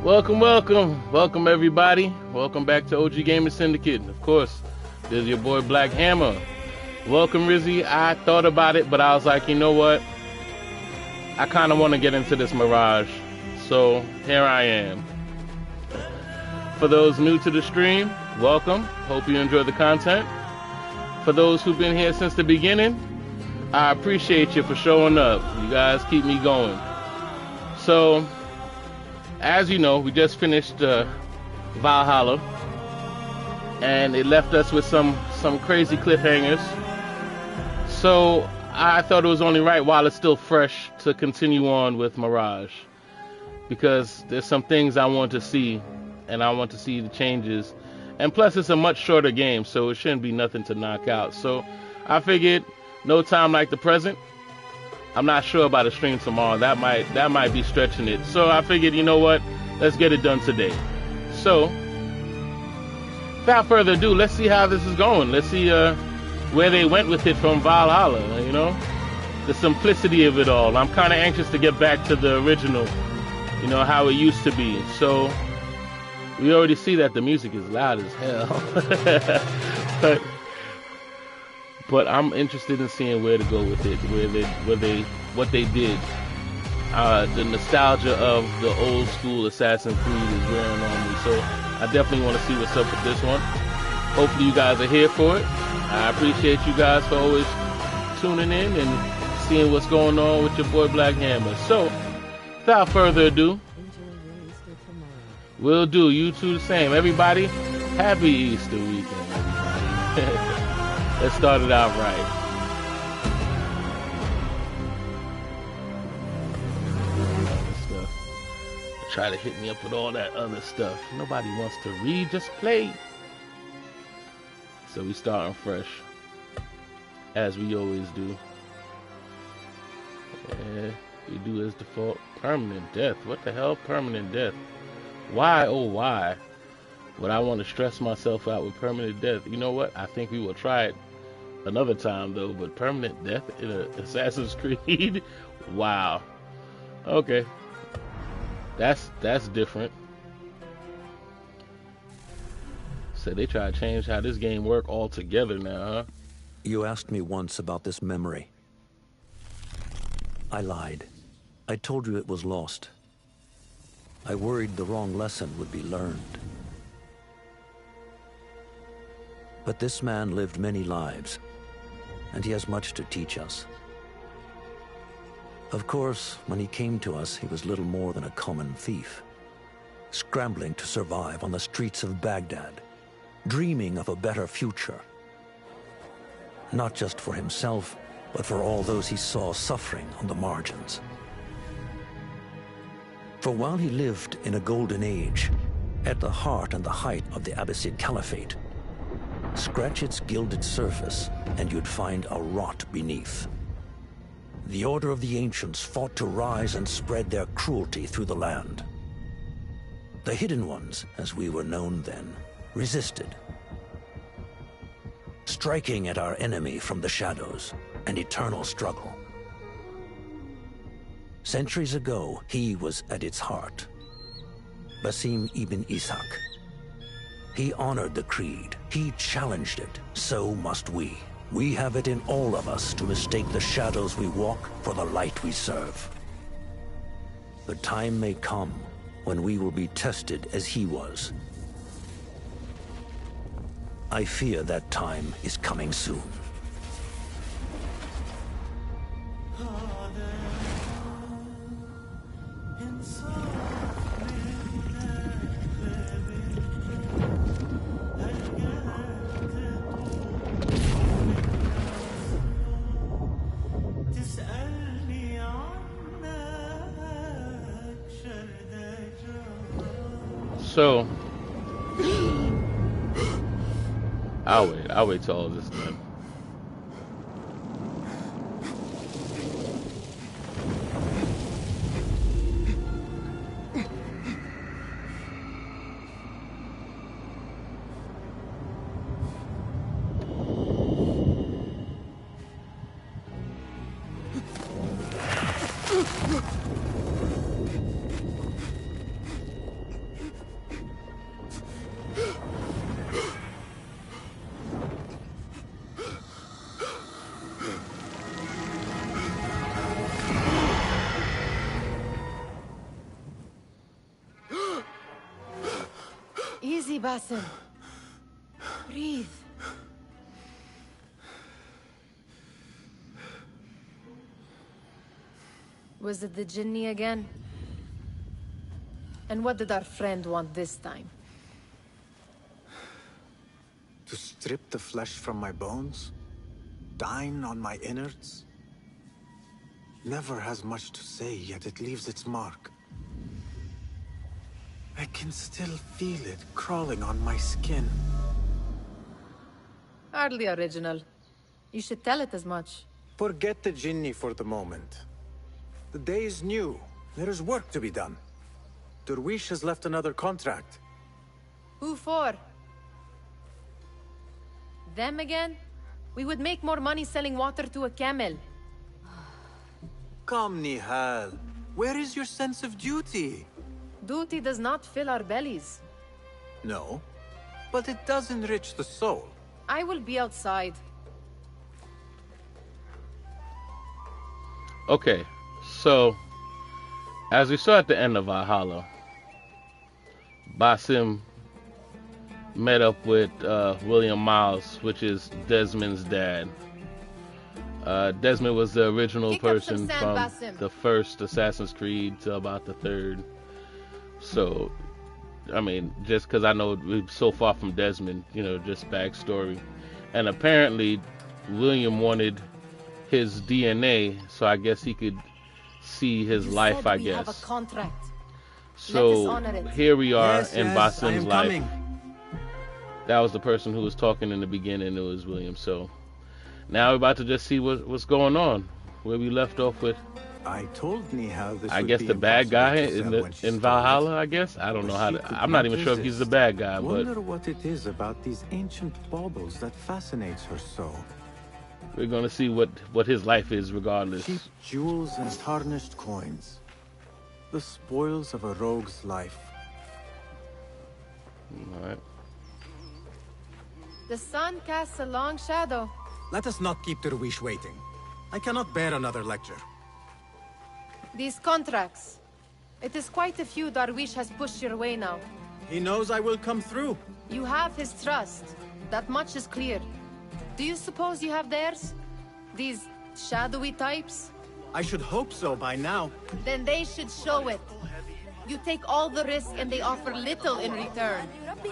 Welcome, welcome everybody. Welcome back to OG Gaming Syndicate. Of course, there's your boy Black Hammer. Welcome, Rizzy. I thought about it, but I was like, you know what? I kind of want to get into this Mirage. So here I am. For those new to the stream, welcome. Hope you enjoy the content. For those who've been here since the beginning, I appreciate you for showing up. You guys keep me going. So, as you know, we just finished Valhalla, and it left us with some crazy cliffhangers. So I thought it was only right, while it's still fresh, to continue on with Mirage, because there's some things I want to see, and I want to see the changes. And plus, it's a much shorter game, so it shouldn't be nothing to knock out. So I figured, no time like the present. I'm not sure about a stream tomorrow. That might be stretching it. So I figured, you know what? Let's get it done today. So, without further ado, let's see how this is going. Let's see where they went with it from Valhalla, you know? The simplicity of it all. I'm kind of anxious to get back to the original, you know, how it used to be. So, we already see that the music is loud as hell. But I'm interested in seeing where to go with it, what they did. The nostalgia of the old school Assassin's Creed is wearing on me, so I definitely want to see what's up with this one. Hopefully you guys are here for it. I appreciate you guys for always tuning in and seeing what's going on with your boy Black Hammer. So, without further ado, we'll do you two the same. Everybody, happy Easter weekend, everybody. Let's start it out right. Stuff. Try to hit me up with all that other stuff. Nobody wants to read, just play. So we starting fresh, as we always do. Yeah, we do as default. Permanent death. What the hell? Permanent death. Why? Oh, why would I want to stress myself out with permanent death? You know what? I think we will try it another time though, but permanent death in Assassin's Creed? Wow. Okay. That's different. So they try to change how this game work altogether now, huh? You asked me once about this memory. I lied. I told you it was lost. I worried the wrong lesson would be learned. But this man lived many lives, and he has much to teach us. Of course, when he came to us, he was little more than a common thief, scrambling to survive on the streets of Baghdad, dreaming of a better future. Not just for himself, but for all those he saw suffering on the margins. For while he lived in a golden age, at the heart and the height of the Abbasid Caliphate, scratch its gilded surface, and you'd find a rot beneath. The Order of the Ancients fought to rise and spread their cruelty through the land. The Hidden Ones, as we were known then, resisted, striking at our enemy from the shadows, an eternal struggle. Centuries ago, he was at its heart. Basim ibn Ishaq. He honored the creed. He challenged it. So must we. We have it in all of us to mistake the shadows we walk for the light we serve. The time may come when we will be tested as he was. I fear that time is coming soon. So, I'll wait till all this is done. Basim. Breathe. Was it the Jinni again? And what did our friend want this time? To strip the flesh from my bones? Dine on my innards? Never has much to say, yet it leaves its mark. I can still feel it crawling on my skin. Hardly original. You should tell it as much. Forget the Jinni for the moment. The day is new. There is work to be done. Derwish has left another contract. Who for? Them again? We would make more money selling water to a camel. Come, Nihal. Where is your sense of duty? Duty does not fill our bellies. No, but it does enrich the soul. I will be outside. Okay, so as we saw at the end of Valhalla, Basim met up with William Miles, which is Desmond's dad. Desmond was the original Kick up person some sand, from Basim. the first Assassin's Creed to about the third. So, I mean, just because I know we're so far from Desmond, you know, just backstory. And apparently, William wanted his DNA, so I guess he could see his life, I we have a guess. contract. So honor it. here we are Yes, in yes, I Basim's am life. coming. That was the person who was talking in the beginning. It was William. So now we're about to just see what's going on. Where we left off with, I told Nihal this I would guess be the bad guy impossible to sell when she in stole Valhalla. it. I guess I don't But know how she to. could I'm not not even sure if he's the resist. bad guy, but Wonder what it is about these ancient baubles that fascinates her so. we're gonna see what his life is, regardless. Cheap jewels and tarnished coins. The spoils of a rogue's life. All right. The sun casts a long shadow. Let us not keep Derwish waiting. I cannot bear another lecture. These contracts. It is quite a few Darwish has pushed your way now. He knows I will come through. You have his trust. That much is clear. Do you suppose you have theirs? These shadowy types? I should hope so by now. Then they should show it. You take all the risk and they offer little in return.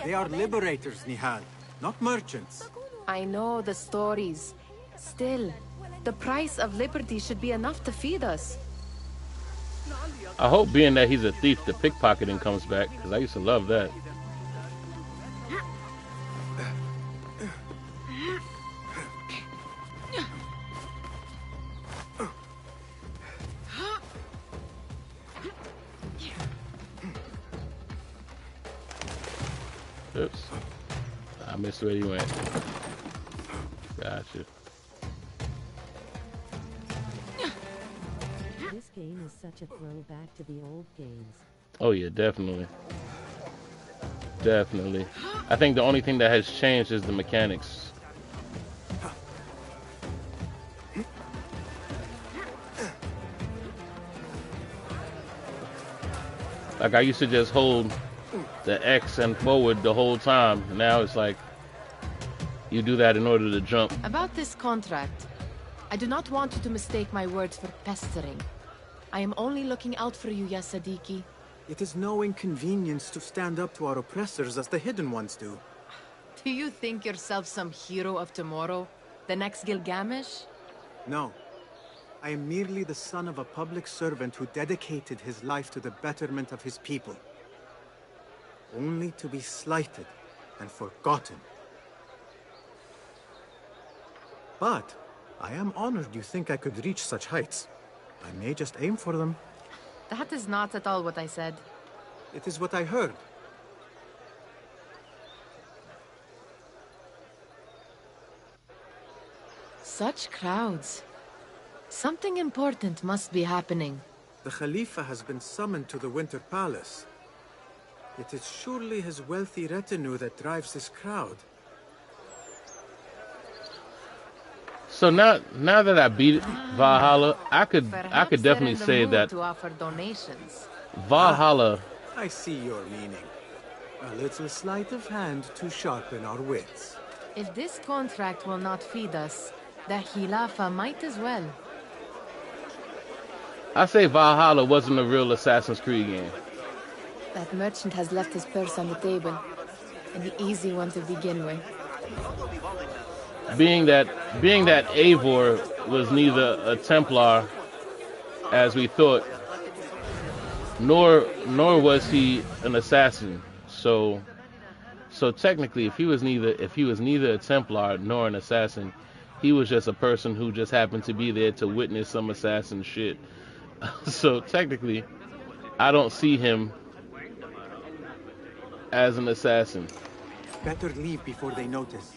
They are liberators, Nihal, not merchants. I know the stories. Still, the price of liberty should be enough to feed us. I hope, being that he's a thief, the pickpocketing comes back, because I used to love that. Oops. I missed where you went. Gotcha. This game is such a throwback to the old games. Oh yeah, definitely. Definitely. I think the only thing that has changed is the mechanics. Like, I used to just hold the X and forward the whole time. Now it's like you do that in order to jump. About this contract, I do not want you to mistake my words for pestering. I am only looking out for you, ya Sadiki. It is no inconvenience to stand up to our oppressors as the hidden ones do. Do you think yourself some hero of tomorrow? The next Gilgamesh? No. I am merely the son of a public servant who dedicated his life to the betterment of his people. Only to be slighted and forgotten. But I am honored you think I could reach such heights. I may just aim for them. That is not at all what I said. It is what I heard. Such crowds. Something important must be happening. The Khalifa has been summoned to the Winter Palace. It is surely his wealthy retinue that drives this crowd. So now that I beat Valhalla, I could Perhaps definitely they're in the say mood that to offer donations. Valhalla, I see your meaning. A little sleight of hand to sharpen our wits. If this contract will not feed us, the Khilafa might as well. I say Valhalla wasn't a real Assassin's Creed game. That merchant has left his purse on the table. An easy one to begin with. Being that Eivor was neither a Templar as we thought, nor was he an assassin. So technically, if he was neither a Templar nor an assassin, he was just a person who just happened to be there to witness some assassin shit. So technically, I don't see him as an assassin. Better leave before they notice.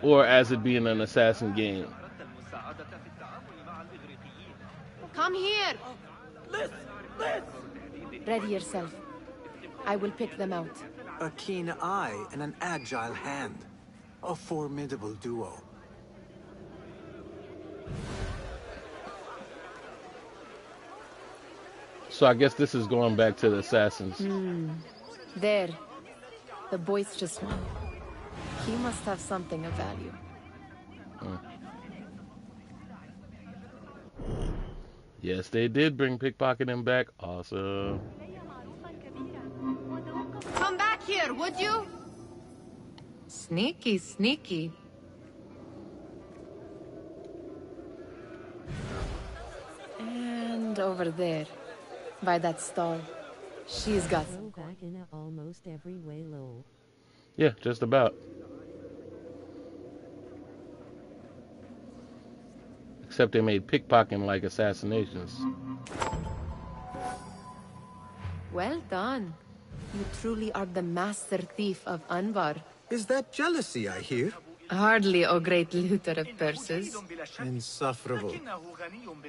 Or as it being an assassin game. Come here! Ready yourself. I will pick them out. A keen eye and an agile hand. A formidable duo. So I guess this is going back to the assassins. There. The boisterous one. He must have something of value. Yes, they did bring pickpocketing back. Awesome. Come back here, would you? Sneaky, sneaky. And over there, by that stall. She's got Throw back in almost every way low. Yeah, just about. Except they made pickpocketing like assassinations. Well done. You truly are the master thief of Anvar. Is that jealousy I hear? Hardly, O great looter of purses. Insufferable.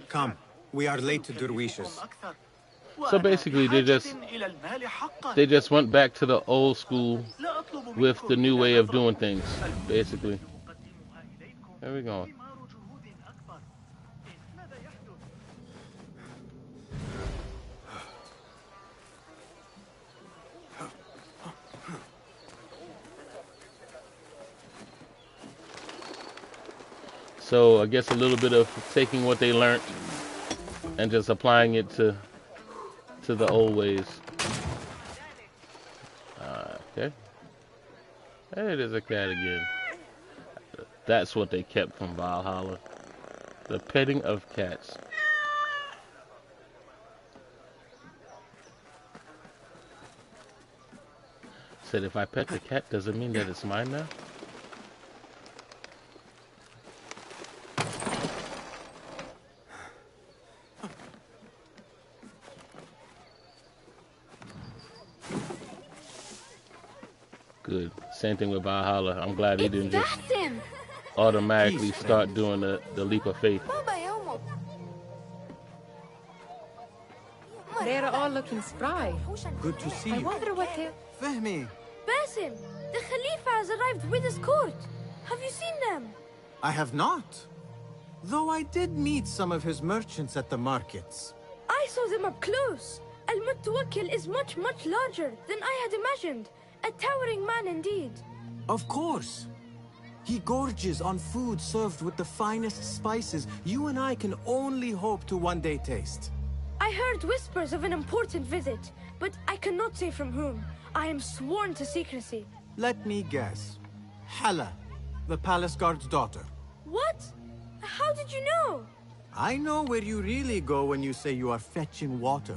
Come, we are late to Derwishes. So basically, they just went back to the old school with the new way of doing things. Basically, there we go. So I guess a little bit of taking what they learned and just applying it to the old ways. Okay. Hey, there's a cat again. That's what they kept from Valhalla. The petting of cats. Said if I pet the cat, does it mean that it's mine now? Good. Same thing with Valhalla. I'm glad he didn't just automatically start doing the leap of faith. They're all looking spry. Good to see I you. wonder what they're... Fehmi, Basim, the Khalifa has arrived with his court. Have you seen them? I have not. Though I did meet some of his merchants at the markets. I saw them up close. Al-Mutawakkil is much, much larger than I had imagined. A towering man indeed. Of course. He gorges on food served with the finest spices you and I can only hope to one day taste. I heard whispers of an important visit, but I cannot say from whom. I am sworn to secrecy. Let me guess. Hala, the palace guard's daughter. What? How did you know? I know where you really go when you say you are fetching water.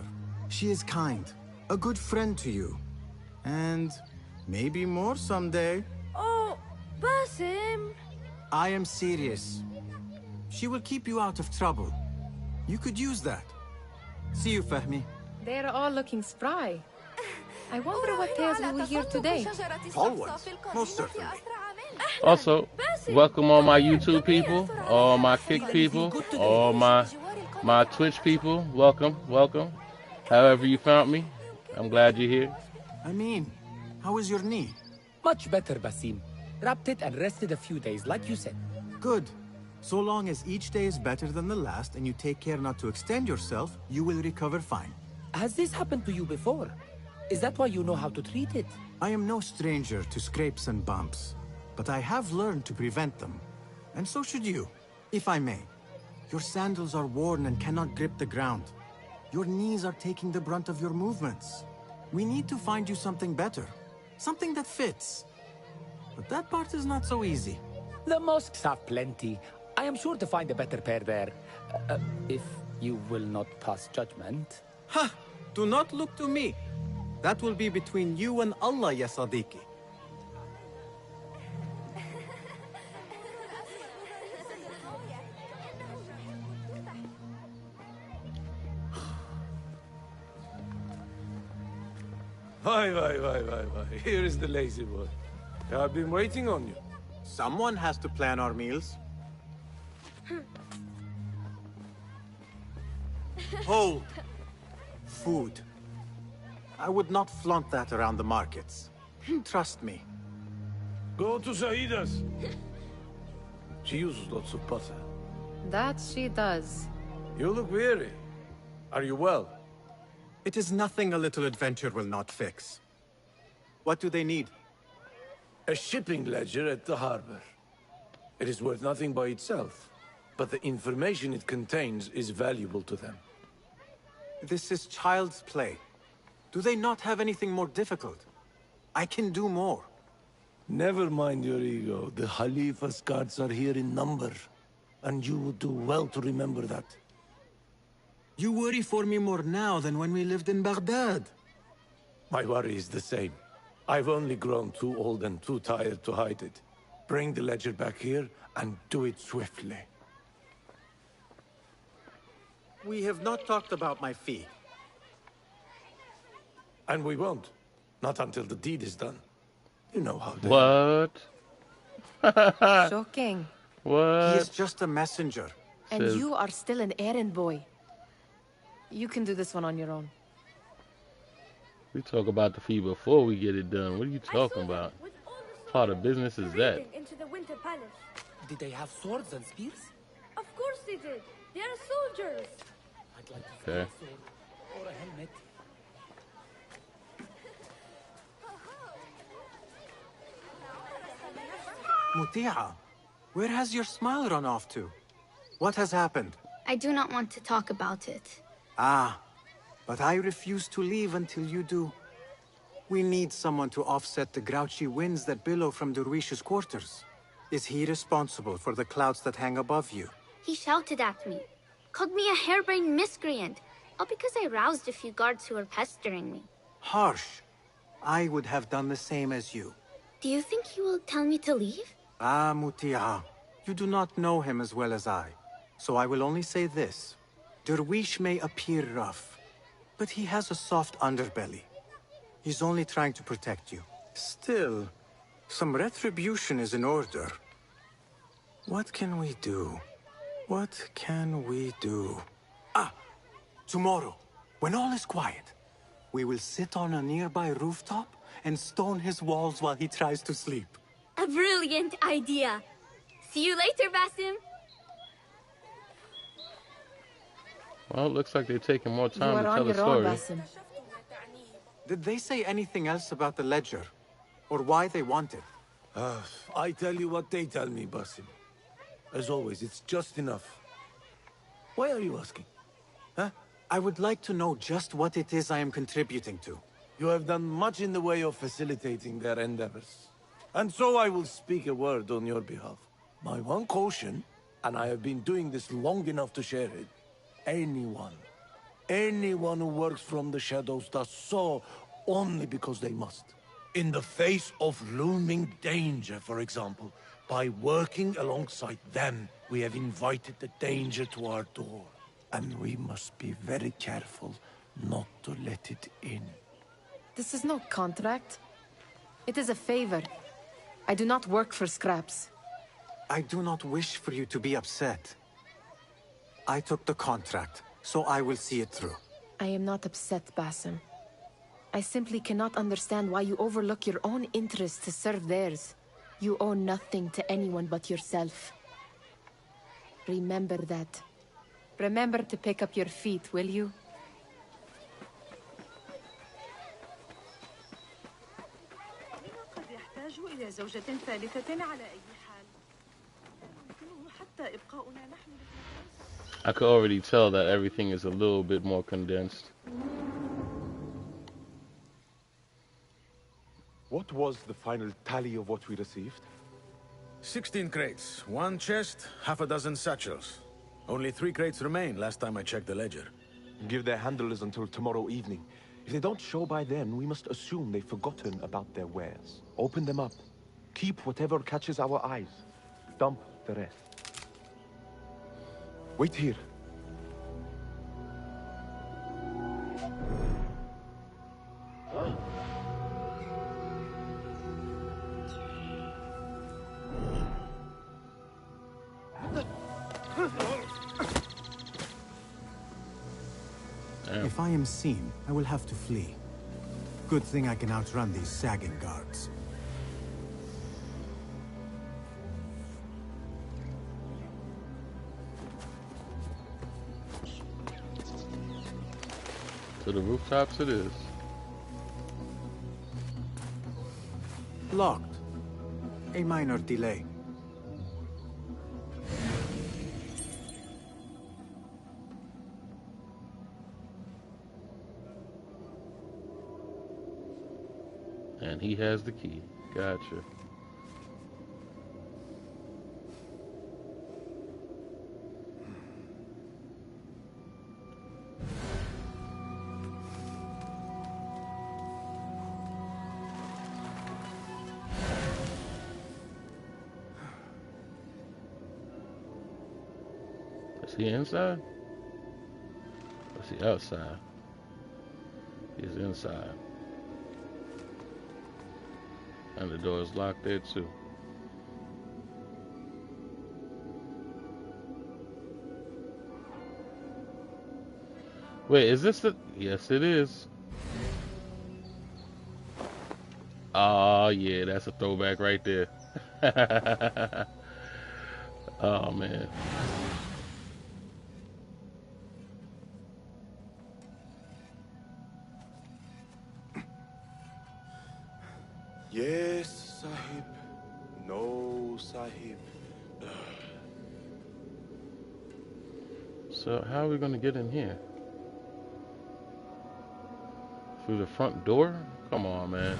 She is kind, a good friend to you. And maybe more someday. Oh, Basim. I am serious. She will keep you out of trouble. You could use that. See you, Fehmi. They're all looking spry. I wonder what tales we will hear today. All ones, most certainly. Also, welcome all my YouTube people, all my Kick people, all my Twitch people. Welcome, welcome. However you found me, I'm glad you're here. I mean, how is your knee? Much better, Basim. Wrapped it and rested a few days, like you said. Good. So long as each day is better than the last and you take care not to extend yourself, you will recover fine. Has this happened to you before? Is that why you know how to treat it? I am no stranger to scrapes and bumps, but I have learned to prevent them. And so should you, if I may. Your sandals are worn and cannot grip the ground. Your knees are taking the brunt of your movements. We need to find you something better. Something that fits. But that part is not so easy. The mosques have plenty. I am sure to find a better pair there. If you will not pass judgment. Ha! Do not look to me. That will be between you and Allah, ya Sadiqi. Why. Here is the lazy boy. I've been waiting on you. Someone has to plan our meals. Hold. Food. I would not flaunt that around the markets. Trust me. Go to Saida's. She uses lots of butter. That she does. You look weary. Are you well? It is nothing a little adventure will not fix. What do they need? A shipping ledger at the harbor. It is worth nothing by itself, but the information it contains is valuable to them. This is child's play. Do they not have anything more difficult? I can do more. Never mind your ego. The Khalifa's guards are here in number, and you would do well to remember that. You worry for me more now than when we lived in Baghdad. My worry is the same. I've only grown too old and too tired to hide it. Bring the ledger back here, and do it swiftly. We have not talked about my fee. And we won't. Not until the deed is done. You know how they What? Shocking. What? He is just a messenger. And Says- you are still an errand boy. You can do this one on your own. We talk about the fee before we get it done. What are you talking about? What part of business is that? Into the Winter Palace. Did they have swords and spears? Of course they did. They are soldiers. I'd like to see Okay. a sword or a helmet. Muti'a, where has your smile run off to? What has happened? I do not want to talk about it. Ah, but I refuse to leave until you do. We need someone to offset the grouchy winds that billow from Derwish's quarters. Is he responsible for the clouds that hang above you? He shouted at me, called me a harebrained miscreant, all because I roused a few guards who were pestering me. Harsh. I would have done the same as you. Do you think he will tell me to leave? Ah, Muti'a, you do not know him as well as I. So I will only say this. Derwish may appear rough, but he has a soft underbelly. He's only trying to protect you. Still, some retribution is in order. What can we do? What can we do? Ah! Tomorrow, when all is quiet, we will sit on a nearby rooftop and stone his walls while he tries to sleep. A brilliant idea. See you later, Basim. Well, it looks like they're taking more You time are to on tell the your own, story. Basim. Did they say anything else about the ledger? Or why they want it? I tell you what they tell me, Basim. As always, it's just enough. Why are you asking? Huh? I would like to know just what it is I am contributing to. You have done much in the way of facilitating their endeavors. And so I will speak a word on your behalf. My one caution, and I have been doing this long enough to share it, anyone who works from the shadows does so only because they must. In the face of looming danger, for example, by working alongside them, we have invited the danger to our door. And we must be very careful not to let it in. This is no contract. It is a favor. I do not work for scraps. I do not wish for you to be upset. I took the contract, so I will see it through. I am not upset, Basim. I simply cannot understand why you overlook your own interests to serve theirs. You owe nothing to anyone but yourself. Remember that. Remember to pick up your feet, will you? زوجة ثالثة على أي حال. يمكنه حتى إبقاؤنا نحن. I could already tell that everything is a little bit more condensed. What was the final tally of what we received? 16 crates, 1 chest, half a dozen satchels. Only 3 crates remain last time I checked the ledger. Give their handlers until tomorrow evening. If they don't show by then, we must assume they've forgotten about their wares. Open them up. Keep whatever catches our eyes. Dump the rest. Wait here. If I am seen, I will have to flee. Good thing I can outrun these sagging guards. To the rooftops it is. Locked. A minor delay. And he has the key. Gotcha. Is he inside? Or is he outside? He's inside. And the door is locked there too. Wait, is this the... Yes, it is. Oh, yeah, that's a throwback right there. Oh, man. Yes, Sahib. No, Sahib. So how are we going to get in here? Through the front door? Come on, man.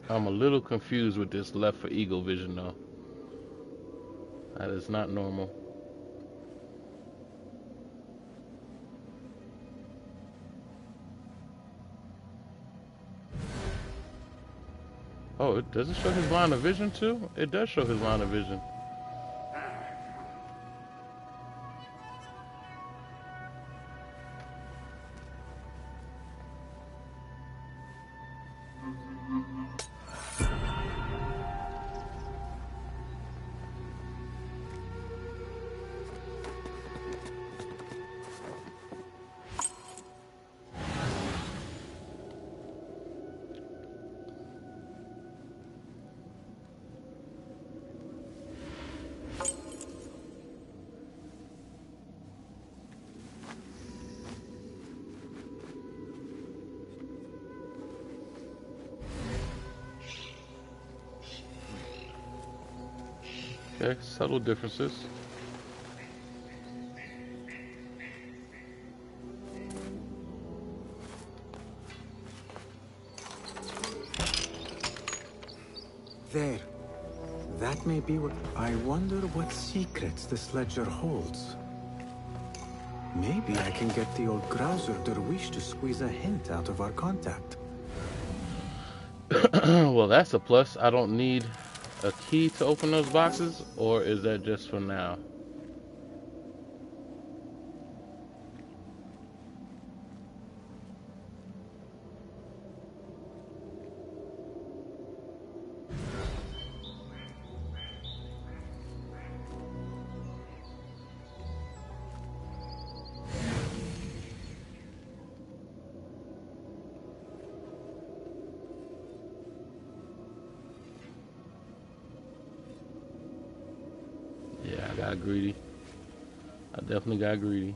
I'm a little confused with this left for eagle vision though. That is not normal. Oh, does it show his line of vision too? It does show his line of vision. Okay, subtle differences. There. That may be what... I wonder what secrets this ledger holds. Maybe I can get the old grouser Derwish to squeeze a hint out of our contact. Well, that's a plus. I don't need a key to open those boxes, or is that just for now? Got greedy. I definitely got greedy.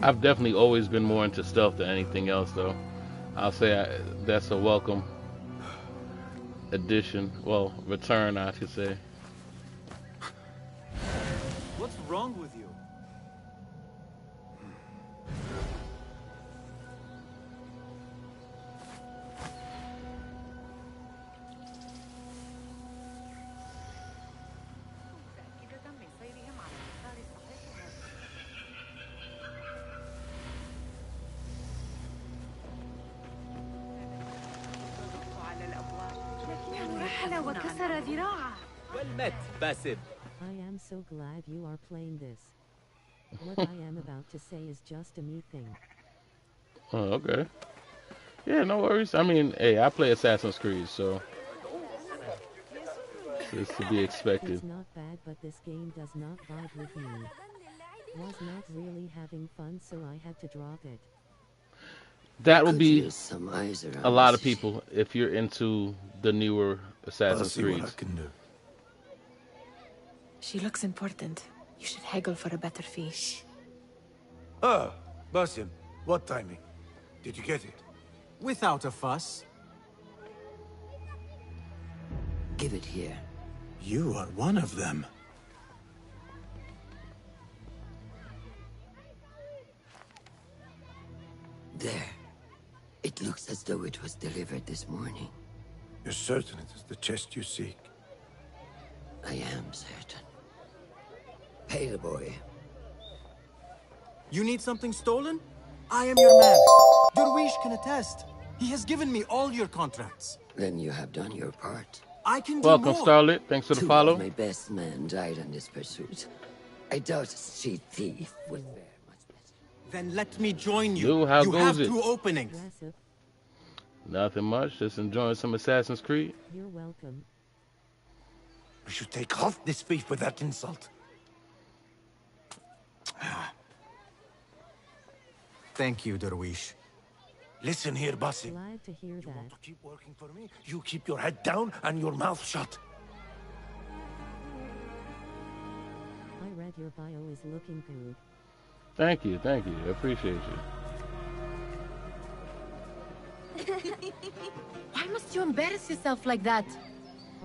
I've definitely always been more into stealth than anything else, though. I'll say that's a welcome addition. Well, return, I should say. What's wrong with you? Well met, Basim. I am so glad you are playing this. What I am about to say is just a me thing. Oh, okay. Yeah, no worries. I mean, hey, I play Assassin's Creed, so it's to be expected. It's not bad, but this game does not vibe with me. Was not really having fun, so I had to drop it. That will be a lot of people if you're into the newer Assassin's Creed. She looks important. You should haggle for a better fee. Ah, Basim, what timing? Did you get it? Without a fuss. Give it here. You are one of them. There. It looks as though it was delivered this morning. You're certain it is the chest you seek? I am certain. Pay the boy. You need something stolen? I am your man. Derwish can attest. He has given me all your contracts. Then you have done your part. I can do Welcome, more. Starlet. Thanks for the follow. Two of my best men died on this pursuit. I doubt a street thief would fare much better. Then let me join you. Dude, how you goes have it? 2 openings. Nothing much. Just enjoying some Assassin's Creed. You're welcome. We should take off this beef with that insult. Thank you, Derwish. Listen here, Basim. Glad to hear that. Want to keep working for me? You keep your head down and your mouth shut. I read your bio is looking good. Thank you. I appreciate you. Why must you embarrass yourself like that?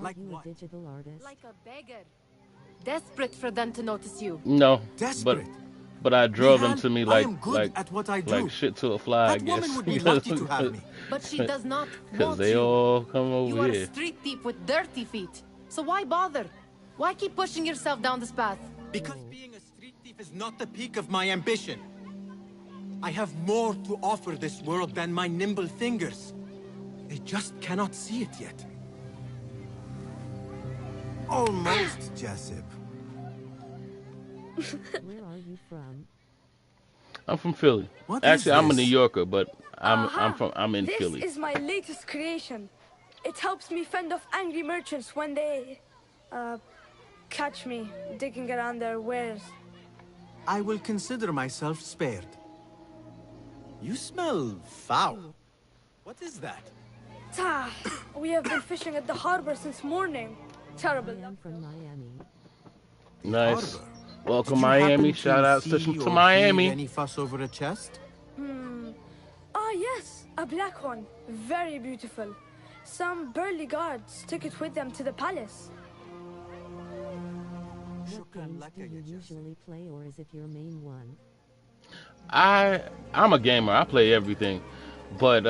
Are you a digital artist? Like a beggar. Desperate for them to notice you. No, Desperate. but I drove them Mihan, to me I like am good at what I do. like shit to a fly. That I guess. woman would be lucky to have me. But she does not Because want they you. all come You over are here. a street thief with dirty feet. So why bother? Why keep pushing yourself down this path? Because being a street thief is not the peak of my ambition. I have more to offer this world than my nimble fingers. They just cannot see it yet. Almost, Jessup. Where are you from? I'm from Philly. What Actually, is I'm a this? New Yorker, but I'm in This Philly. is my latest creation. It helps me fend off angry merchants when they catch me digging around their wares. I will consider myself spared. You smell foul. What is that? We have been fishing at the harbor since morning. Terrible. I am from Miami. Nice. Harbor. Welcome, Did you Miami. happen Shout out see to or Miami. hear any fuss over a chest? Yes, a black one. Very beautiful. Some burly guards took it with them to the palace. What games do you usually play, or is it your main one? I'm a gamer. I play everything, but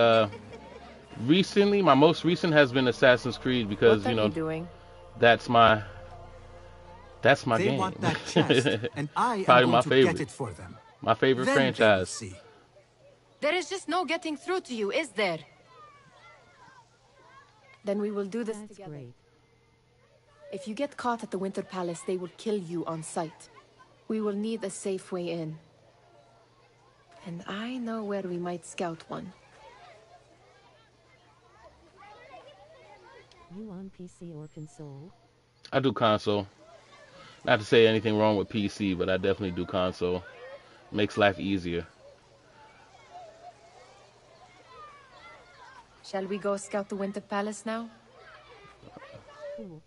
recently, my most recent has been Assassin's Creed because What are you doing? that's my They game. want that chest, and I am Probably going my to favorite. get it for them. My favorite Then they will franchise. see. There is just no getting through to you, is there? Then we will do this That's together. great. If you get caught at the Winter Palace, they will kill you on sight. We will need a safe way in. And I know where we might scout one. You on PC or console? I do console. Not to say anything wrong with PC, but I definitely do console. Makes life easier. Shall we go scout the Winter Palace now? Cool.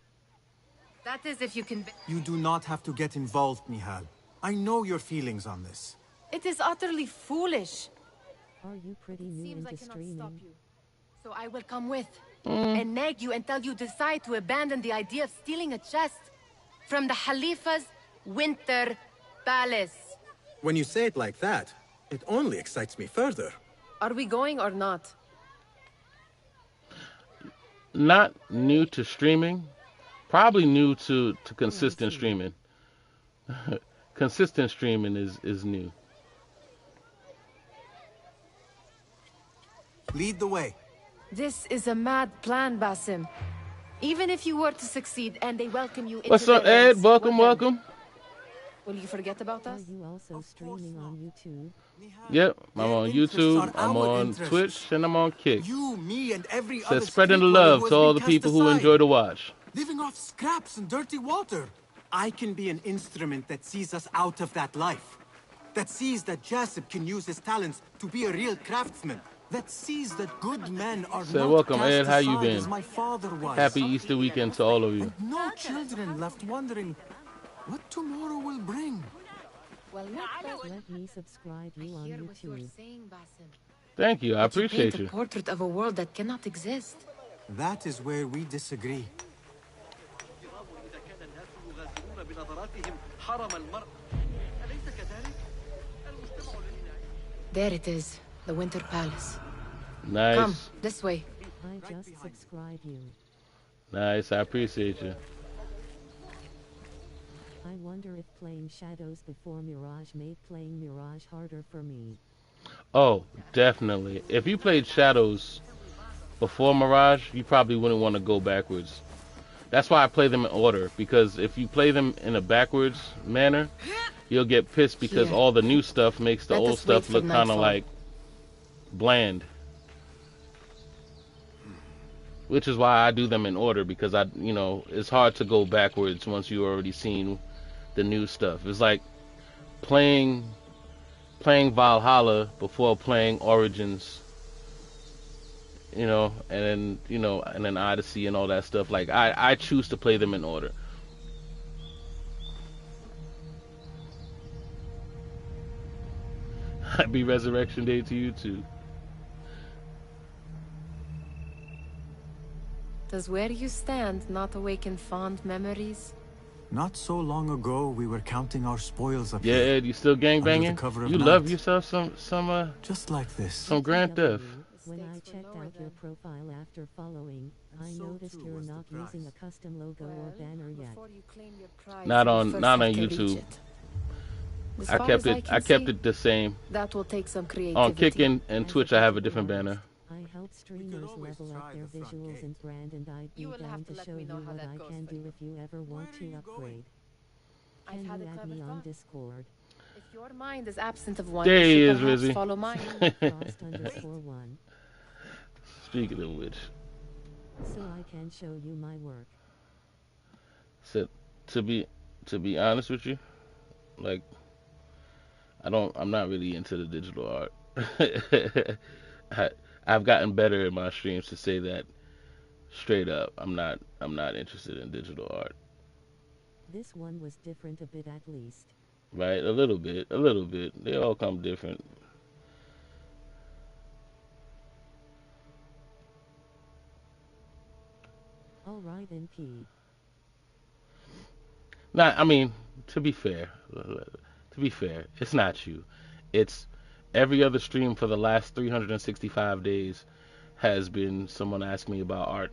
That is if you can... You do not have to get involved, Nihal. I know your feelings on this. It is utterly foolish. Are you pretty new Seems I into cannot stop streaming? you. So I will come with. And nag you until you decide to abandon the idea of stealing a chest from the Khalifa's Winter Palace. When you say it like that, it only excites me further. Are we going or not? Not new to streaming. Probably new to consistent streaming. Consistent streaming is new. Lead the way. This is a mad plan, Basim. Even if you were to succeed and they welcome you into What's up, their Ed? ranks, Welcome, what then? welcome. Will you forget about us? Are you also streaming on YouTube? Yep, I'm on interests YouTube, are I'm our on interests. Twitch, and I'm on Kick. You, me, and every So other spreading the street dweller love who to has all been the people cast who aside. enjoy to watch. Living off scraps and dirty water. I can be an instrument that sees us out of that life. That sees that Jasip can use his talents to be a real craftsman. That sees that good men are So not welcome, cast Ed. How you aside been? as my father was. Happy Easter weekend to all of you. And no children left wondering what tomorrow will bring. Well, Let me subscribe you on hear what you are YouTube. saying, Basim. Thank you, I But you appreciate paint you. a portrait of a world that cannot exist. That is where we disagree. There it is, the Winter Palace. Nice, Come, this way. I just subscribe you. nice, I appreciate you. I wonder if playing Shadows before Mirage made playing Mirage harder for me. Oh, definitely. If you played Shadows before Mirage, you probably wouldn't want to go backwards. That's why I play them in order, because if you play them in a backwards manner, you'll get pissed because Here. all the new stuff makes the Let old us wait stuff for look kind of nightfall. like bland. Which is why I do them in order, because it's hard to go backwards once you've already seen the new stuff. It's like playing Valhalla before playing Origins, and then Odyssey and all that stuff. Like I choose to play them in order. Happy Resurrection Day to you too. Does where you stand not awaken fond memories? Not so long ago, we were counting our spoils up Yeah, here. Ed, you still gangbanging? cover of You night. love yourself some Just like this. some Grand Theft. When I checked out your profile after following, I noticed you're not using a custom logo or banner yet. Not on First not have on to reach YouTube. it. As I far kept as it can I kept see, it the same. That will take some creativity. On Kick and As Twitch a I have a digital different banner. artist, I help streamers level up their visuals and brand, and I'd be You will down have to to let show me you know how what that I goes can for do you. if you ever want to upgrade. I've Can had you a add clever me on thought. Discord? If your mind is absent of one, There you he should is, perhaps Rizzy. follow mine. Frost_1. Speaking of which, So I can show you my work. so to be honest with you, like I'm not really into the digital art. I've gotten better in my streams to say that straight up. I'm not interested in digital art. This one was different a bit at least. Right? A little bit. They all come different. Alright, NP. Not, I mean, to be fair, it's not you. It's every other stream for the last 365 days has been someone asking me about art.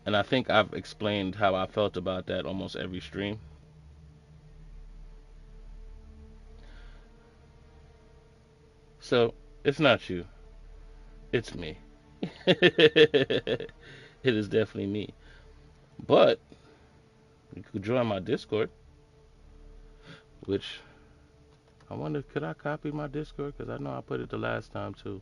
And I think I've explained how I felt about that almost every stream. So, it's not you. It's me. It is definitely me. But you could join my Discord, which I wonder, could I copy my Discord? Because I know I put it the last time too.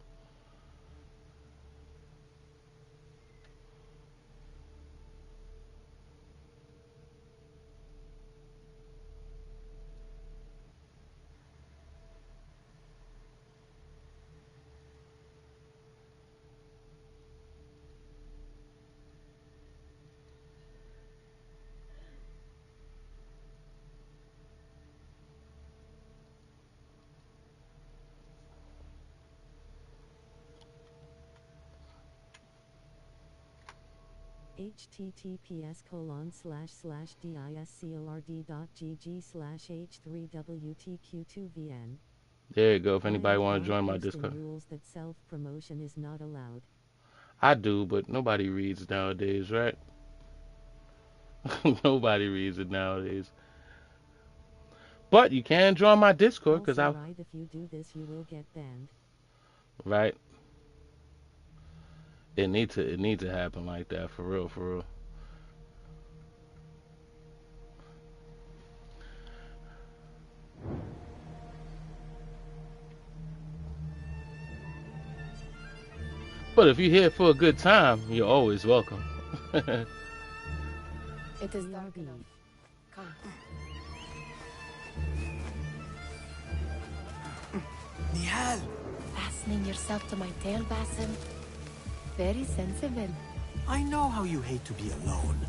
https://discord.gg/h3wtq2vn. There you go. If I anybody have want to not join my posting Discord, rules that self-promotion is not allowed. I do, but nobody reads nowadays, right? Nobody reads it nowadays. But you can join my Discord because Also, right, if you do this, you will get banned. right. It needs to happen like that for real, for real. But if you're here for a good time, you're always welcome. It is dark enough. Come. Nihal! Fastening yourself to my tail, Basim. Very sensible. I know how you hate to be alone.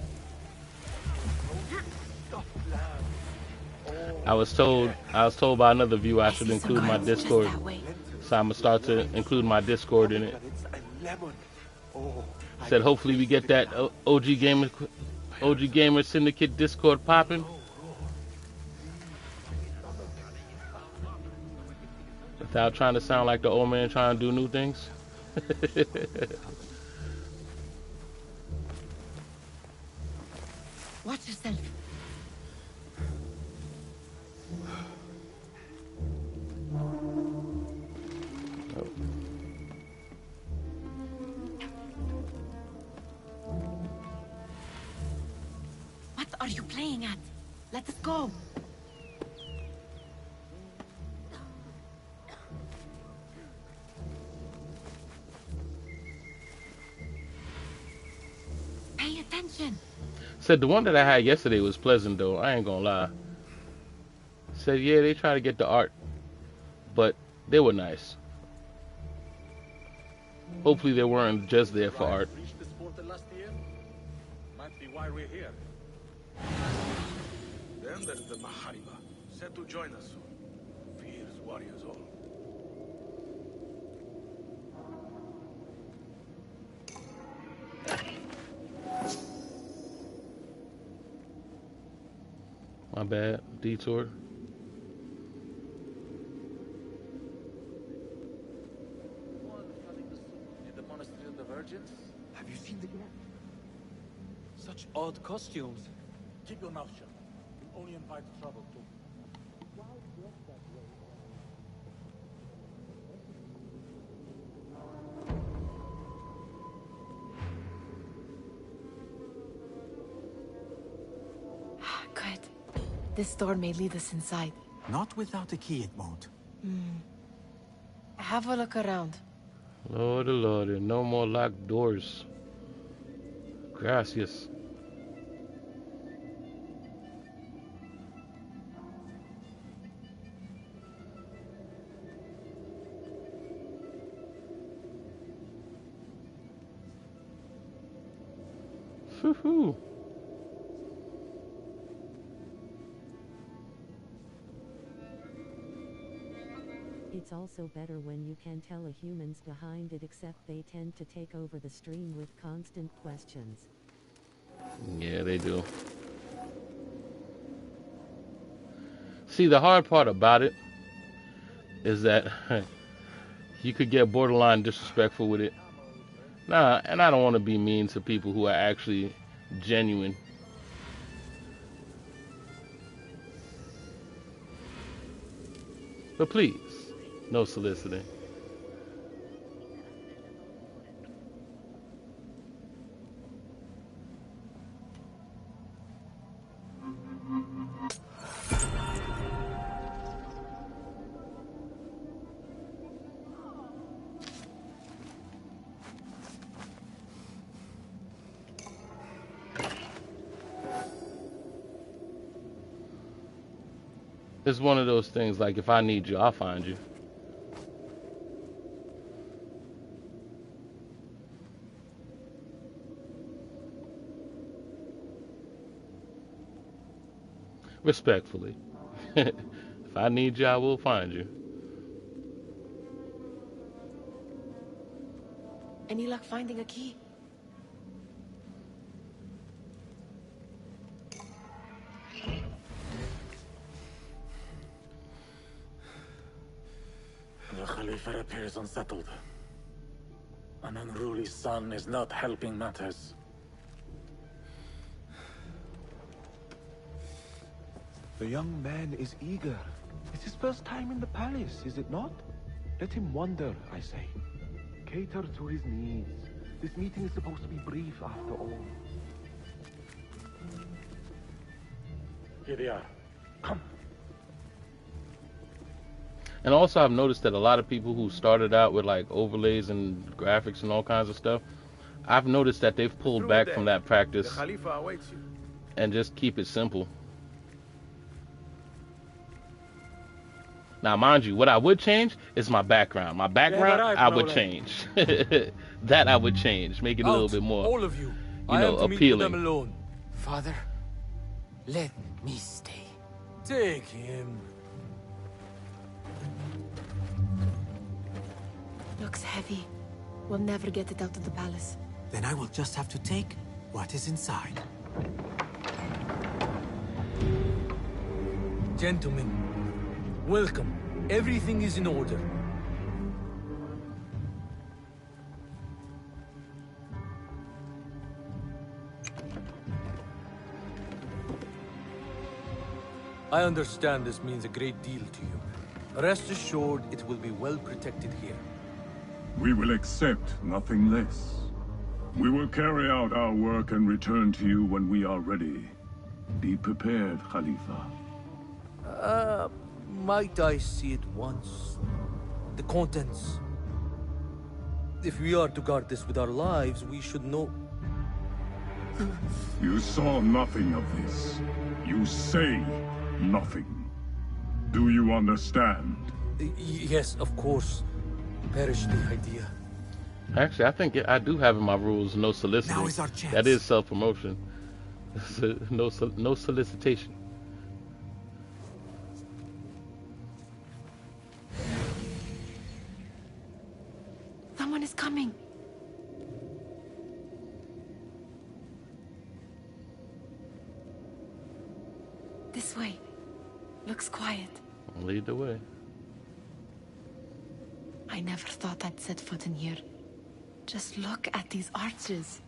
I was told by another viewer I should include my Discord. So I'm gonna start to include my Discord in it. Said hopefully we get that OG Gamer Syndicate Discord popping. Without trying to sound like the old man trying to do new things. Watch yourself. What are you playing at? Let us go. Pay attention. Said the one that I had yesterday was pleasant though. I ain't gonna lie. Said yeah, they try to get the art, but they were nice. Hopefully they weren't just there for art. Might be why we're here. Then there's the Mahariba, set to join us soon. Fierce warriors all. My bad, detour. In the Monastery of the Virgins? Have you seen the guests? Such odd costumes. Keep your mouth shut. You only invite trouble too. Good. This door may lead us inside. Not without a key, it won't. Have a look around. Lordy, lordy, no more locked doors. Gracias. Woo-hoo. It's also better when you can tell a humans behind it, except they tend to take over the stream with constant questions. Yeah, they do. See, the hard part about it is that you could get borderline disrespectful with it. Nah, and I don't want to be mean to people who are actually genuine. But please, no soliciting. It's one of those things like if I need you, I'll find you. Respectfully. If I need you, I will find you. Any luck finding a key? The Khalifa appears unsettled. An unruly son is not helping matters. The young man is eager. It's his first time in the palace, is it not? Let him wander, I say. Cater to his needs. This meeting is supposed to be brief after all. Here they are. Come. And also I've noticed that a lot of people who started out with like overlays and graphics and all kinds of stuff, I've noticed that they've pulled back from that practice The Khalifa awaits you. and just keep it simple. Now, mind you, what I would change is my background. My background, I would change. That I would change, make it a little bit more, all of you. appealing. Alone. Father, let me stay. Take him. Looks heavy. We'll never get it out of the palace. Then I will just have to take what is inside. Gentlemen, welcome. Everything is in order. I understand this means a great deal to you. Rest assured, it will be well protected here. We will accept nothing less. We will carry out our work and return to you when we are ready. Be prepared, Khalifa. Might I see it once? The contents. If we are to guard this with our lives, we should know. You saw nothing of this. You say nothing. Do you understand? Yes, of course. Perish the idea. Actually, I think I do have in my rules no soliciting. Now is our chance. That is self-promotion. No solicitation. Someone is coming. This way. Looks quiet. Lead the way. I never thought I'd set foot in here. Just look at these arches.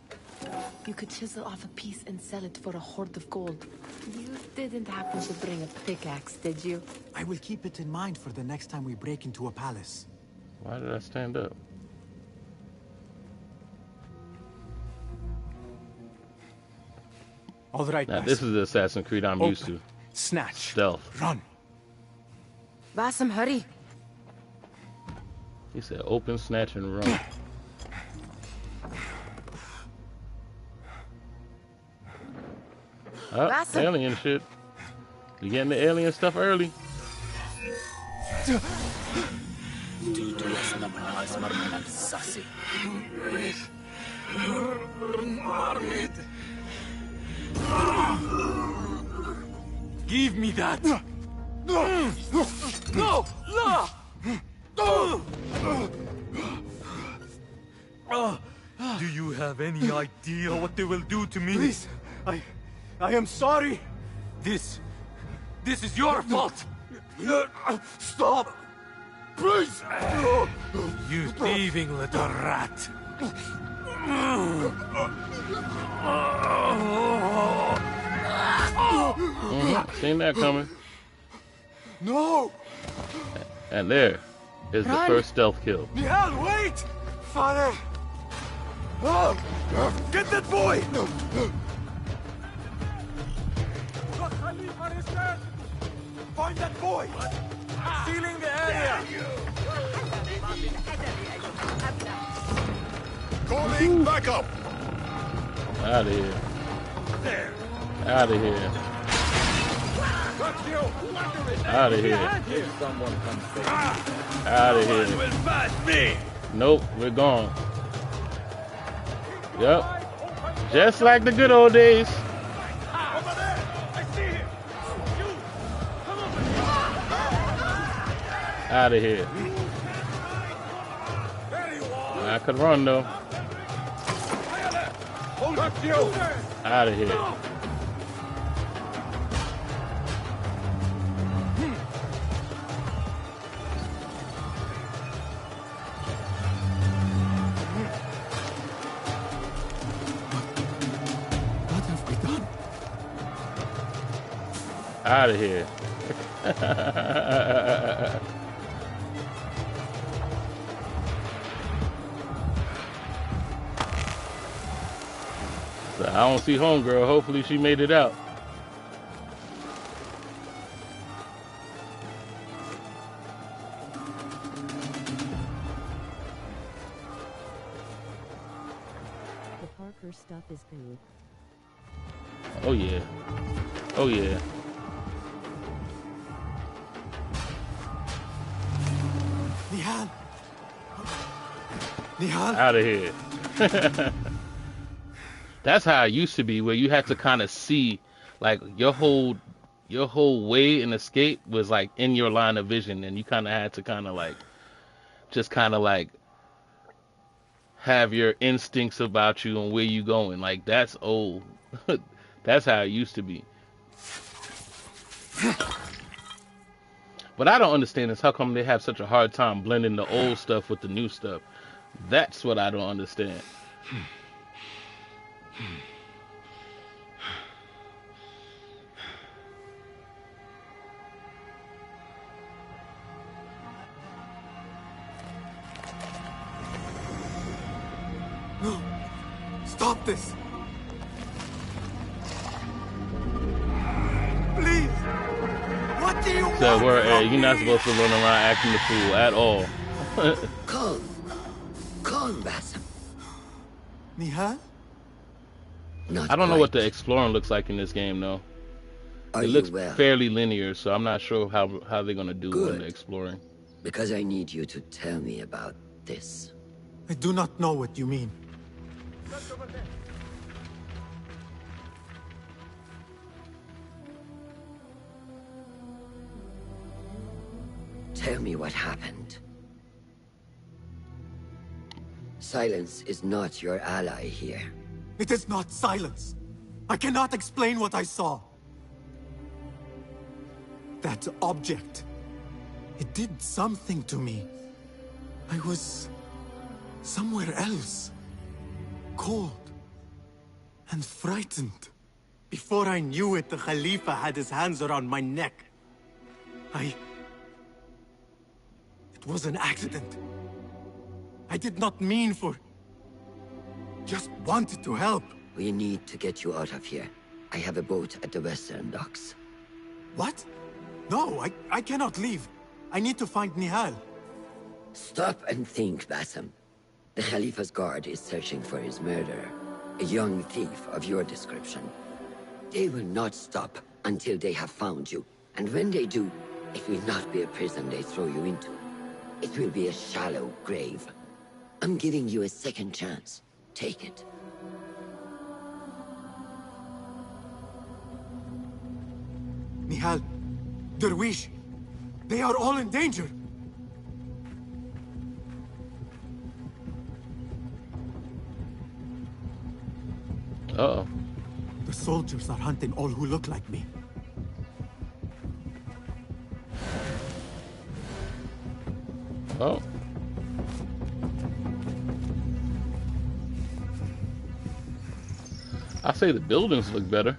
You could chisel off a piece and sell it for a hoard of gold. You didn't happen to bring a pickaxe, did you? I will keep it in mind for the next time we break into a palace. Why did I stand up? All right, now, this is the Assassin's Creed I'm used to. Snatch. Stealth. Run. Basim, hurry. He said open, snatch, and run. Oh, Basim. alien shit. You getting the alien stuff early. Give me that! No! No! Do you have any idea what they will do to me? Please, I am sorry. This is your fault! Stop! Please! You thieving little rat! Seen that coming. No! And there is the first stealth kill. Nihal, wait! Father! Get that boy! Find that boy! Sealing the area! Calling backup! Out of here. Out of here. Out of here. If someone comes to Out of here. Nope, we're gone. Yep. Just like the good old days. Out of here. I could run though. Out of here. What have we done? Out of here. So I don't see homegirl. Hopefully she made it out. The Parker stuff is good. Oh yeah. Oh yeah. Nihal! Nihal! Out of here. That's how it used to be, where you had to kind of see, like, your whole way and escape was like in your line of vision, and you kind of had to kind of like just kind of like have your instincts about you and where you going. Like, that's old. That's how it used to be. But I don't understand is how come they have such a hard time blending the old stuff with the new stuff. That's what I don't understand. No! Stop this! Please! What do you want? So you're not supposed to run around acting the fool at all. Calm. Calm, Basim. Nihal? I don't know what the exploring looks like in this game, though. It looks fairly linear, so I'm not sure how they're gonna do on the exploring. Because I need you to tell me about this. I do not know what you mean. Tell me what happened. Silence is not your ally here. It is not silence. I cannot explain what I saw. That object. It did something to me. I was somewhere else. Cold. And frightened. Before I knew it, the Khalifa had his hands around my neck. It was an accident. I did not mean for... Just wanted to help. We need to get you out of here. I have a boat at the western docks. What? No, I cannot leave. I need to find Nihal. Stop and think, Basim. The Khalifa's guard is searching for his murderer. A young thief of your description. They will not stop until they have found you. And when they do, it will not be a prison they throw you into. It will be a shallow grave. I'm giving you a second chance. Take it. Nihal, Derwish, they are all in danger. Uh-oh. The soldiers are hunting all who look like me. Oh. I say the buildings look better.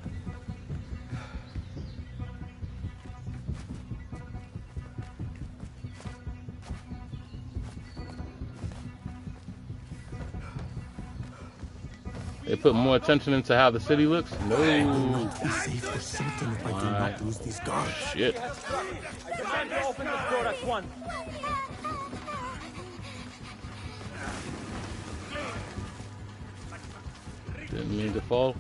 They put more attention into how the city looks? No. I will not be safe for certain if I do not lose these guards. Shit. I demand to open this door at once. Didn't mean to fall.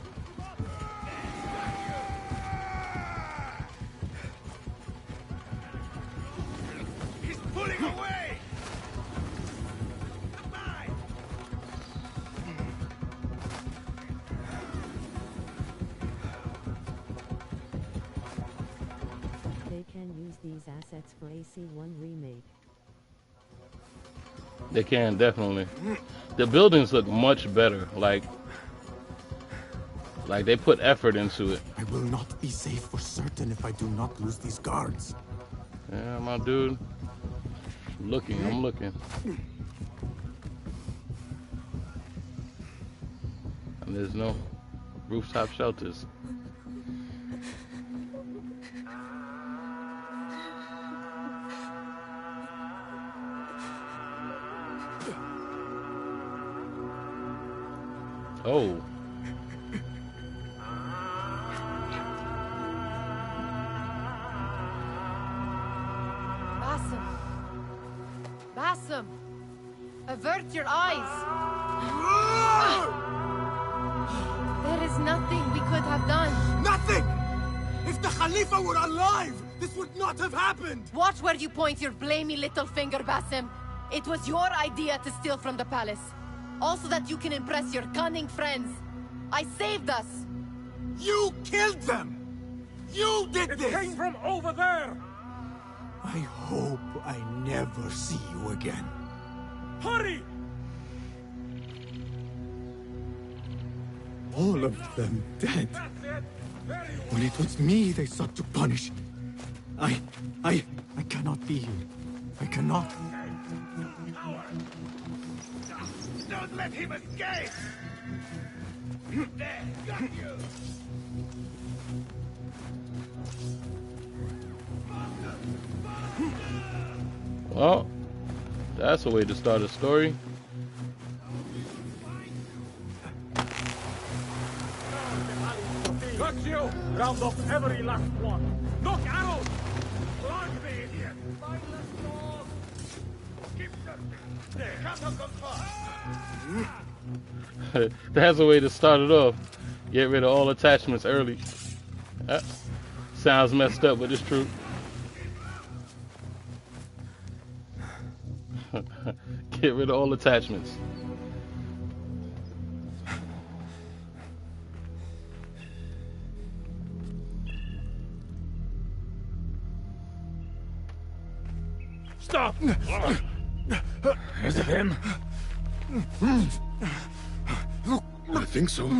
Pulling away! They can use these assets for AC1 remake. They can, definitely. The buildings look much better. Like they put effort into it. I will not be safe for certain if I do not lose these guards. Yeah, my dude. I'm looking. And there's no rooftop shelters. Oh. Basim! Avert your eyes! There is nothing we could have done. Nothing! If the Khalifa were alive, this would not have happened! Watch where you point your blamey little finger, Basim. It was your idea to steal from the palace. Also that you can impress your cunning friends. I saved us! You killed them! You did this! It came from over there! I hope I never see you again. Hurry! All of them dead. When it was me they sought to punish. I cannot be here. I cannot. Don't let him escape! There, got you! Well, that's a way to start a story. Got you! Round off every last one! Knock arrows! Block the idiot! Keep searching! There, come fast! That's a way to start it off. Get rid of all attachments early. Sounds messed up, but it's true. Get rid of all attachments. Stop! Is it him? I think so.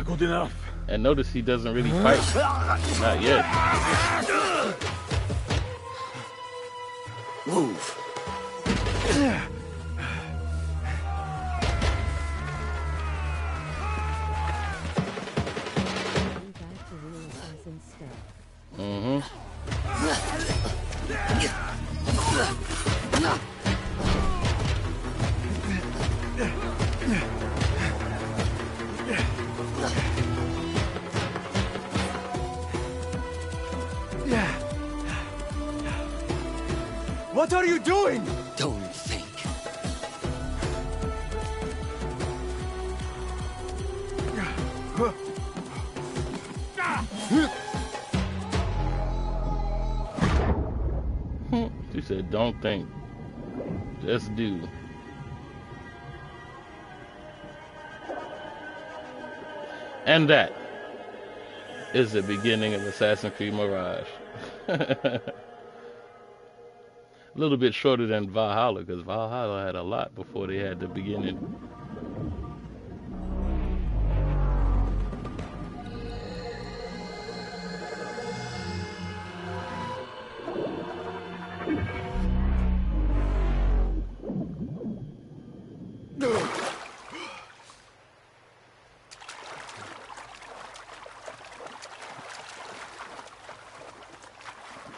Good enough. And notice he doesn't really fight. Not yet. Move. Back to real assassin stuff. Mm-hmm. What are you doing? Don't think. She said, don't think. Just do. And that is the beginning of Assassin's Creed Mirage. A little bit shorter than Valhalla, because Valhalla had a lot before they had the beginning.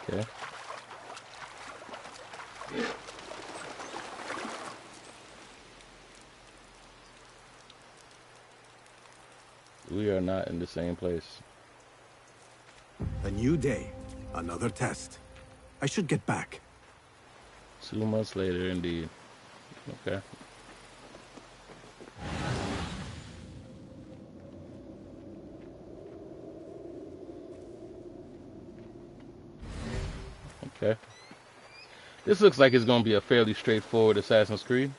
Okay. We are not in the same place. A new day, another test. I should get back. 2 months later, indeed. Okay. This looks like it's going to be a fairly straightforward Assassin's Creed.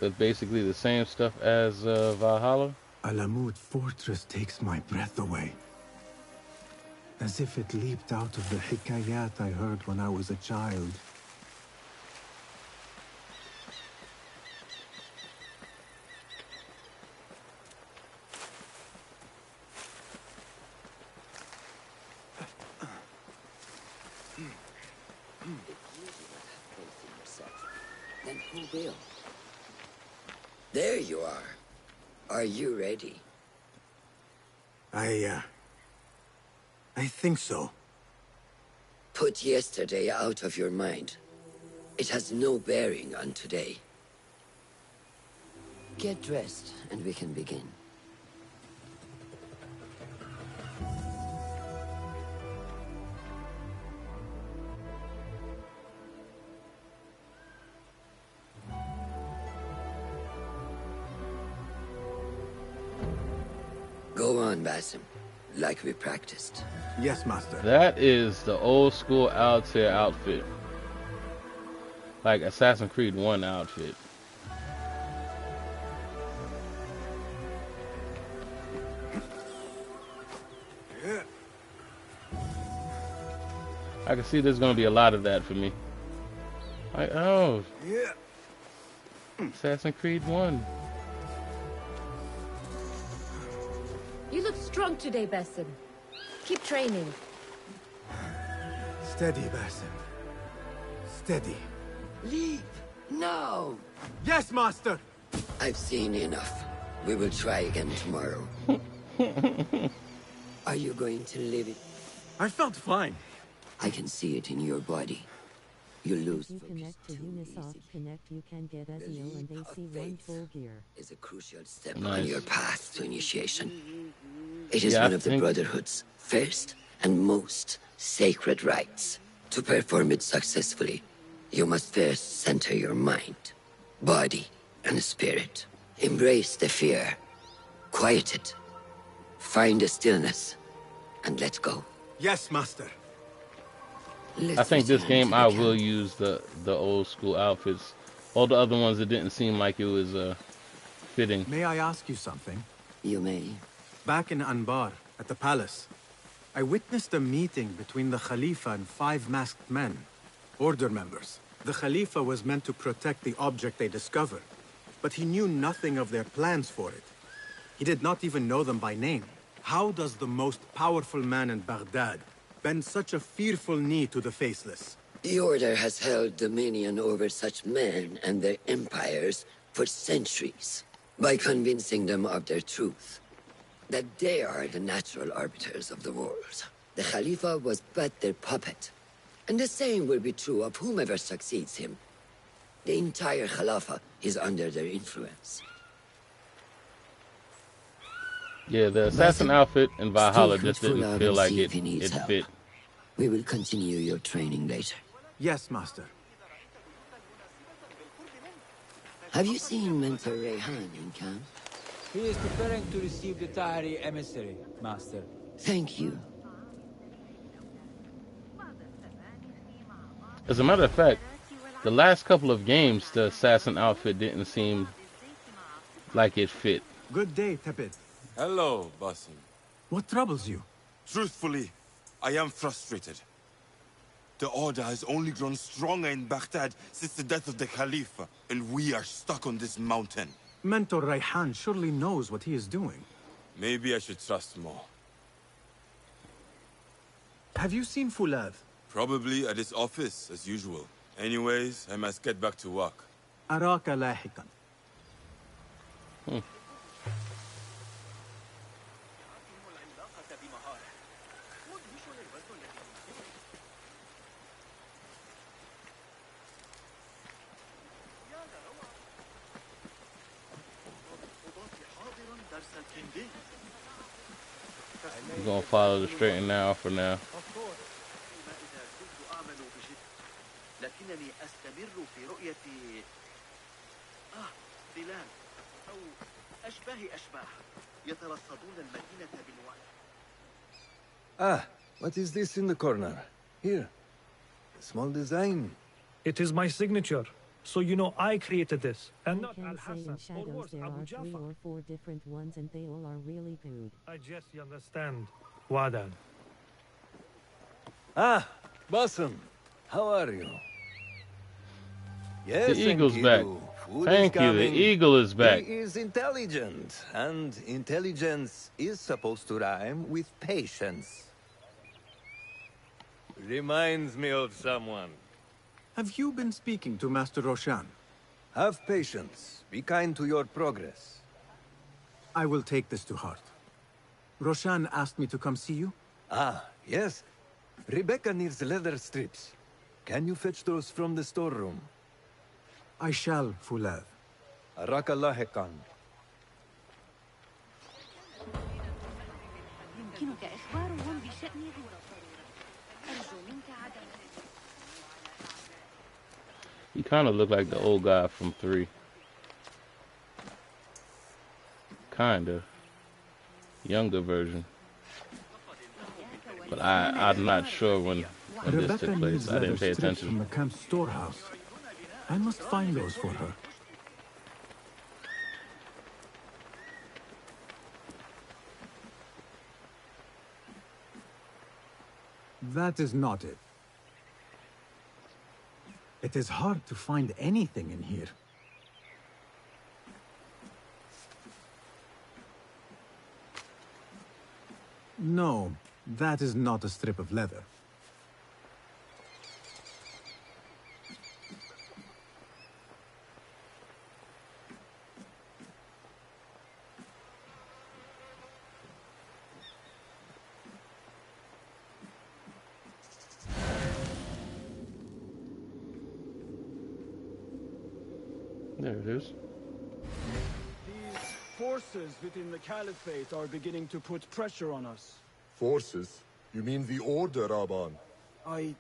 But basically the same stuff as Valhalla. Alamut Fortress takes my breath away. As if it leaped out of the hikayat I heard when I was a child. Then who will? There you are. Are you ready? I think so. Put yesterday out of your mind. It has no bearing on today. Get dressed, and we can begin. Go on, Basim. Like we practiced. Yes, Master. That is the old school Altair outfit. Like Assassin's Creed 1 outfit. I can see there's going to be a lot of that for me. Like, oh. Assassin's Creed 1. You look strong today, Basim. Keep training. Steady, Basim. Steady. Leap! No! Yes, Master! I've seen enough. We will try again tomorrow. Are you going to live it? I felt fine. I can see it in your body. You lose You connect to Unisoft Connect, you can get SEO and AC1 full gear. Is a crucial step on your path to initiation. It is one of the Brotherhood's first and most sacred rites. To perform it successfully, you must first center your mind, body, and spirit. Embrace the fear. Quiet it. Find the stillness. And let go. Yes, Master. I think this game I will use the old school outfits. All the other ones, it didn't seem like it was fitting. May I ask you something? You may. Back in Anbar, at the palace, I witnessed a meeting between the Khalifa and 5 masked men, Order members. The Khalifa was meant to protect the object they discovered, but he knew nothing of their plans for it. He did not even know them by name. How does the most powerful man in Baghdad bend such a fearful knee to the faceless? The Order has held dominion over such men and their empires for centuries, by convincing them of their truth, that they are the natural arbiters of the world. The Khalifa was but their puppet, and the same will be true of whomever succeeds him. The entire Khalifa is under their influence. Yeah, the assassin outfit in Valhalla just didn't feel like it fit. We will continue your training later. Yes, Master. Have you seen Mentor Rayhan in camp? He is preparing to receive the Tahiri emissary, Master. Thank you. As a matter of fact, the last couple of games, the assassin outfit didn't seem like it fit. Good day, Tepid. Hello, Basim. What troubles you? Truthfully, I am frustrated. The Order has only grown stronger in Baghdad since the death of the Khalifa, and we are stuck on this mountain. Mentor Rayhan surely knows what he is doing. Maybe I should trust more. Have you seen Fulad? Probably at his office, as usual. Anyways, I must get back to work. أراك لاحقا. We're gonna follow the straight and narrow for now. لكنني أستمر في رؤية ظلال أو أشباه يترصدون المدينة بالوعي. Ah, what is this in the corner? Here. A small design. It is my signature. So you know I created this, and not I can say in Al-Hassan or shadows worse, there Abu are 3 Jafar. or 4 different ones and they all are really good. I guess you understand. Wadan. Ah, Basim. How are you? The Yes, eagle's back. Enkidu. Food is Thank you. The coming. eagle is back. He is intelligent, and intelligence is supposed to rhyme with patience. Reminds me of someone. Have you been speaking to Master Roshan? Have patience. Be kind to your progress. I will take this to heart. Roshan asked me to come see you? Ah, yes. Rebecca needs leather strips. Can you fetch those from the storeroom? I shall, Fulav. Arakallah Khan. يمكنك إخبارهم بشأن أرجو منك عدم. He kind of looked like the old guy from 3. Kinda. Younger version. But I'm not sure when this Rebecca took place. needs I didn't leather pay strips attention. from the camp's storehouse. I must find those for her. That is not it. It is hard to find anything in here. No, that is not a strip of leather. There it is. These forces within the Caliphate are beginning to put pressure on us. Forces? You mean the Order, Aban? I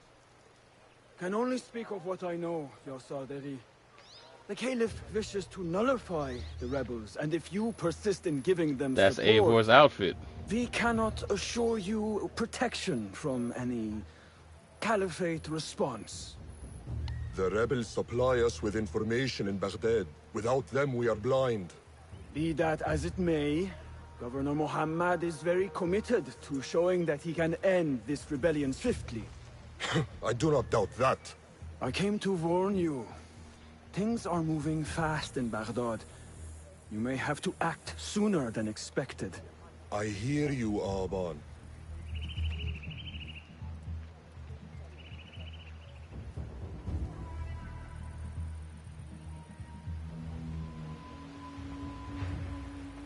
can only speak of what I know, Ya Saderi. The Caliph wishes to nullify the rebels, and if you persist in giving them That's support, Avor's outfit. we cannot assure you protection from any Caliphate response. The rebels supply us with information in Baghdad. Without them, we are blind. Be that as it may, Governor Muhammad is very committed to showing that he can end this rebellion swiftly. I do not doubt that. I came to warn you. Things are moving fast in Baghdad. You may have to act sooner than expected. I hear you, Aban.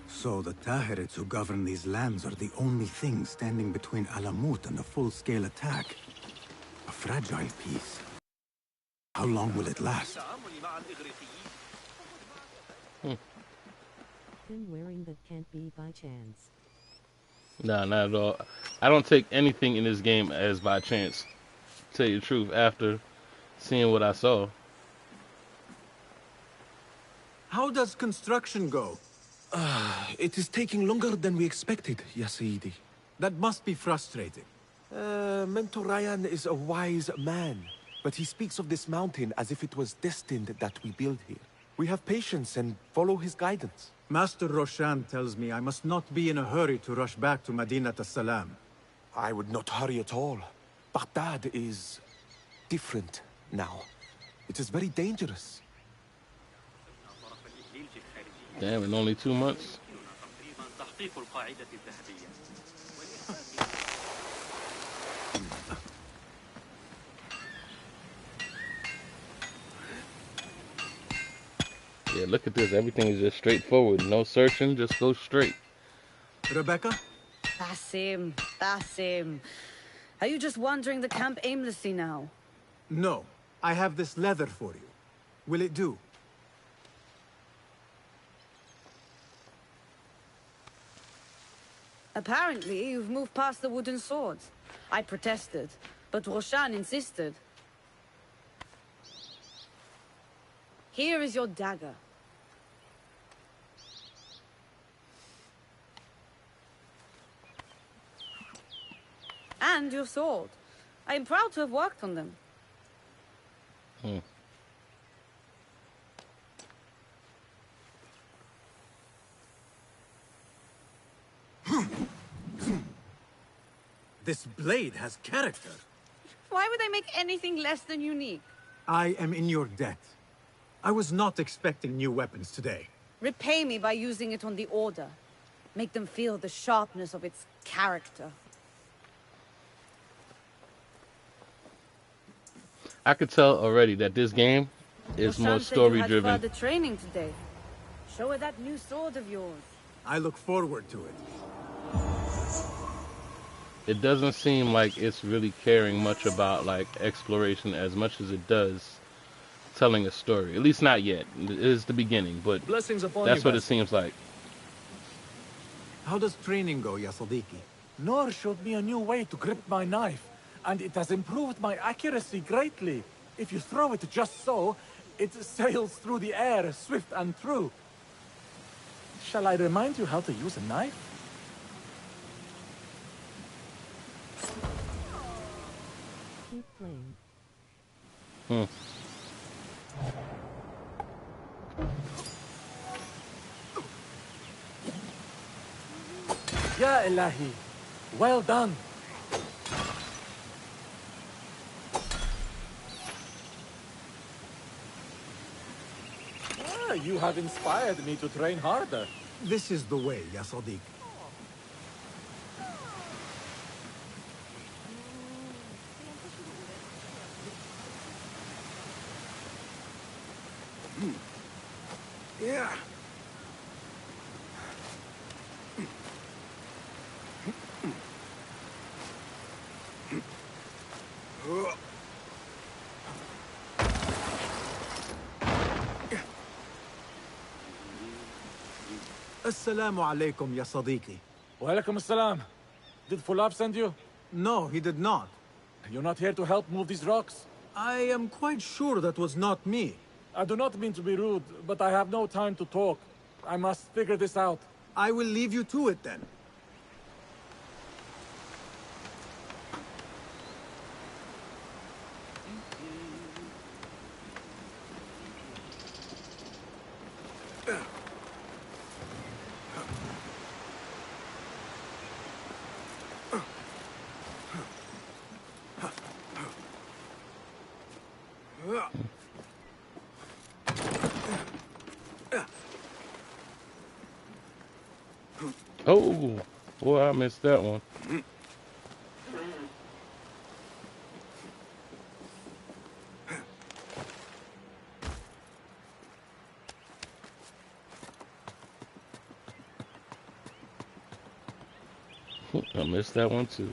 So the Tahirids who govern these lands are the only thing standing between Alamut and a full-scale attack. A fragile peace. How long will it last? Thin wearing that can't be by chance. Nah, not at all. I don't take anything in this game as by chance. Tell you the truth, after seeing what I saw. How does construction go? It is taking longer than we expected, Ya Sayyidi. That must be frustrating. Mentor Ryan is a wise man, but he speaks of this mountain as if it was destined that we build here. We have patience and follow his guidance. Master Roshan tells me I must not be in a hurry to rush back to Madinat as-Salam. I would not hurry at all. Baghdad is different now. It is very dangerous. Damn, in only 2 months. Yeah, look at this. Everything is just straightforward. No searching, just go straight. Rebecca? Basim, Basim. Are you just wandering the camp aimlessly now? No. I have this leather for you. Will it do? Apparently, you've moved past the wooden swords. I protested, but Roshan insisted. Here is your dagger. And your sword. I am proud to have worked on them. This blade has character. Why would I make anything less than unique? I am in your debt. I was not expecting new weapons today. Repay me by using it on the Order. Make them feel the sharpness of its character. I could tell already that this game is more story-driven. You had further training today. Show her that new sword of yours. I look forward to it. It doesn't seem like it's really caring much about like exploration as much as it does telling a story. At least not yet. It is the beginning, but that's what it seems like. How does training go, Yasadiki? Nor showed me a new way to grip my knife, and it has improved my accuracy greatly. If you throw it just so, it sails through the air, swift and true. Shall I remind you how to use a knife? Keep playing. Ya Ilahi, well done. You have inspired me to train harder. This is the way, Yasadik. Yeah. Assalamu alaikum, ya Sadiqi. Wa alaikum assalam. Did Fulab send you? No, he did not. You're not here to help move these rocks? I am quite sure that was not me. I do not mean to be rude, but I have no time to talk. I must figure this out. I will leave you to it then. Oh, boy, I missed that one. I missed that one too.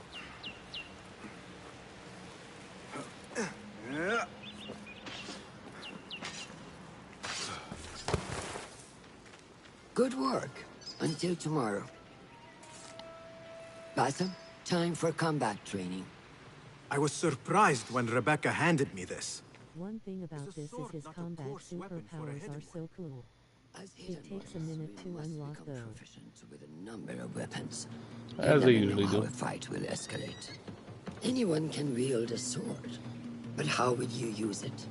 Good work. Until tomorrow. Basim, time for combat training. I was surprised when Rebecca handed me this. One thing about this is his combat superpowers are so cool. It takes a minute to unlock those. With a number of weapons. As they usually do. How a fight will escalate. Anyone can wield a sword, but how would you use it?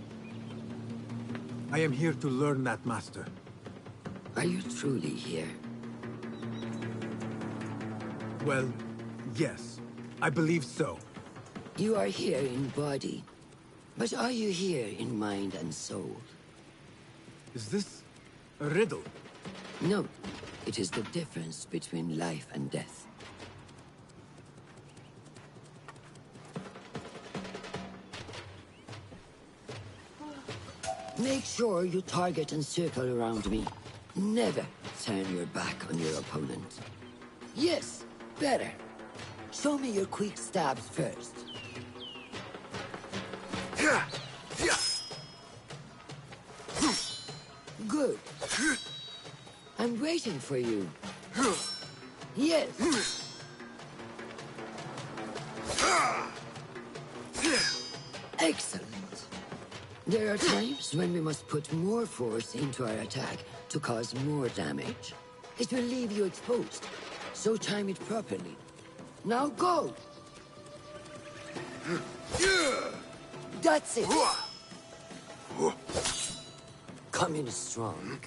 I am here to learn that, Master. Are you truly here? Well, yes. I believe so. You are here in body, but are you here in mind and soul? Is this a riddle? No. It is the difference between life and death. Make sure you target and circle around me. Never turn your back on your opponent. Yes, better. Show me your quick stabs first. Good. I'm waiting for you. Yes. Excellent. There are times when we must put more force into our attack to cause more damage. It will leave you exposed, so time it properly. Now go! That's it. Coming strong.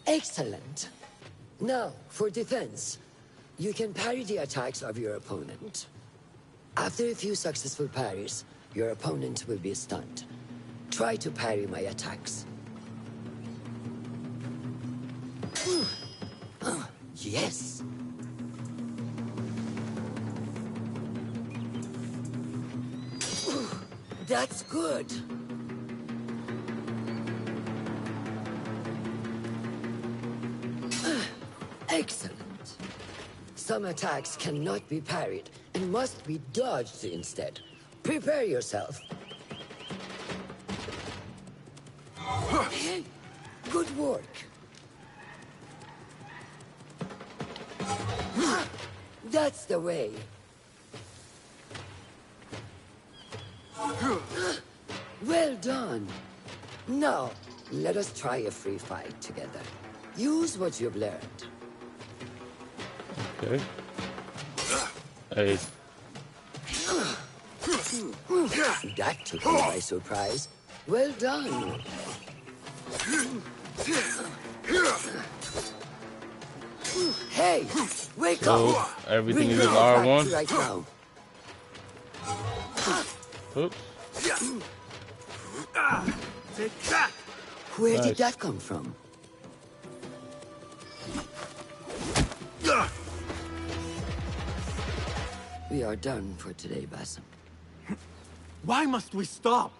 Excellent. Now, for defense, you can parry the attacks of your opponent. After a few successful parries, your opponent will be stunned. Try to parry my attacks. Yes. That's good. Excellent. Some attacks cannot be parried and must be dodged instead. Prepare yourself. Good work. That's the way. Well done. Now, let us try a free fight together. Use what you've learned. Okay. Hey. That took me by surprise. Well done. Hey, wake up! Everything is Bring just me back R1. right now. Oops. Take that! Where Nice. did that come from? We are done for today, Basim. Why must we stop?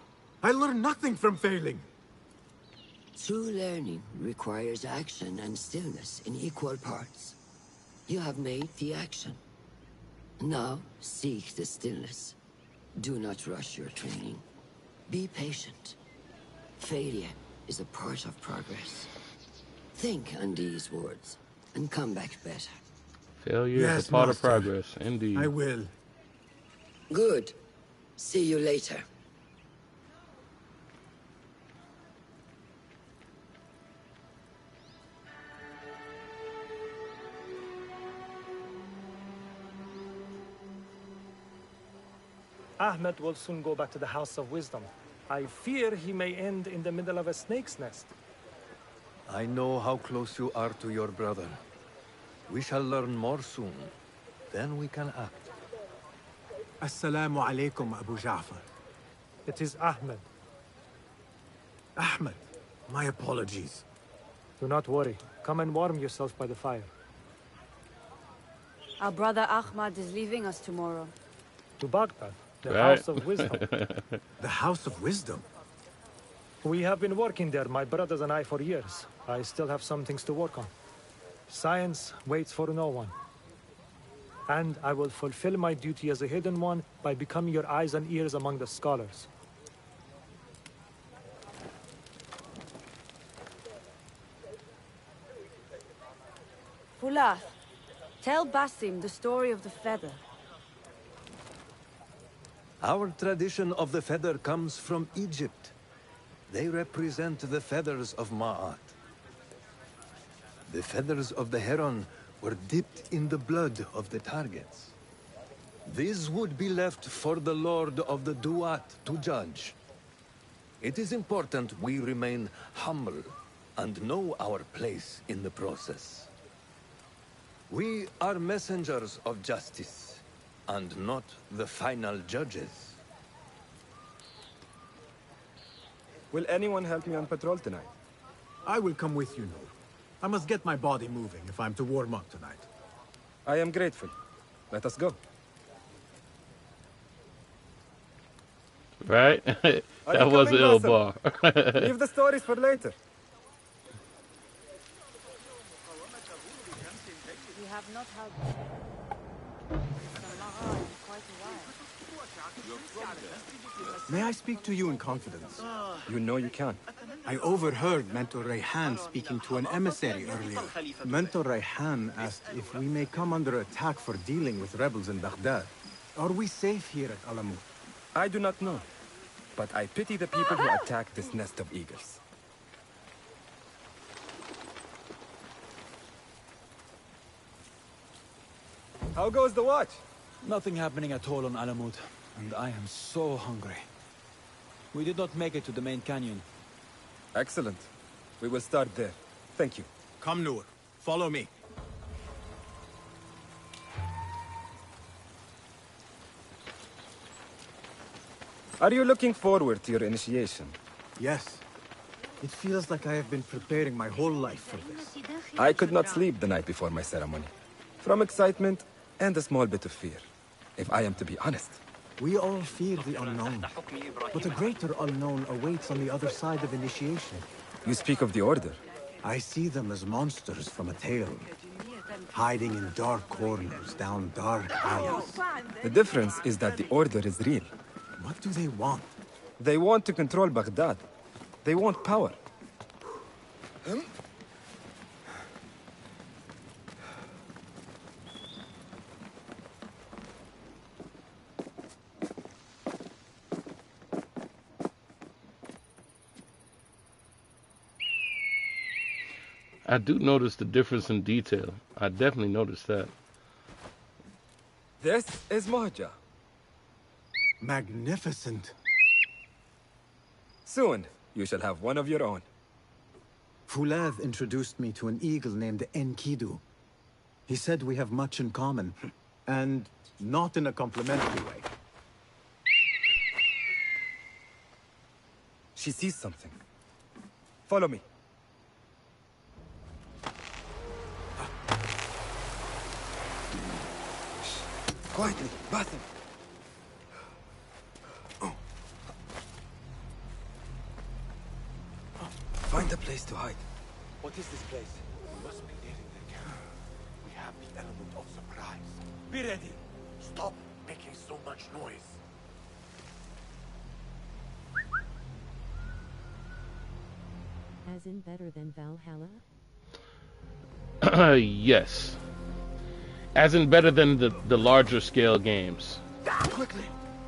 I learned nothing from failing. True learning requires action and stillness in equal parts. You have made the action. Now, seek the stillness. Do not rush your training. Be patient. Failure is a part of progress. Think on these words, and come back better. Failure Yes, is a part Master. of progress, indeed. I will. Good. See you later. Ahmed will soon go back to the House of Wisdom. I fear he may end in the middle of a snake's nest. I know how close you are to your brother. We shall learn more soon. Then we can act. Assalamu alaikum, Abu Ja'far. It is Ahmed. Ahmed, my apologies. Do not worry. Come and warm yourself by the fire. Our brother Ahmad is leaving us tomorrow. To Baghdad, the Right. House of Wisdom. The House of Wisdom? We have been working there, my brothers and I, for years. I still have some things to work on. Science waits for no one. And I will fulfill my duty as a hidden one by becoming your eyes and ears among the scholars. Fulath, tell Basim the story of the feather. Our tradition of the feather comes from Egypt. They represent the feathers of Ma'at. The feathers of the heron were dipped in the blood of the targets. These would be left for the Lord of the Duat to judge. It is important we remain humble and know our place in the process. We are messengers of justice, and not the final judges. Will anyone help me on patrol tonight? I will come with you, Noor. I must get my body moving if I'm to warm up tonight. I am grateful. Let us go. Right? That was an ill bar. Leave the stories for later. We have not had Samara in quite a while. May I speak to you in confidence? You know you can. I overheard Mentor Rayhan speaking to an emissary earlier. Mentor Rayhan asked if we may come under attack for dealing with rebels in Baghdad. Are we safe here at Alamut? I do not know, but I pity the people who attack this nest of eagles. How goes the watch? Nothing happening at all on Alamut, and I am so hungry. We did not make it to the main canyon. Excellent. We will start there. Thank you. Come, Noor. Follow me. Are you looking forward to your initiation? Yes. It feels like I have been preparing my whole life for this. I could not sleep the night before my ceremony. From excitement and a small bit of fear, if I am to be honest. We all fear the unknown, but a greater unknown awaits on the other side of initiation. You speak of the Order. I see them as monsters from a tale, hiding in dark corners, down dark alleys. The difference is that the Order is real. What do they want? They want to control Baghdad. They want power. I do notice the difference in detail. I definitely noticed that. This is Mahja. Magnificent. Soon, you shall have one of your own. Fulad introduced me to an eagle named Enkidu. He said we have much in common, and not in a complimentary way. She sees something. Follow me. Quietly, Basim. Find a place to hide. What is this place? We must be nearing the camp. We have the element of surprise. Be ready. Stop making so much noise. As in better than Valhalla? Yes. As in better than the larger scale games. Quickly!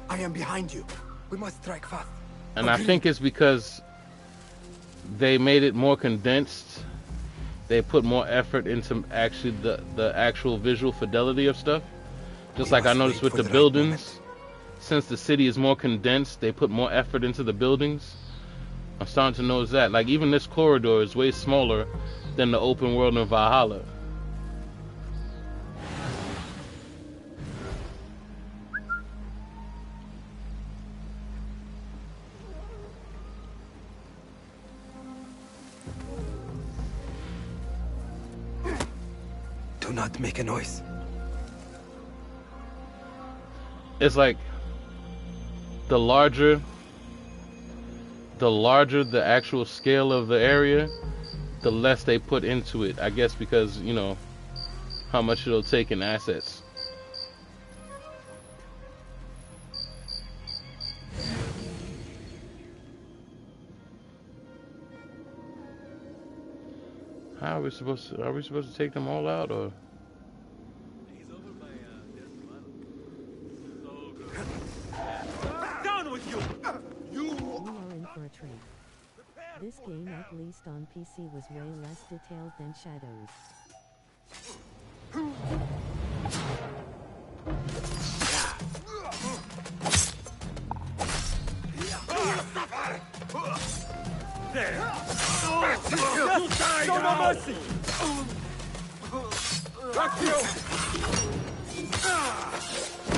I am behind you. We must strike fast. And I think it's because they made it more condensed. They put more effort into actually the actual visual fidelity of stuff. Just like I noticed with the buildings. Since the city is more condensed, they put more effort into the buildings. I'm starting to notice that. Like even this corridor is way smaller than the open world in Valhalla. Do not make a noise. It's like the larger the actual scale of the area, the less they put into it. I guess because, you know, how much it'll take in assets. How are we supposed to take them all out, or? Down with you! You are in for a treat. This game, at least on PC, was way less detailed than Shadows. There! Show no mercy!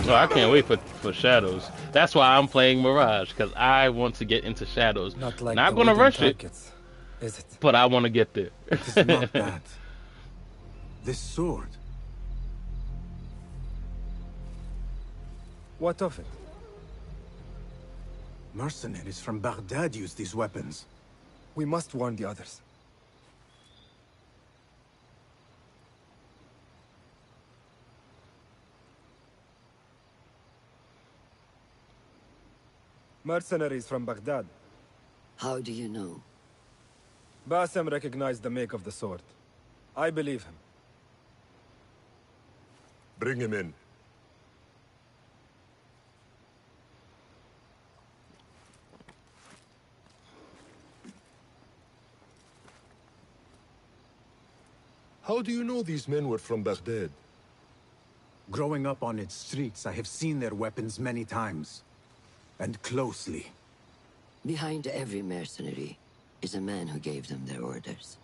Oh, I can't wait for Shadows. That's why I'm playing Mirage, because I want to get into Shadows. Not like Not gonna rush targets, is it? But I want to get there. It is not that. This sword. What of it? Mercenaries from Baghdad use these weapons. We must warn the others. Mercenaries from Baghdad. How do you know? Basim recognized the make of the sword. I believe him. Bring him in. How do you know these men were from Baghdad? Growing up on its streets, I have seen their weapons many times. And closely. Behind every mercenary is a man who gave them their orders.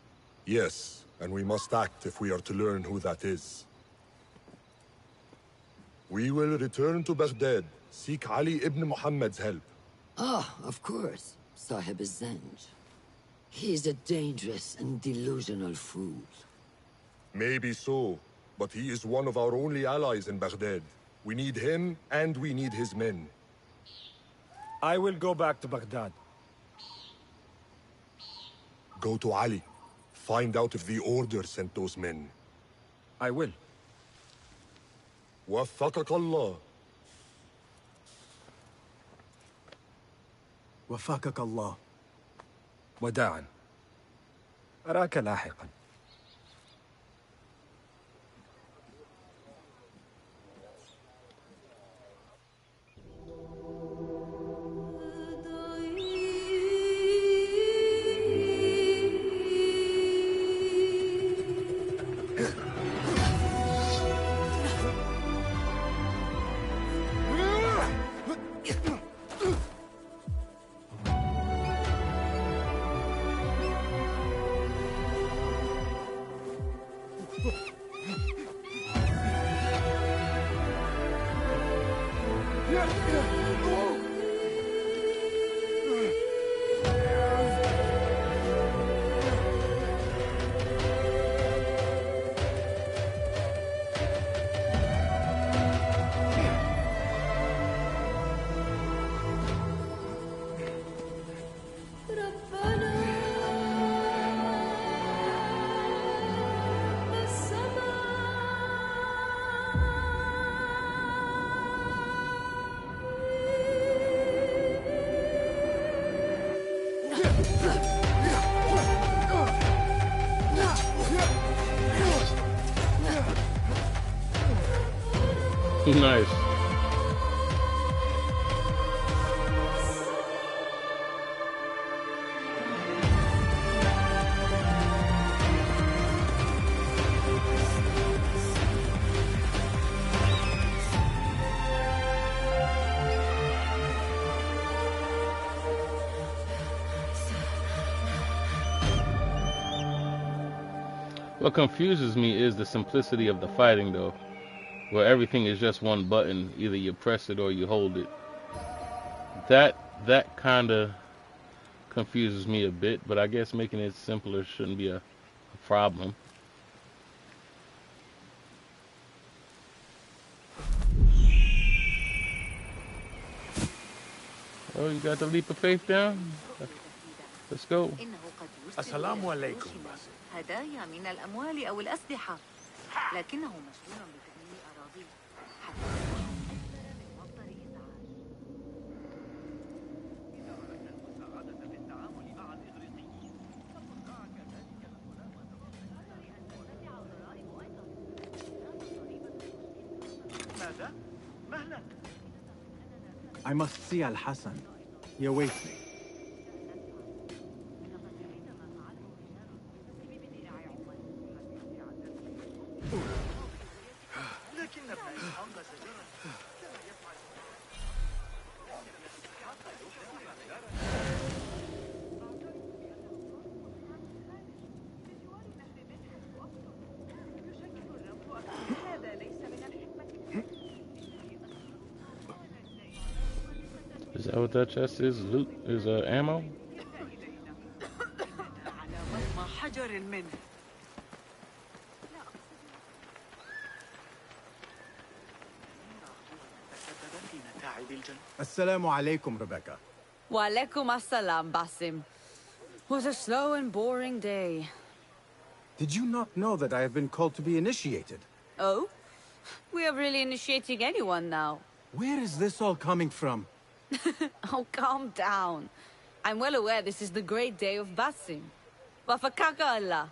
Yes, and we must act if we are to learn who that is. We will return to Baghdad, seek Ali ibn Muhammad's help. Ah, of course. Sahib is Zenj. He is a dangerous and delusional fool. Maybe so, but he is one of our only allies in Baghdad. We need him, and we need his men. I will go back to Baghdad. Go to Ali. Find out if the Order sent those men. I will. وفقك الله. وفقك الله. وداعا. أراك لاحقا. Nice. What confuses me is the simplicity of the fighting, though, where everything is just one button. Either you press it or you hold it. That kind of confuses me a bit, but I guess making it simpler shouldn't be a problem. Oh, you got the leap of faith down? Let's go. Assalamu alaikum, Basim. هدايا من الأموال أو الأسلحة لكنه مشغول بتأمين أراضيه I must see Al-Hassan. He awaits me. Is that what that chest is? Loot is ammo? Assalamu alaikum, Rebecca. Wa alaikum assalam, Basim. Was a slow and boring day. Did you not know that I have been called to be initiated? Oh? We are really initiating anyone now. Where is this all coming from? Oh, calm down. I'm well aware this is the great day of Basim. Wafakaka Allah.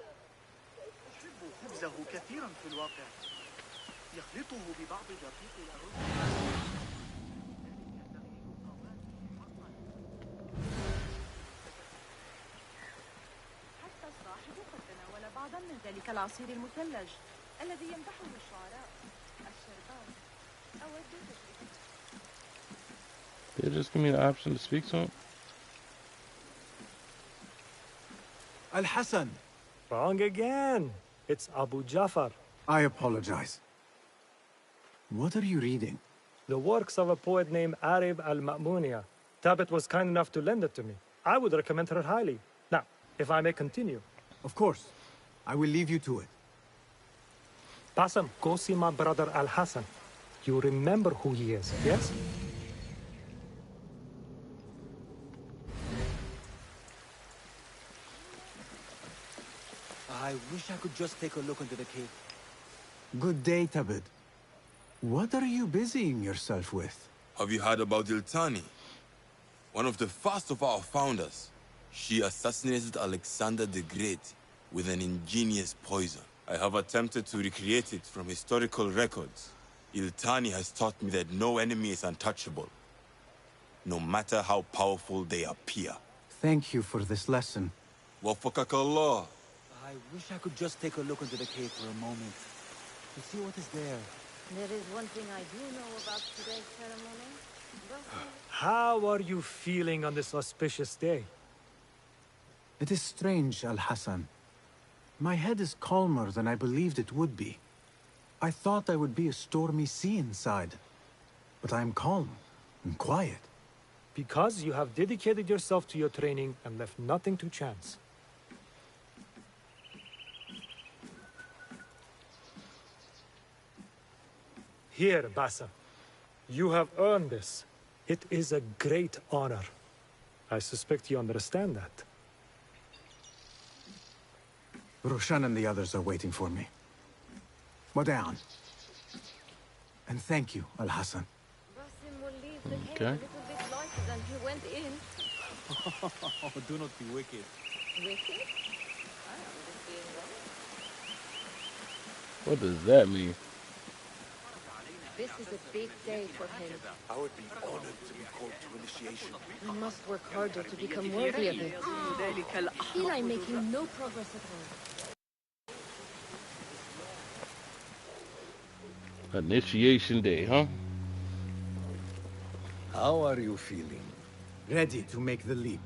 حتى الصاحب قد تناول بعضا من ذلك العصير المثلج الذي يمدحه الشعراء الشربات They just give me the option to speak to him. Al-Hassan. Wrong again. It's Abu Jafar. I apologize. What are you reading? The works of a poet named Arib al-Ma'muniya. Tabit was kind enough to lend it to me. I would recommend her highly. Now, if I may continue. Of course. I will leave you to it. Basim, go see my brother Al-Hassan. You remember who he is, yes? I wish I could just take a look into the cave. Good day, Tabit. What are you busying yourself with? Have you heard about Iltani? One of the first of our founders. She assassinated Alexander the Great with an ingenious poison. I have attempted to recreate it from historical records. Iltani has taught me that no enemy is untouchable, no matter how powerful they appear. Thank you for this lesson. Wafakakallah. I wish I could just take a look into the cave for a moment, to see what is there. There is one thing I do know about today's ceremony. How are you feeling on this auspicious day? It is strange, Al-Hassan. My head is calmer than I believed it would be. I thought I would be a stormy sea inside, but I am calm and quiet. Because you have dedicated yourself to your training and left nothing to chance. Here, Basim. You have earned this. It is a great honor. I suspect you understand that. Roshan and the others are waiting for me. Go down. And thank you, Al-Hassan. Basim will leave the cave Okay. a little bit lighter than he went in. Do not be wicked. Wicked? I am just being wrong. What does that mean? This is a big day for him. I would be honored to be called to initiation. We must work harder to become worthy of it. I feel I'm making no progress at all. Initiation day, huh? How are you feeling? Ready to make the leap.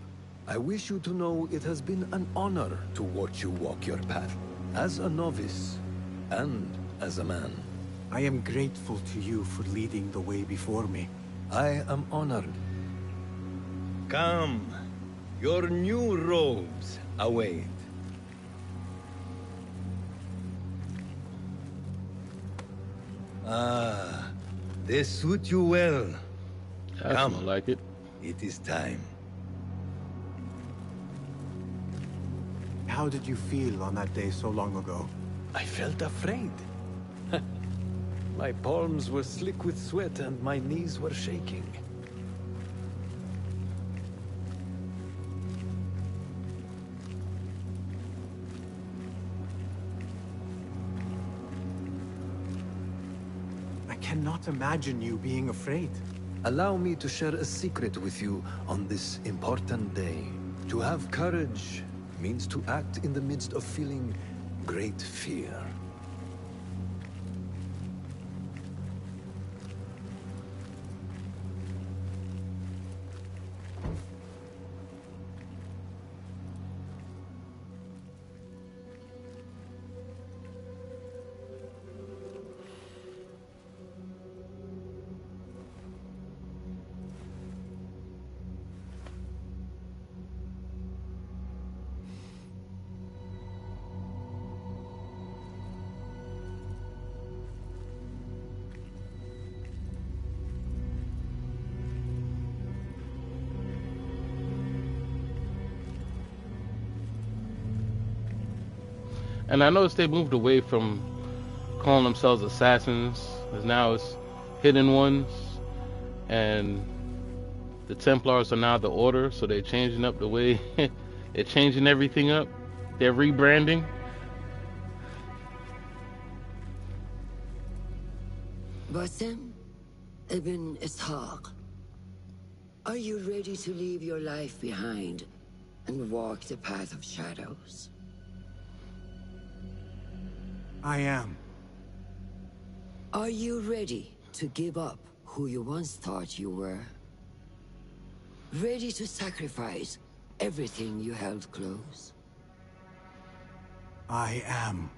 I wish you to know it has been an honor to watch you walk your path. As a novice, and as a man. I am grateful to you for leading the way before me. I am honored. Come. Your new robes await. Ah, they suit you well. I Come. smell like it. It is time. How did you feel on that day so long ago? I felt afraid. My palms were slick with sweat and my knees were shaking. I cannot imagine you being afraid. Allow me to share a secret with you on this important day. To have courage means to act in the midst of feeling great fear. And I noticed they moved away from calling themselves assassins, as now it's hidden ones, and the Templars are now the Order, so they're changing up the way, they're changing everything up, they're rebranding. Basim ibn Ishaq, are you ready to leave your life behind and walk the path of shadows? I am. Are you ready to give up who you once thought you were. Ready to sacrifice everything you held close. I am.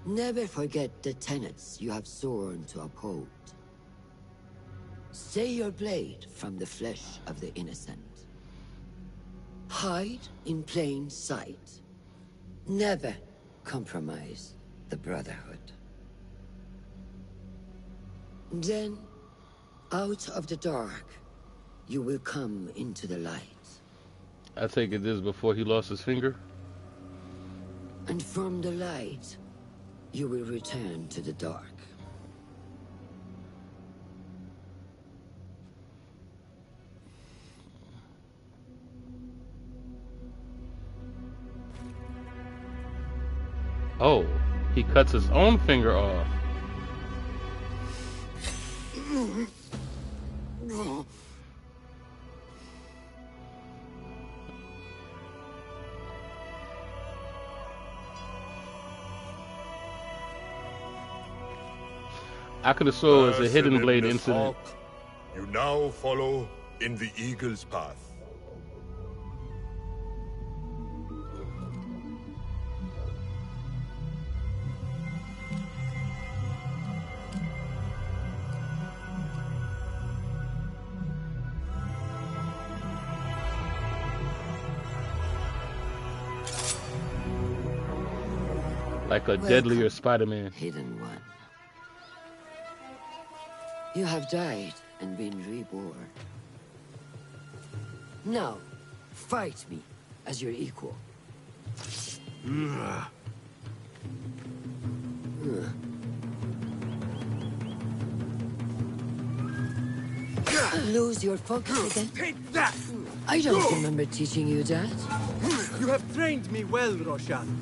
Never forget the tenets you have sworn to uphold. Stay your blade from the flesh of the innocent. Hide in plain sight. Never compromise the Brotherhood. Then, out of the dark, you will come into the light. I take it this before he lost his finger? And from the light, you will return to the dark. Oh, he cuts his own finger off. I could have sworn it was a hidden blade incident. You now follow in the eagle's path. Like a deadlier Spider-Man. Hidden one. You have died and been reborn. Now, fight me as your equal. Lose your focus again? Take that! I don't remember teaching you that. You have trained me well, Roshan.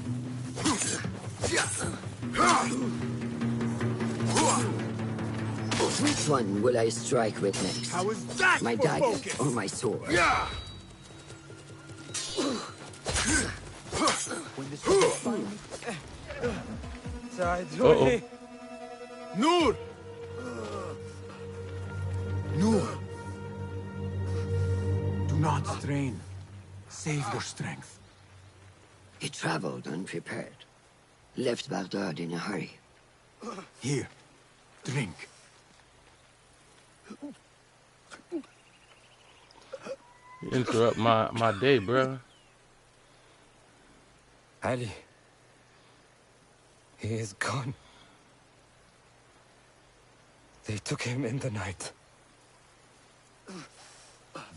Which one will I strike with next? How is that my for dagger focus? or my sword? Yeah. When this is fine. Noor! Noor! Do not strain. Save your strength. He traveled unprepared. Left Baghdad in a hurry. Here, drink. You interrupt my day, bruh. Ali. He is gone. They took him in the night.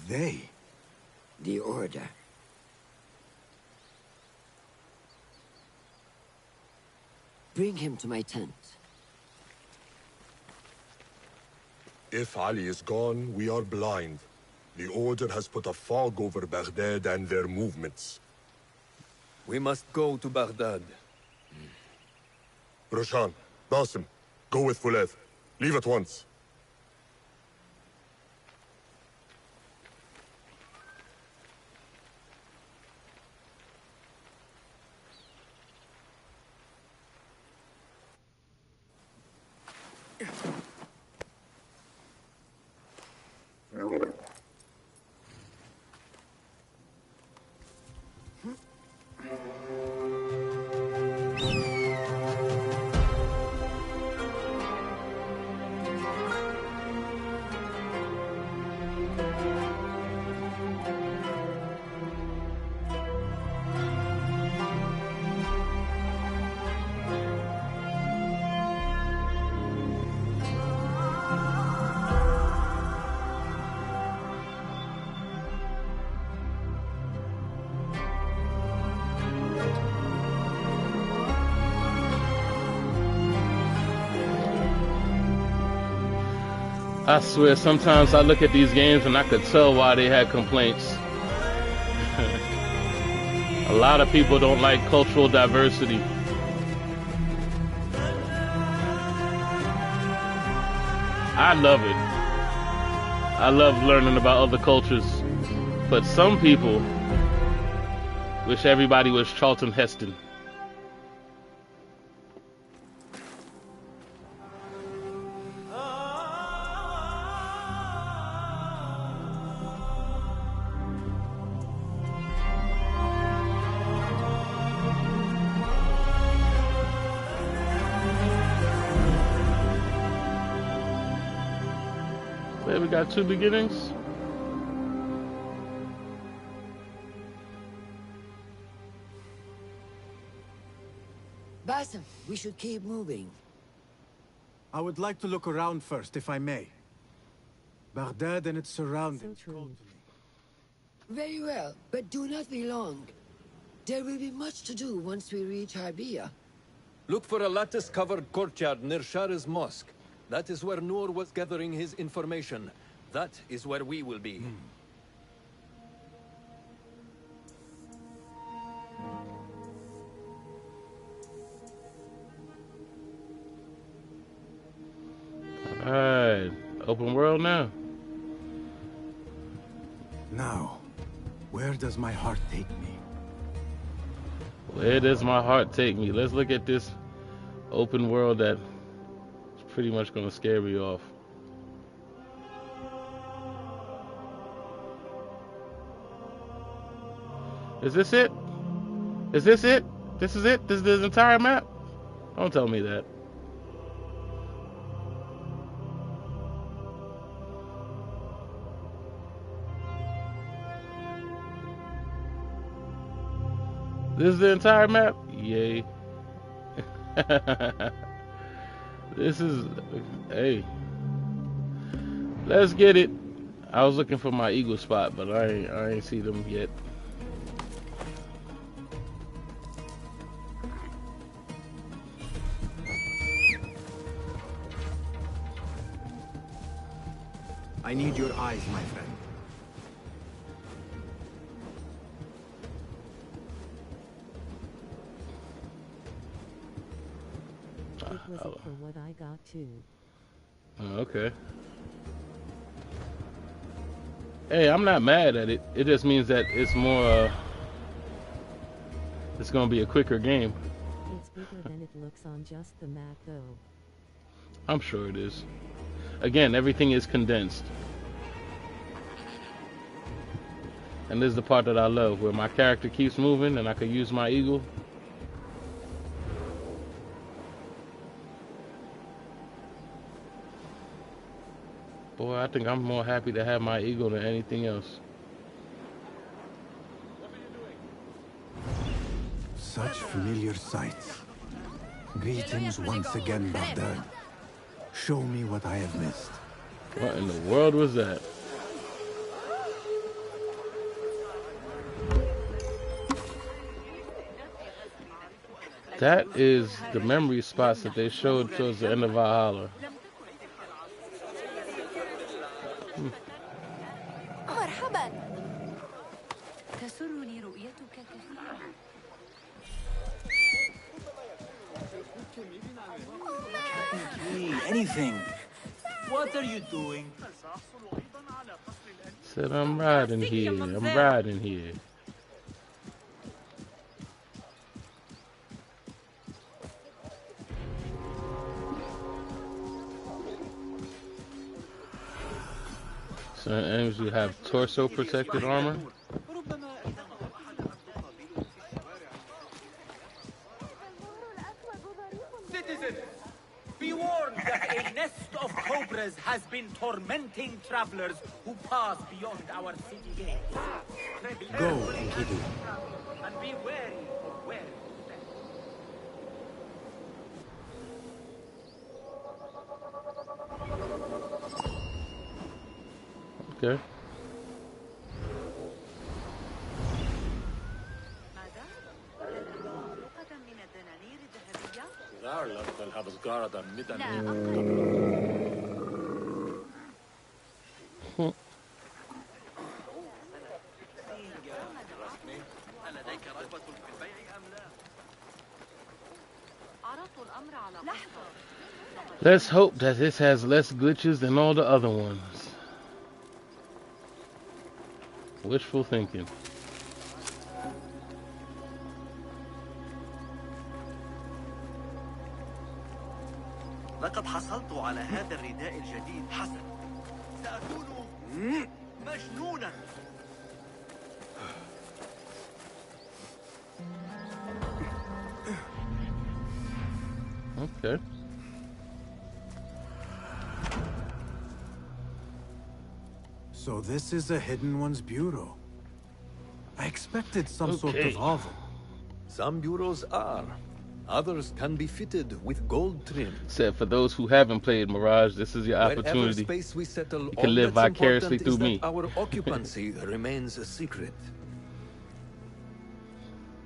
They? The Order. Bring him to my tent. If Ali is gone, we are blind. The Order has put a fog over Baghdad and their movements. We must go to Baghdad. Roshan, Basim, go with Fuleth. Leave at once. I swear, sometimes I look at these games and I could tell why they had complaints. A lot of people don't like cultural diversity. I love it. I love learning about other cultures. But some people wish everybody was Charlton Heston. we got two beginnings. Basim, we should keep moving. I would like to look around first, if I may. Baghdad and its surroundings. Very well, but do not be long. There will be much to do once we reach Harbiya. Look for a lattice-covered courtyard near Shah's mosque. That is where Noor was gathering his information. That is where we will be. Alright, open world now. Now, where does my heart take me? Where does my heart take me? Let's look at this open world that is pretty much going to scare me off. Is this it? Is this it? This is it? This is the entire map? Don't tell me that. This is the entire map? Yay. This is... Hey. Let's get it. I was looking for my eagle spot, but I ain't see them yet. I need your eyes, my friend. It was it for what I got too. Oh, okay. Hey, I'm not mad at it. It just means that it's more, it's gonna be a quicker game. It's bigger than it looks on just the map though. I'm sure it is. Again, everything is condensed. And this is the part that I love, where my character keeps moving and I can use my eagle. Boy, I think I'm more happy to have my eagle than anything else. Such familiar sights. Greetings once again, Baghdad. Show me what I have missed. What in the world was that? That is the memory spots that they showed towards the end of Valhalla. Anything. What are you doing? Said I'm riding here. I'm riding here. Certain enemies who have torso protected armor. Citizens, be warned that a nest of cobras has been tormenting travelers who pass beyond our city gates. Go, Enkidu. And be wary of where you Okay. Let's hope that this has less glitches than all the other ones. Wishful thinking. لقد حصلت على هذا الرداء الجديد حسن. سأكون مجنونا. Okay. So this is a Hidden One's bureau. I expected some sort of hovel. Some bureaus are. Others can be fitted with gold trim. Said for those who haven't played Mirage, this is your opportunity. Wherever space we settle, you can live vicariously through me. Our occupancy remains a secret.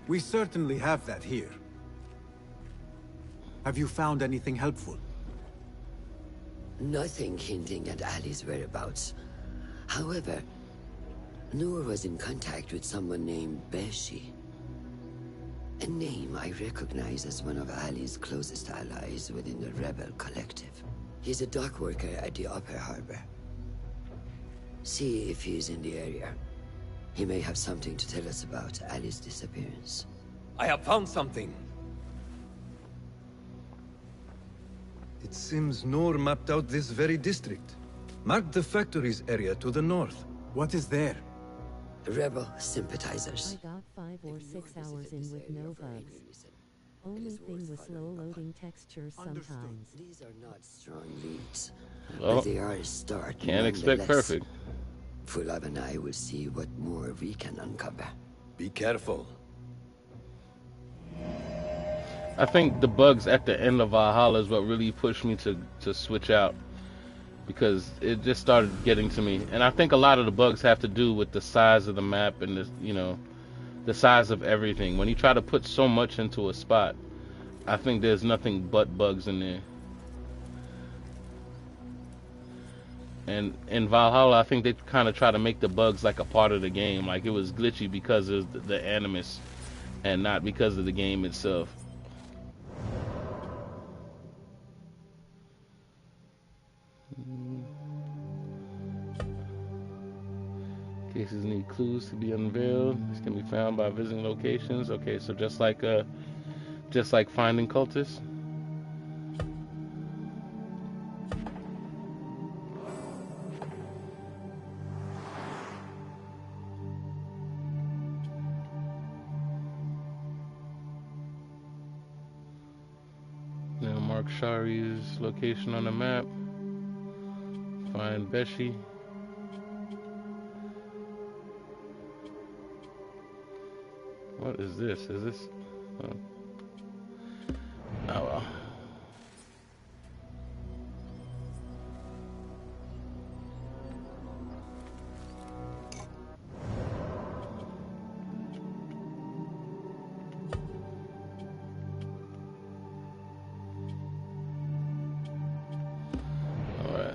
We certainly have that here. Have you found anything helpful? Nothing hinting at Ali's whereabouts. However, Noor was in contact with someone named Beshi. A name I recognize as one of Ali's closest allies within the Rebel Collective. He's a dock worker at the Upper Harbor. See if he's in the area. He may have something to tell us about Ali's disappearance. I have found something. It seems Noor mapped out this very district. Marked the factories area to the north. What is there? Rebel sympathizers. I got 5 or 6 hours in with no bugs. Only thing was slow loading textures sometimes. These are not strong leads, Well, but they are a start. Can't expect perfect. Fulab and I will see what more we can uncover. Be careful. I think the bugs at the end of Valhalla is what really pushed me to switch out, because it just started getting to me. And I think a lot of the bugs have to do with the size of the map and the size of everything. When you try to put so much into a spot, I think there's nothing but bugs in there. And in Valhalla, I think they kind of try to make the bugs like a part of the game, like it was glitchy because of the animus and not because of the game itself. Cases need clues to be unveiled. This can be found by visiting locations. Okay, so just like finding cultists. Now mark Shari's location on the map. Find Beshi. What is this? Is this? Oh well. All right.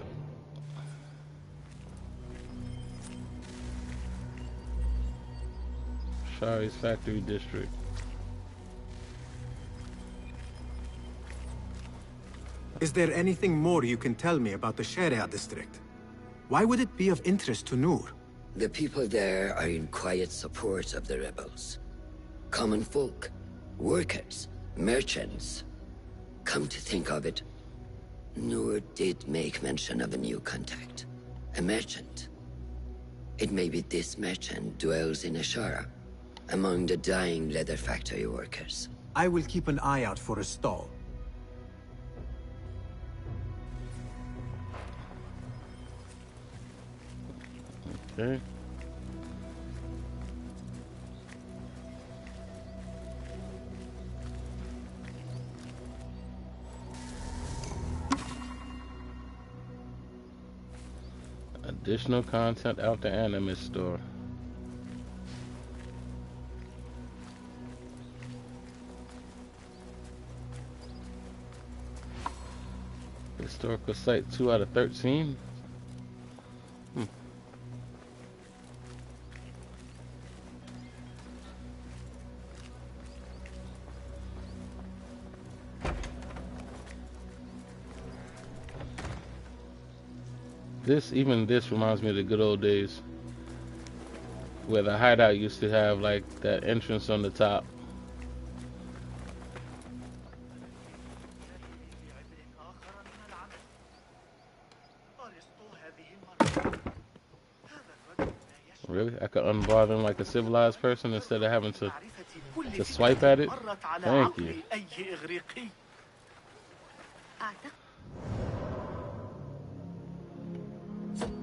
Shari's factory district. Is there anything more you can tell me about the Sharia district? Why would it be of interest to Noor? The people there are in quiet support of the rebels. Common folk, workers, merchants. Come to think of it, Noor did make mention of a new contact. A merchant. It may be this merchant dwells in Ashara, among the dying leather factory workers. I will keep an eye out for a stall. Okay. Additional content out the Animus store. Historical site 2 out of 13. Even this reminds me of the good old days where the hideout used to have like that entrance on the top. Really? I could unbar them like a civilized person instead of having to swipe at it? Thank you.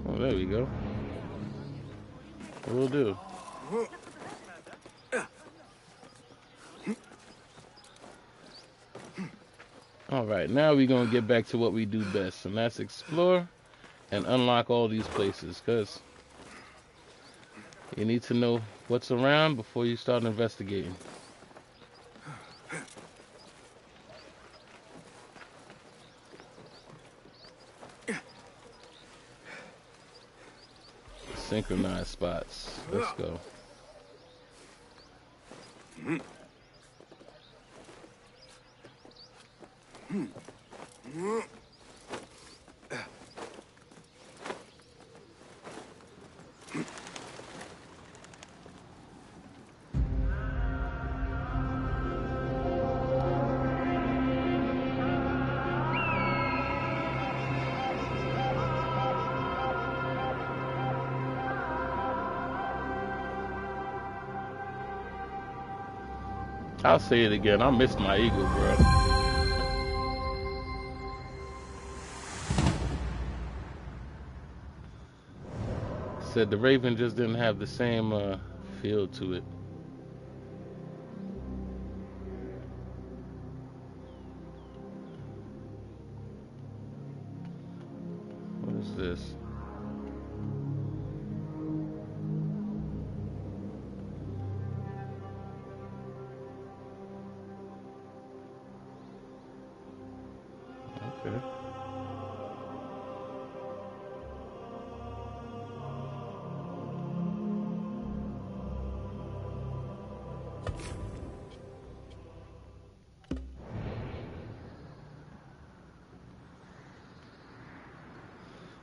Oh, there we go. Will do. All right, now we're gonna get back to what we do best, and that's explore and unlock all these places, because you need to know what's around before you start investigating. Synchronized spots. Let's go. I'll say it again. I missed my eagle, bro. Said the Raven just didn't have the same feel to it. What is this? Okay.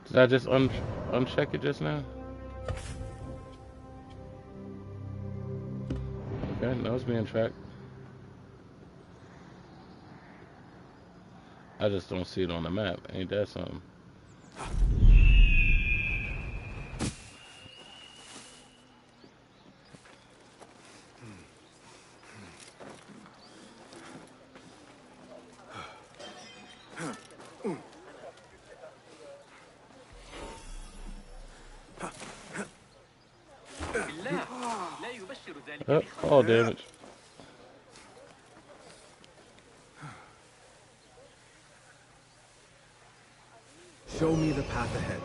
Did I just uncheck it just now? Okay, no, it's being tracked. I just don't see it on the map. Ain't that something? Oh, all damage. Show me the path ahead.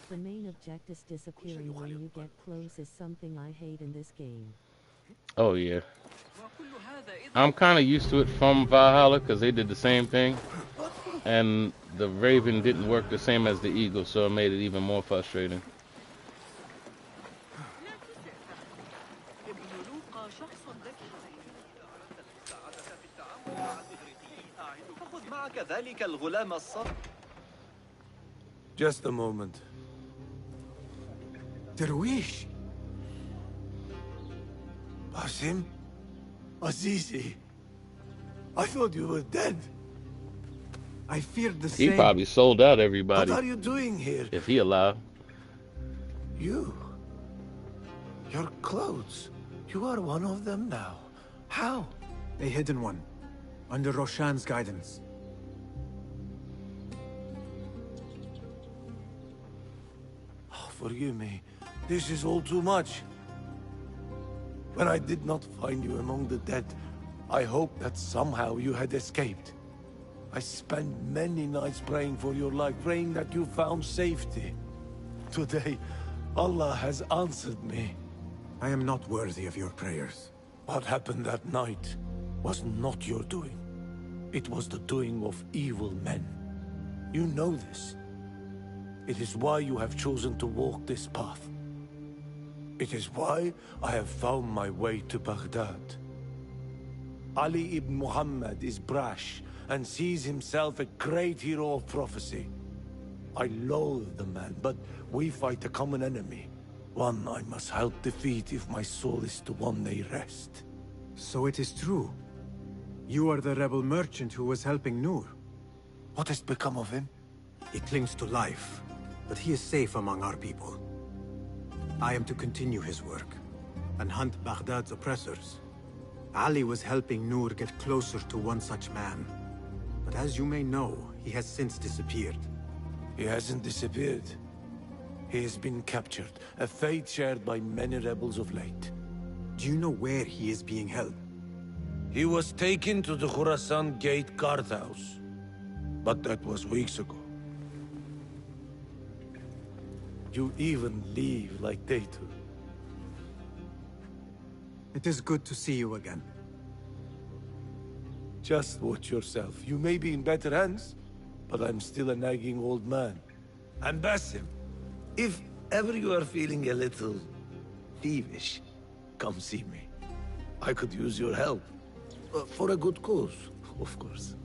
The main objective disappearing when you get close is something I hate in this game. Oh yeah. I'm kind of used to it from Valhalla because they did the same thing. And the Raven didn't work the same as the Eagle, so it made it even more frustrating. Just a moment. Derwish! Basim? Azizi? I thought you were dead. I feared the same. He probably sold out everybody. What are you doing here? If he allowed. You? Your clothes? You are one of them now. How? A hidden one. Under Roshan's guidance. Oh, forgive me. This is all too much. When I did not find you among the dead, I hoped that somehow you had escaped. I spent many nights praying for your life, praying that you found safety. Today, Allah has answered me. I am not worthy of your prayers. What happened that night was not your doing. It was the doing of evil men. You know this. It is why you have chosen to walk this path. It is why I have found my way to Baghdad. Ali ibn Muhammad is brash and sees himself a great hero of prophecy. I loathe the man, but we fight a common enemy. One I must help defeat if my soul is to one day rest. So it is true. You are the rebel merchant who was helping Nur. What has become of him? He clings to life, but he is safe among our people. I am to continue his work and hunt Baghdad's oppressors. Ali was helping Nur get closer to one such man. But as you may know, he has since disappeared. He hasn't disappeared. He has been captured, a fate shared by many rebels of late. Do you know where he is being held? He was taken to the Khurasan Gate guardhouse. But that was weeks ago. You even leave like they do. It is good to see you again. Just watch yourself. You may be in better hands, but I'm still a nagging old man. And Basim, if ever you are feeling a little peevish, come see me. I could use your help. For a good cause, of course.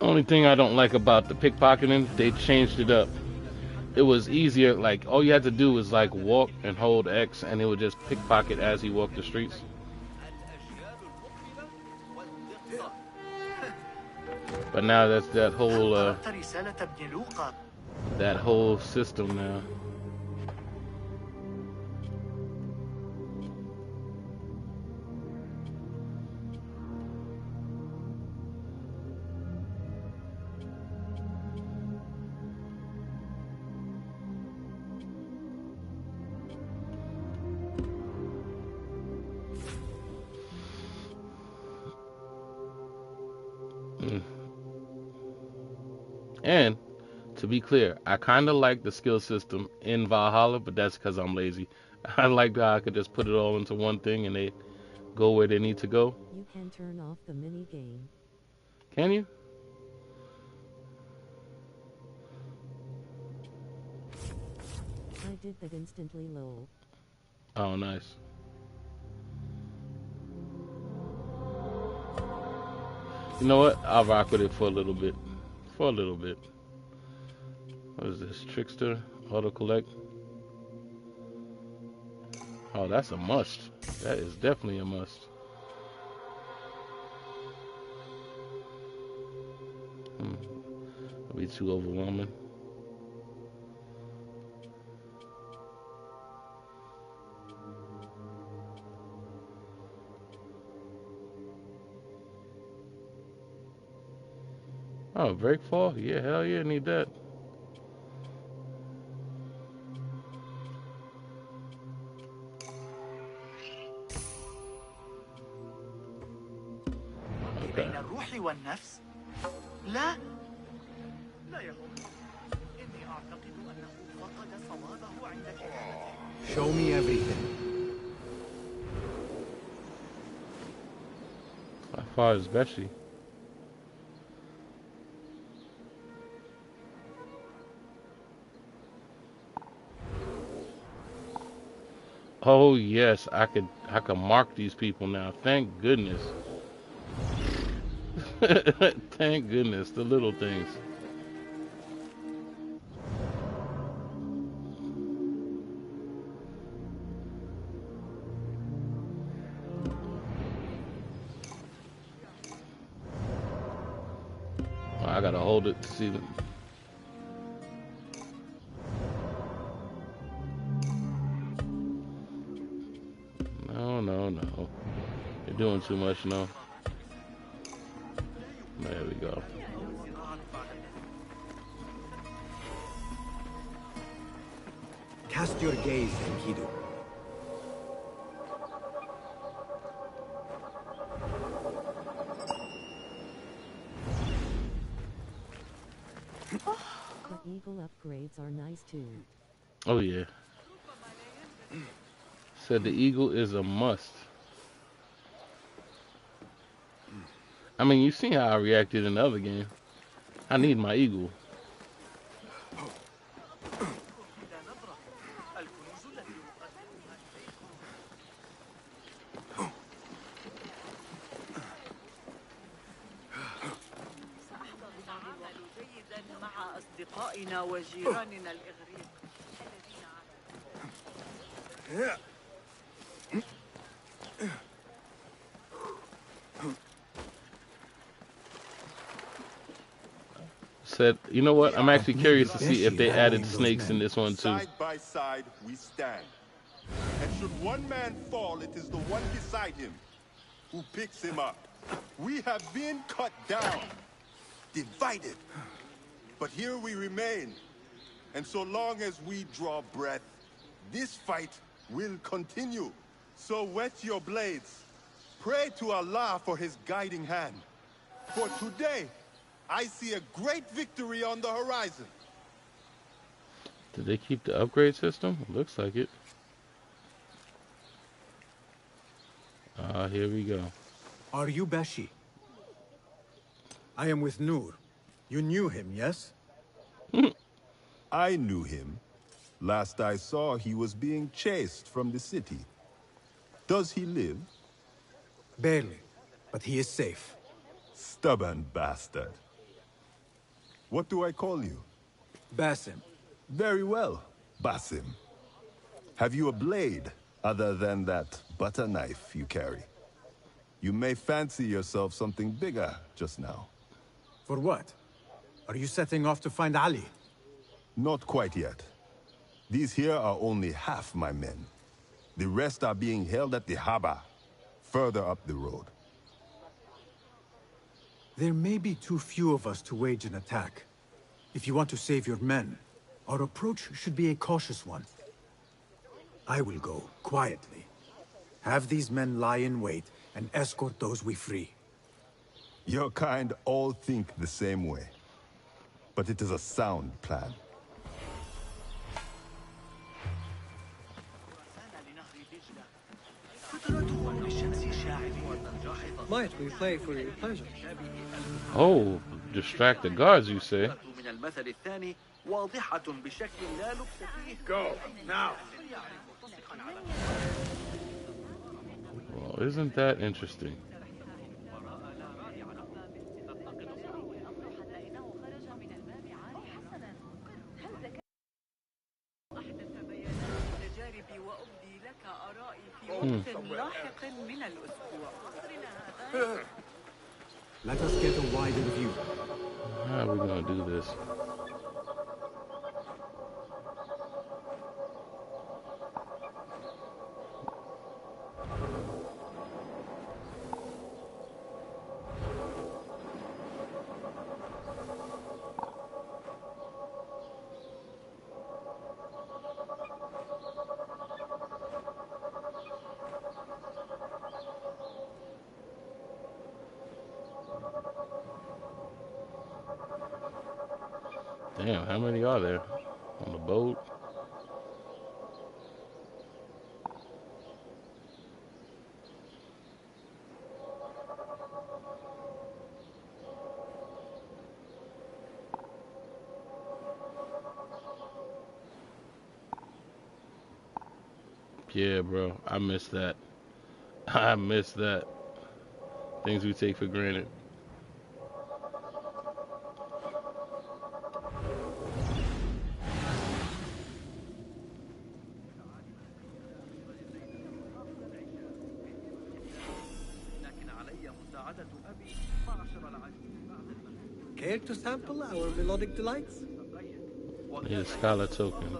Only thing I don't like about the pickpocketing, they changed it up. It was easier, like all you had to do was like walk and hold X and it would just pickpocket as he walked the streets. But now that's that whole system now. And to be clear, I kind of like the skill system in Valhalla, but that's because I'm lazy. I like how I could just put it all into one thing and they go where they need to go. You can turn off the mini game. Can you? I did that instantly, lol. Oh, nice. You know what? I'll rock with it for a little bit. For a little bit. What is this? Trickster? Auto collect? Oh, that's a must. That is definitely a must. That'll be too overwhelming. Oh, break fall? Yeah, hell yeah, need that. Okay. Show me everything. How far is Beshi? Oh yes, I could mark these people now. Thank goodness. Thank goodness, the little things. Oh, I gotta hold it to see them. No. You're doing too much now. There we go. Cast your gaze, Enkidu. The eagle upgrades are nice too. Oh yeah. Said the eagle is a must. I mean, you've seen how I reacted in the other game. I need my eagle. said, you know what? I'm actually curious to see if they added Those snakes men. in this one too. Side by side we stand. And should one man fall, it is the one beside him who picks him up. We have been cut down, divided. But here we remain. And so long as we draw breath, this fight will continue. So whet your blades. Pray to Allah for his guiding hand. For today, I see a great victory on the horizon. Did they keep the upgrade system? Looks like it. Here we go. Are you Bashi? I am with Nur. You knew him, yes? I knew him. Last I saw, he was being chased from the city. Does he live? Barely, but he is safe. Stubborn bastard. What do I call you? Basim. Very well, Basim. Have you a blade other than that butter knife you carry? You may fancy yourself something bigger just now. For what? Are you setting off to find Ali? Not quite yet. These here are only half my men. The rest are being held at the Haba, further up the road. There may be too few of us to wage an attack. If you want to save your men, our approach should be a cautious one. I will go, quietly. Have these men lie in wait and escort those we free. Your kind all think the same way. But it is a sound plan. Might we play for your pleasure? Oh, distract the guards, you say? Go, now! Well, isn't that interesting? Let us get a wider view. How are we gonna do this? Damn, how many are there on the boat? Yeah, bro, I miss that. I miss that. Things we take for granted. Care to sample our melodic delights? Yeah, scholar token.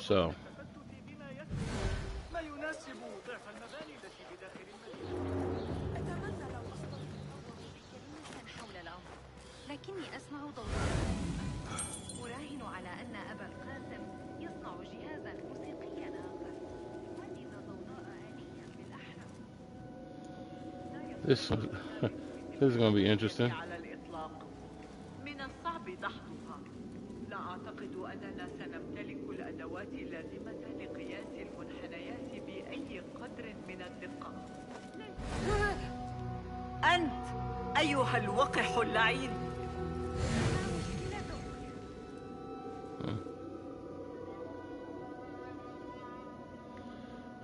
So. لكني أسمع ضوءا أراهن على أن أبا القاسم يصنع جهازا موسيقيا آخر وإذا ضوضاء آلية بالأحرى. This is gonna be interesting. من الصعب دحضها. لا أعتقد أننا سنمتلك الأدوات اللازمة لقياس المنحنيات بأي قدر من الدقة. أنت أيها الوقح اللعين.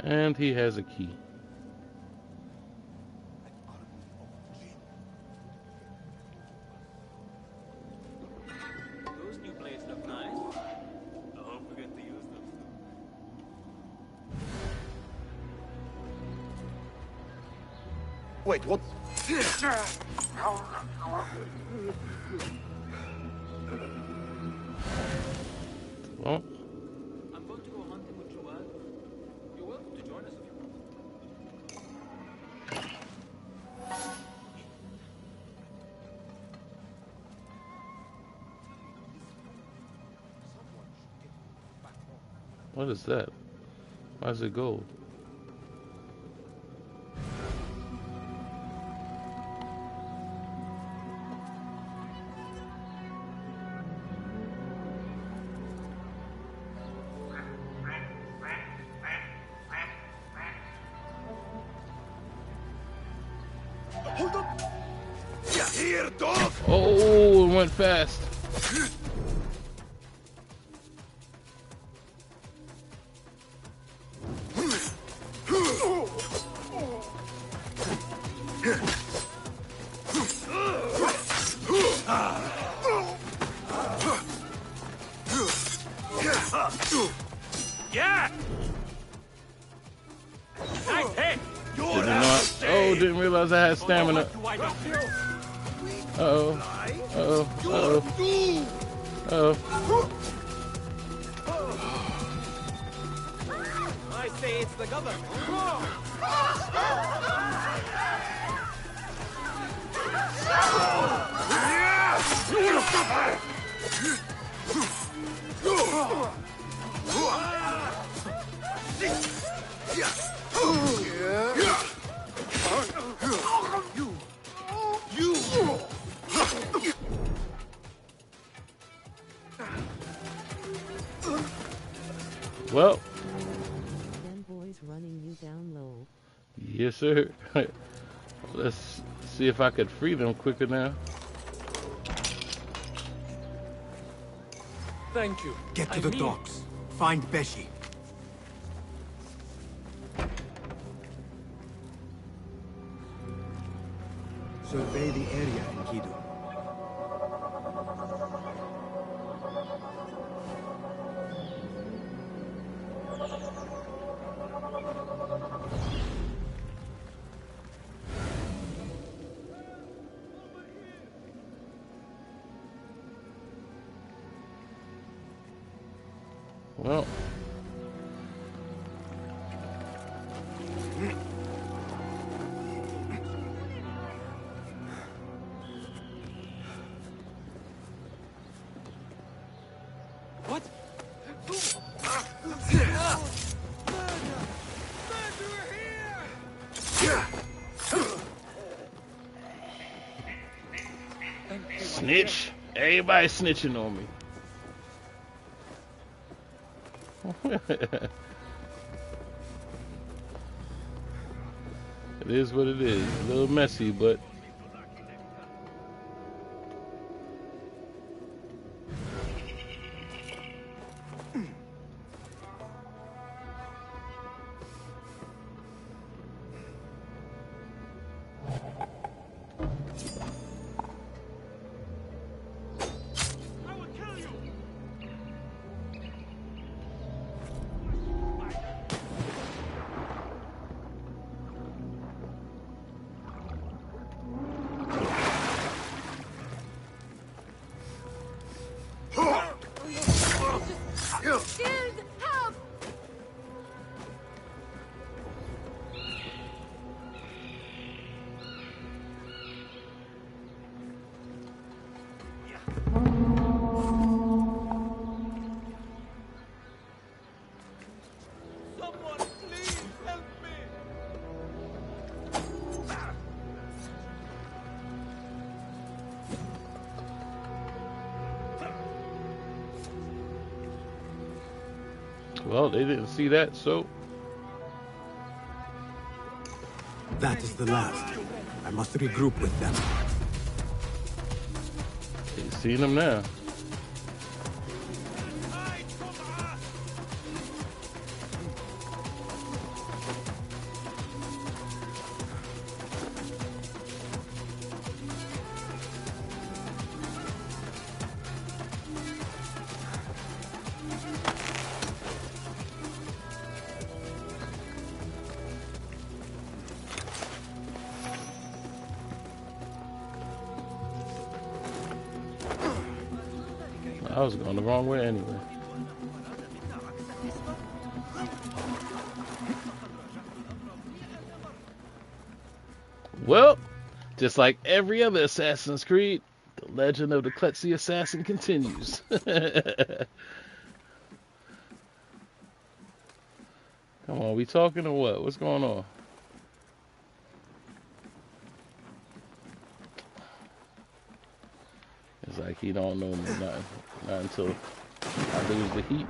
And he has a key. Those new blades look nice. I hope we get to use them. Wait, what? Well. I'm going to go hunting with Joel. You're welcome to join us if you want. What is that? Why is it gold? Hold up! Yeah, here, dog! Oh, it went fast. Yeah! Nice hit! Didn't realize I had stamina. Uh-oh. Uh-oh. Uh-oh. Uh-oh. I say it's the governor. You wanna stop her? Well. Them boys running you down low. Yes, sir. Let's see if I could free them quicker now. Thank you. Get to the docks. Find Beshi. Survey the area in Kidu. Well. What? Snitch. Everybody snitching on me. It is what it is. A little messy, but Scared! Help! Someone, please help me! well, they didn't see that, so That is the last. I must regroup with them. they seen them now. I was going the wrong way anyway. Well, just like every other Assassin's Creed, the legend of the klutzy assassin continues. Come on, we talking or what? What's going on? It's like he don't know me, not until I lose the heat.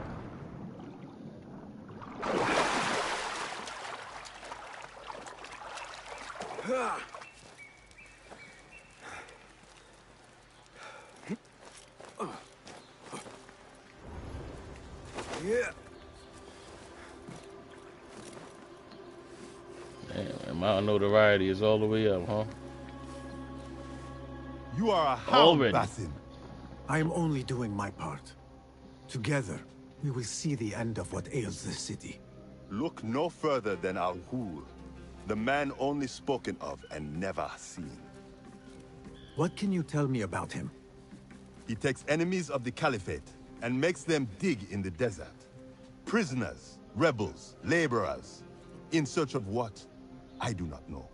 Yeah. Man, my notoriety is all the way up, huh? You are a hound, Already. Basim. I am only doing my part. Together, we will see the end of what ails this city. Look no further than Al-Ghul, the man only spoken of and never seen. What can you tell me about him? He takes enemies of the Caliphate and makes them dig in the desert. Prisoners, rebels, laborers. In search of what? I do not know.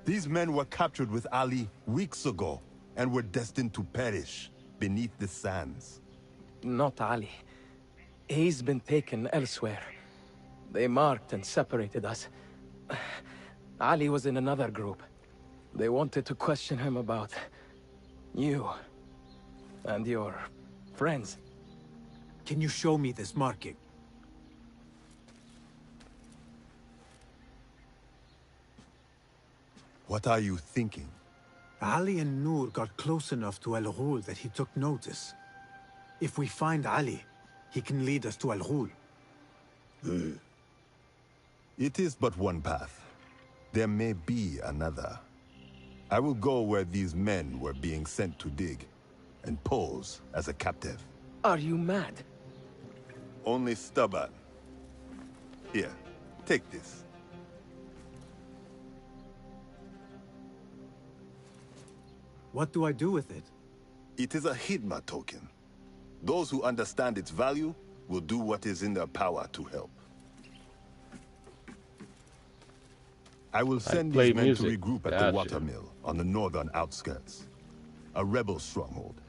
These men were captured with Ali weeks ago and were destined to perish beneath the sands. Not Ali. He's been taken elsewhere. They marked and separated us. Ali was in another group. They wanted to question him about you and your friends. Can you show me this marking? What are you thinking? Ali and Noor got close enough to Al-Ghul that he took notice. If we find Ali, he can lead us to Al-Ghul. It is but one path. There may be another. I will go where these men were being sent to dig, and pose as a captive. Are you mad? Only stubborn. Here, take this. What do I do with it? It is a Hidma token. Those who understand its value will do what is in their power to help. I will send these men to regroup at the watermill on the northern outskirts. A rebel stronghold.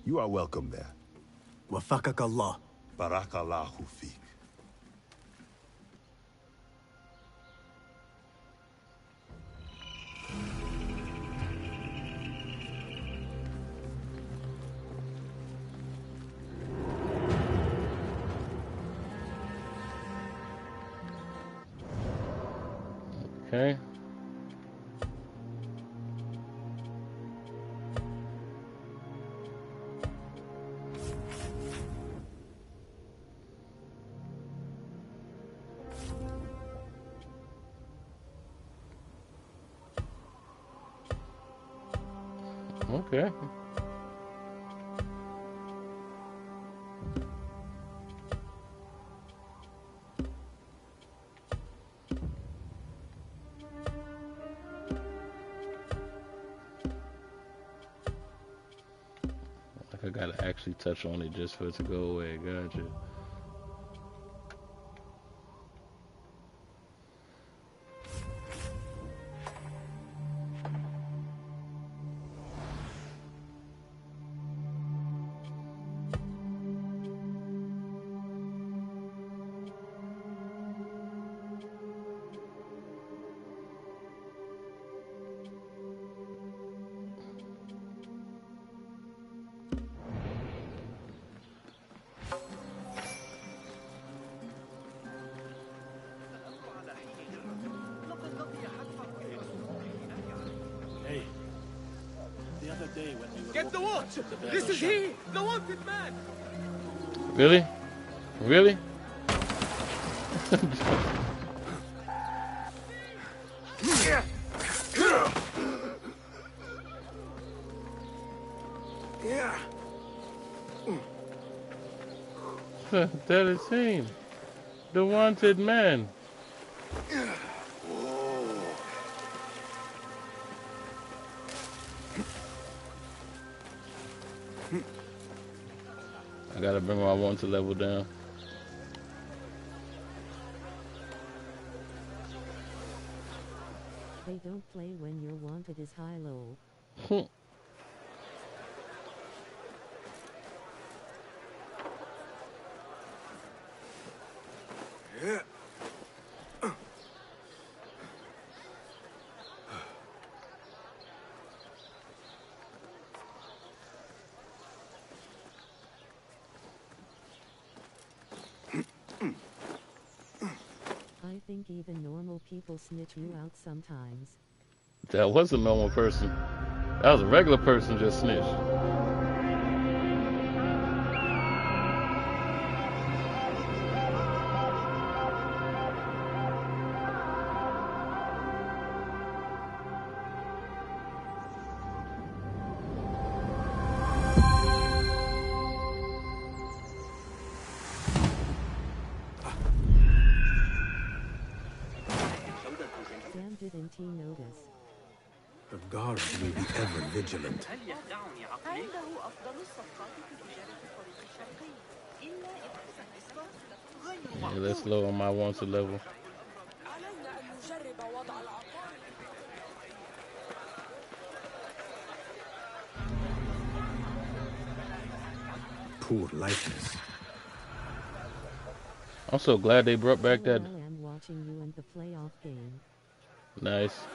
You are welcome there. Wafakak Allah. Barakallahu feek. Okay. Okay. Like I gotta actually touch on it just for it to go away. Gotcha. Hey, the other day when we were Get the watch! This is he! The wanted man! Really? Really? That is him. The wanted man. I gotta bring my wanted level down. They don't play when your wanted is high-low. Yeah. I think even normal people snitch you out sometimes. That was a normal person. That was a regular person just snitched. Damn, didn't he notice? The guards will be ever vigilant. عنده أفضل الصفقات في تجارة الطريق الشرقي إلا إذا كان Yeah, let's lower my wanted level. علينا أن نجرب وضع العقار. Poor likeness. I'm so glad they brought back that. I am watching you in the playoff game. Nice.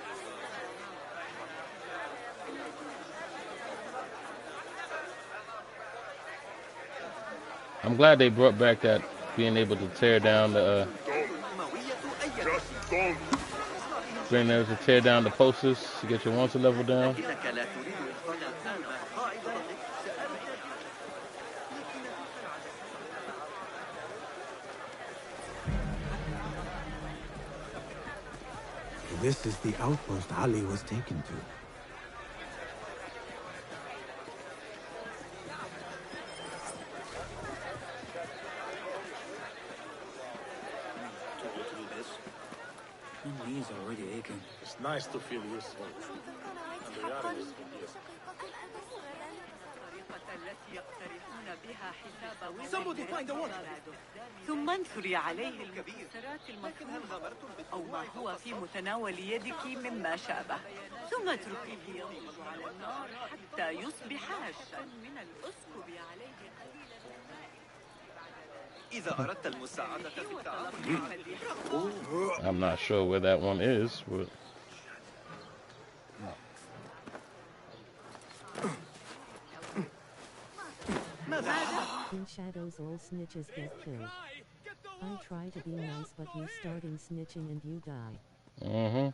I'm glad they brought back that being able to tear down the being able to tear down the posters to get your wanted level down. This is the outpost Ali was taken to. My knees are already aching. It's nice to feel useful. And we are useful, yes. Somebody find the water. ثم انثري عليه المكسرات المفرومة أو ما هو في متناول يدك مما شابه ثم اتركيه يغلظ على النار حتى يصبح هشا من الأسكب عليه قليلا إذا أردت المساعدة في التعامل. I'm not sure where that one is, but In shadows all snitches get killed. I try to be nice but you starting snitching and you die. mm-hmm.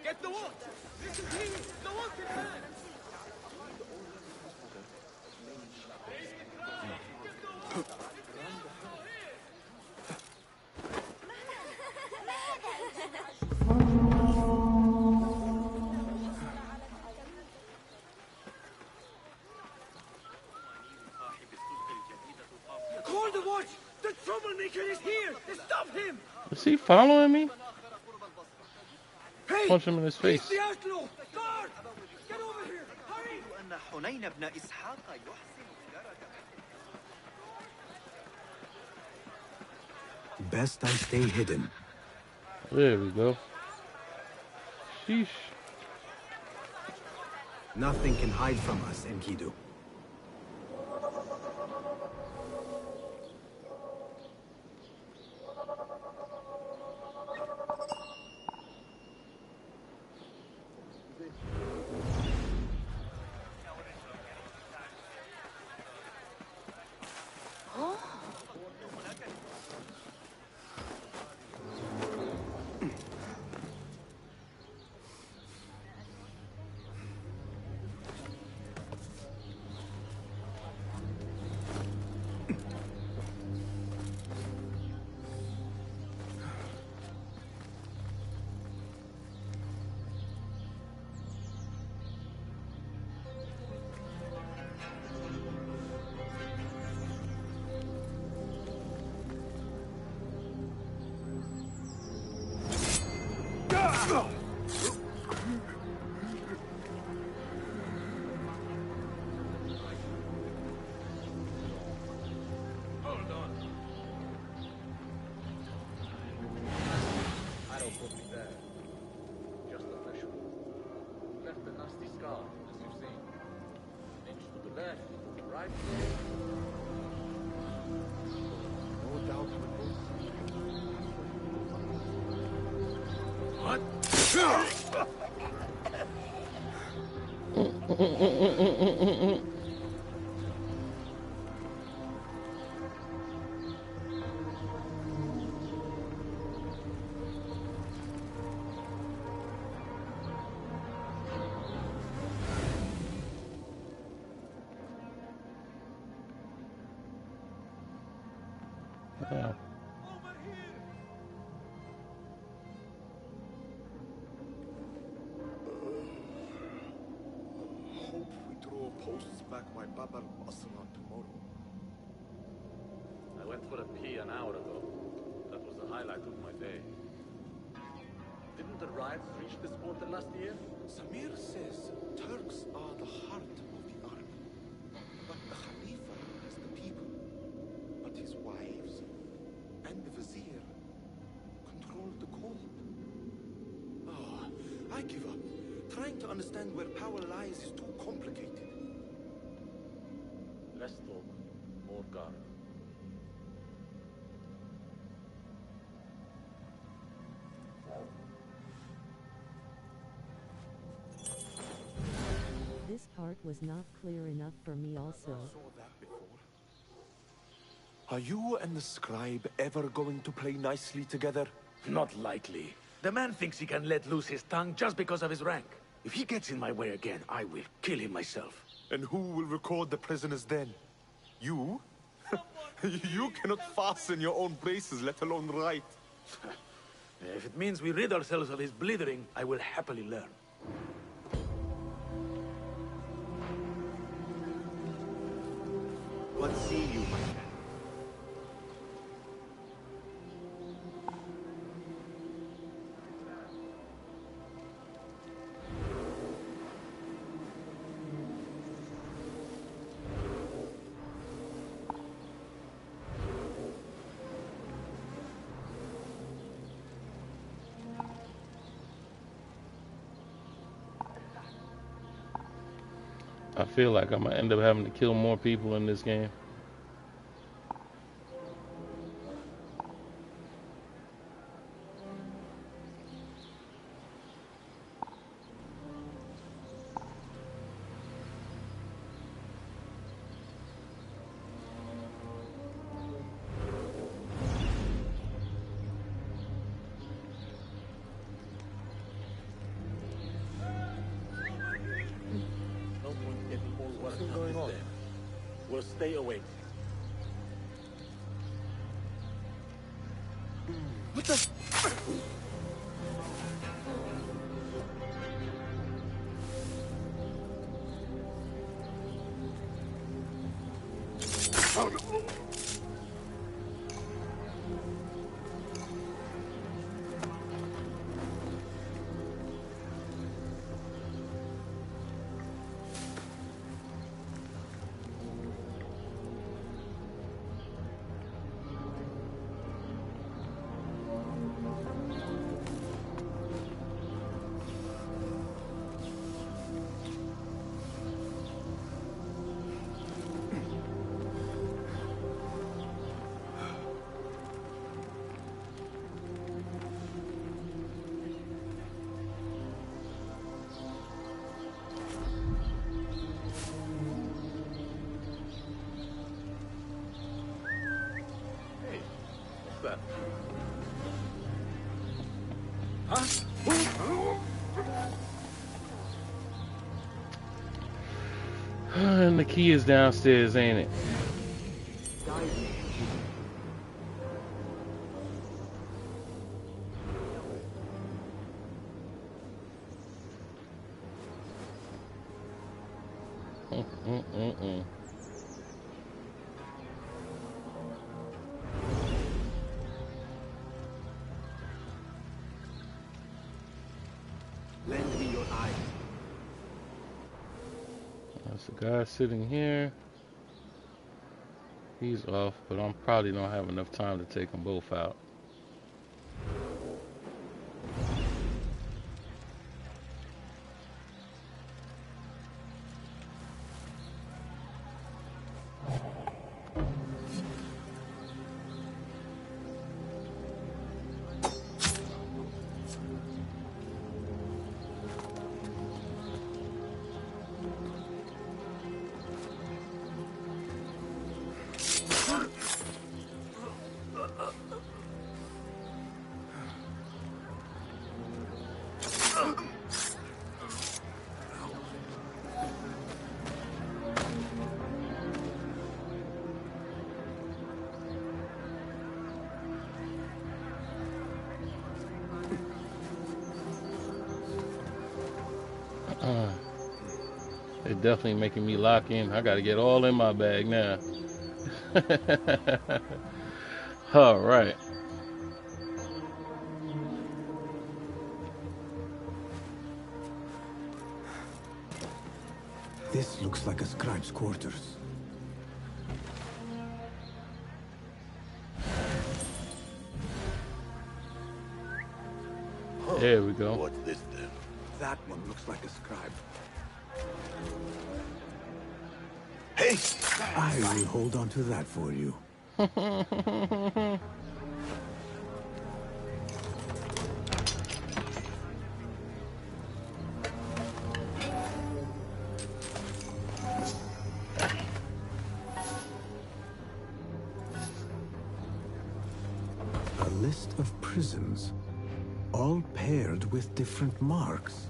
Get the watch! This is he! The wanted man! Call the watch! The troublemaker is here! Stop him! Is he following me? Hey! Punch him in his face. He's the outlaw! Guard! Get over here! Hurry! أن حنين بن إسحاق يحسن Best I stay hidden. There we go. Sheesh. Nothing can hide from us, Enkidu. What? Yeah. Hope we draw posts back by Bab al-Aslan tomorrow. I went for a pee an hour ago. That was the highlight of my day. Didn't the riots reach this border last year? Samir says Turks are the heart of the army. But the Khalifa is the people. But his wives and the Vizier control the court. Oh, I give up. Trying to understand where power lies is too complicated. Less talk, more guard. This part was not clear enough for me also. Are you and the scribe ever going to play nicely together? Not likely. The man thinks he can let loose his tongue just because of his rank. If he gets in my way again, I will kill him myself. And who will record the prisoners then? You? You cannot fasten your own braces, let alone write. If it means we rid ourselves of his blithering, I will happily learn. What see you, my friend? I feel like I'm gonna end up having to kill more people in this game. What's going on? We'll stay awake. What the? That. And the key is downstairs, ain't it? Lend me your eyes. There's a guy sitting here. He's off, but I'm probably don't have enough time to take them both out. They're definitely making me lock in. I gotta get all in my bag now. All right. This looks like a scribe's quarters. There we go. What's this then? That one looks like a scribe. Hey! I will hold on to that for you. A list of prisons, all paired with different marks.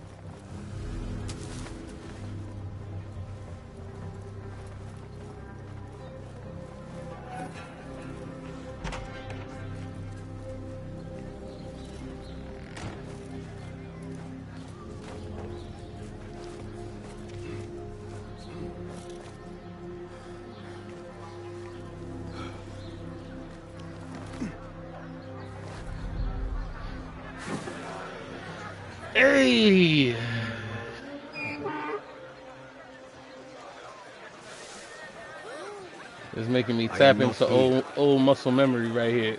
Hey! It's making me tap into old muscle memory right here.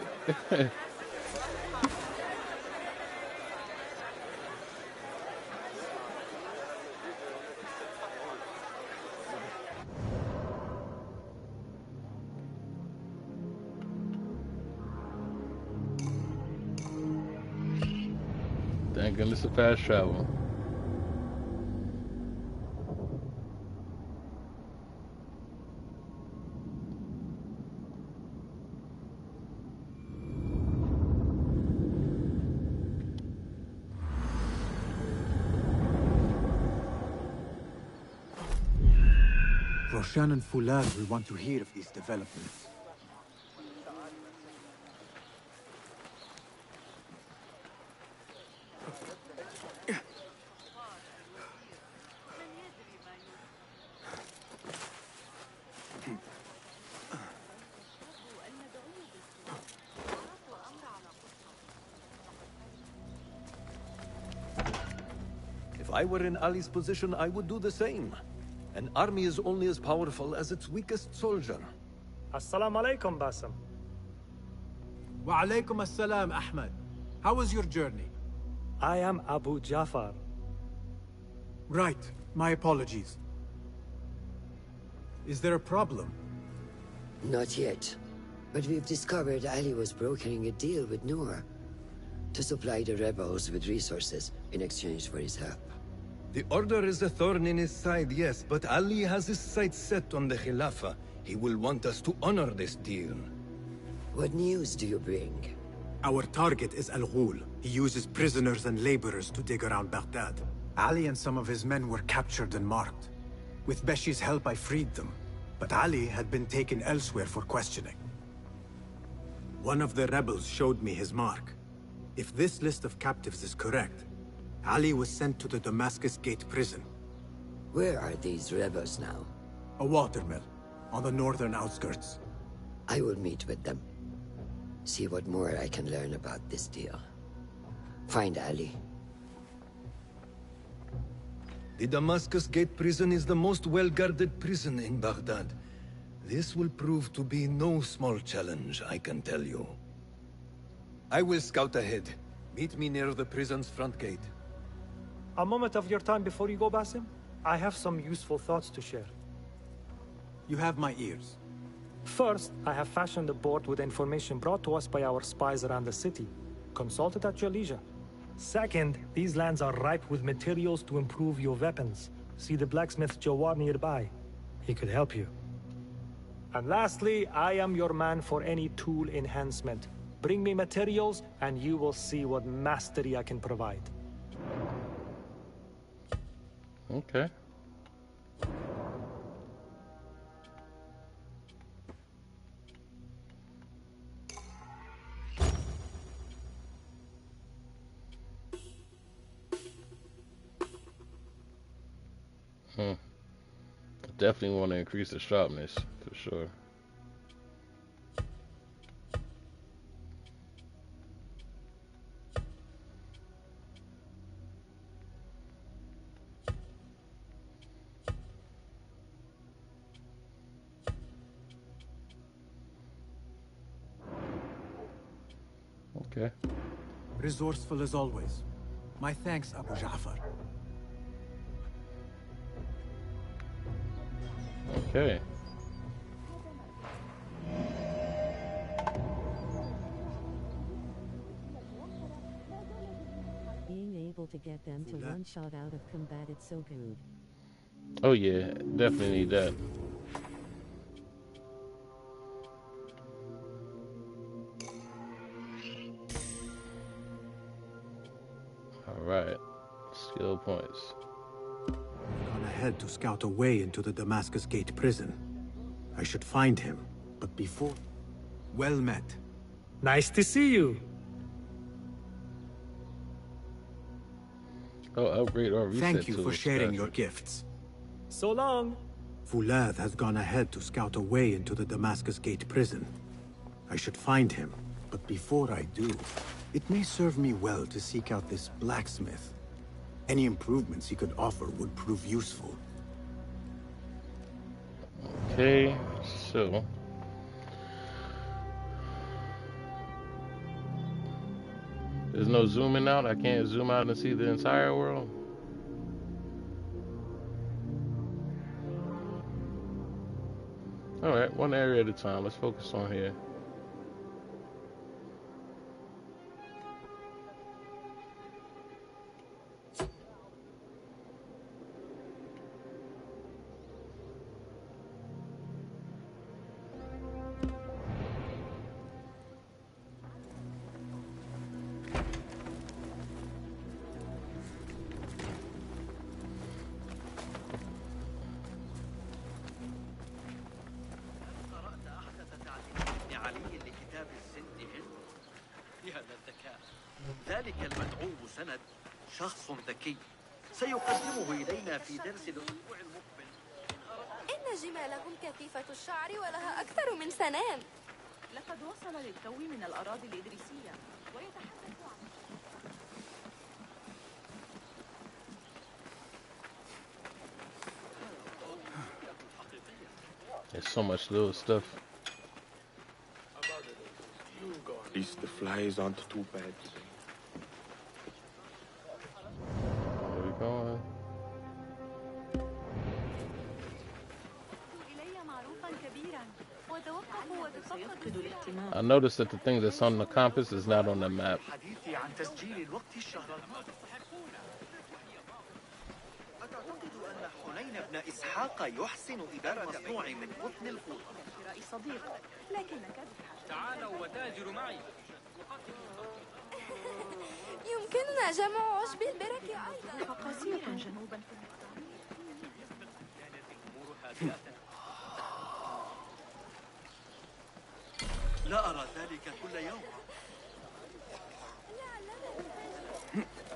Thank goodness for fast travel. Roshan and Foulad will want to hear of these developments. If I were in Ali's position, I would do the same. An army is only as powerful as its weakest soldier. Assalamu alaikum, Basim. Wa alaikum assalam, Ahmed. How was your journey? I am Abu Jafar. Right. My apologies. Is there a problem? Not yet. But we've discovered Ali was brokering a deal with Noor to supply the rebels with resources in exchange for his help. The Order is a thorn in his side, yes, but Ali has his sights set on the Khilafah. He will want us to honor this deal. What news do you bring? Our target is Al Ghul. He uses prisoners and laborers to dig around Baghdad. Ali and some of his men were captured and marked. With Beshi's help, I freed them. But Ali had been taken elsewhere for questioning. One of the rebels showed me his mark. If this list of captives is correct, Ali was sent to the Damascus Gate prison. Where are these rebels now? A watermill, on the northern outskirts. I will meet with them. See what more I can learn about this deal. Find Ali. The Damascus Gate prison is the most well-guarded prison in Baghdad. This will prove to be no small challenge, I can tell you. I will scout ahead. Meet me near the prison's front gate. A moment of your time before you go, Basim. I have some useful thoughts to share. You have my ears. First, I have fashioned a board with information brought to us by our spies around the city. Consult it at your leisure. Second, these lands are ripe with materials to improve your weapons. See the blacksmith Jawar nearby. He could help you. And lastly, I am your man for any tool enhancement. Bring me materials, and you will see what mastery I can provide. Okay. Definitely want to increase the sharpness for sure. Okay. Resourceful as always. My thanks, Abu Ja'far. Okay. Being able to get them to one shot out of combat, it's so good. Oh yeah, definitely need that. Alright. Skill points. Gone ahead to scout a way into the Damascus Gate prison. I should find him, but before... Well met. Nice to see you. Oh, upgrade or reset. Thank you for sharing your gifts. So long. Fulath has gone ahead to scout a way into the Damascus Gate prison. I should find him, but before I do, it may serve me well to seek out this blacksmith. Any improvements he could offer would prove useful. Okay, so... There's no zooming out? I can't zoom out and see the entire world? Alright, one area at a time. Let's focus on here. ذلك المدعو سند شخص ذكي سيقدمه إلينا في درس الأسبوع المقبل. إن جمالهم كثيفة الشعر ولها أكثر من سنام. لقد وصل للتو من الأراضي الإدريسية ويتحدث عن... There's so much little stuff. At least the flies aren't too bad. Where we going? I noticed that the thing that's on the compass is not on the map. ابن إسحاق يحسن إدارة مصنوع من قطن الفوط. شراء صديق لكنك تعالوا وتاجروا معي. يمكننا جمع عشب البرك أيضا. فقاسية جنوبا. لا أرى ذلك كل يوم.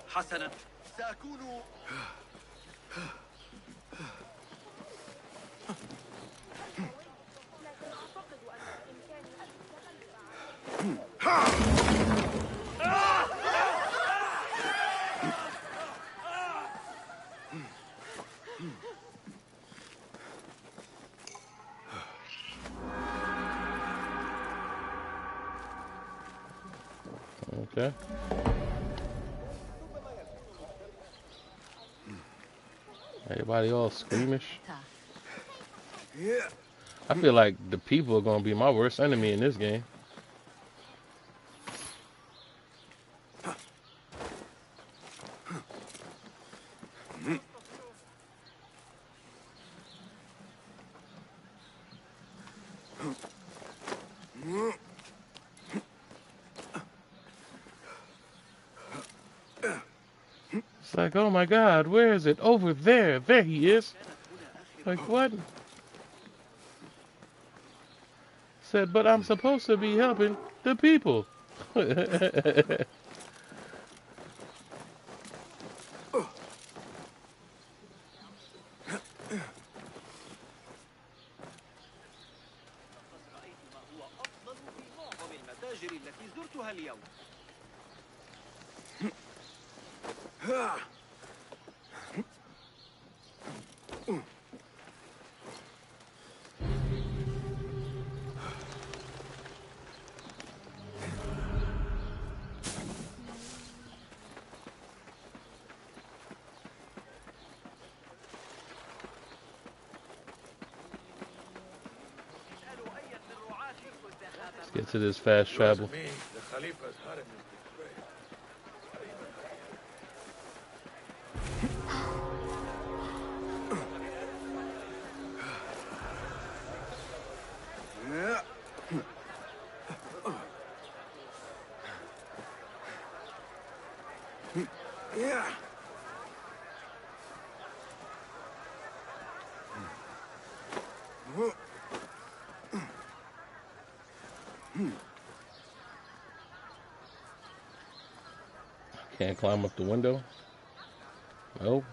حسنا سأكون Okay. Everybody all squeamish. Yeah. I feel like the people are gonna be my worst enemy in this game. It's like, oh my God, where is it? Over there. There he is. Like, what? Said, but I'm supposed to be helping the people. Let's get to this fast travel. Can't climb up the window. Nope.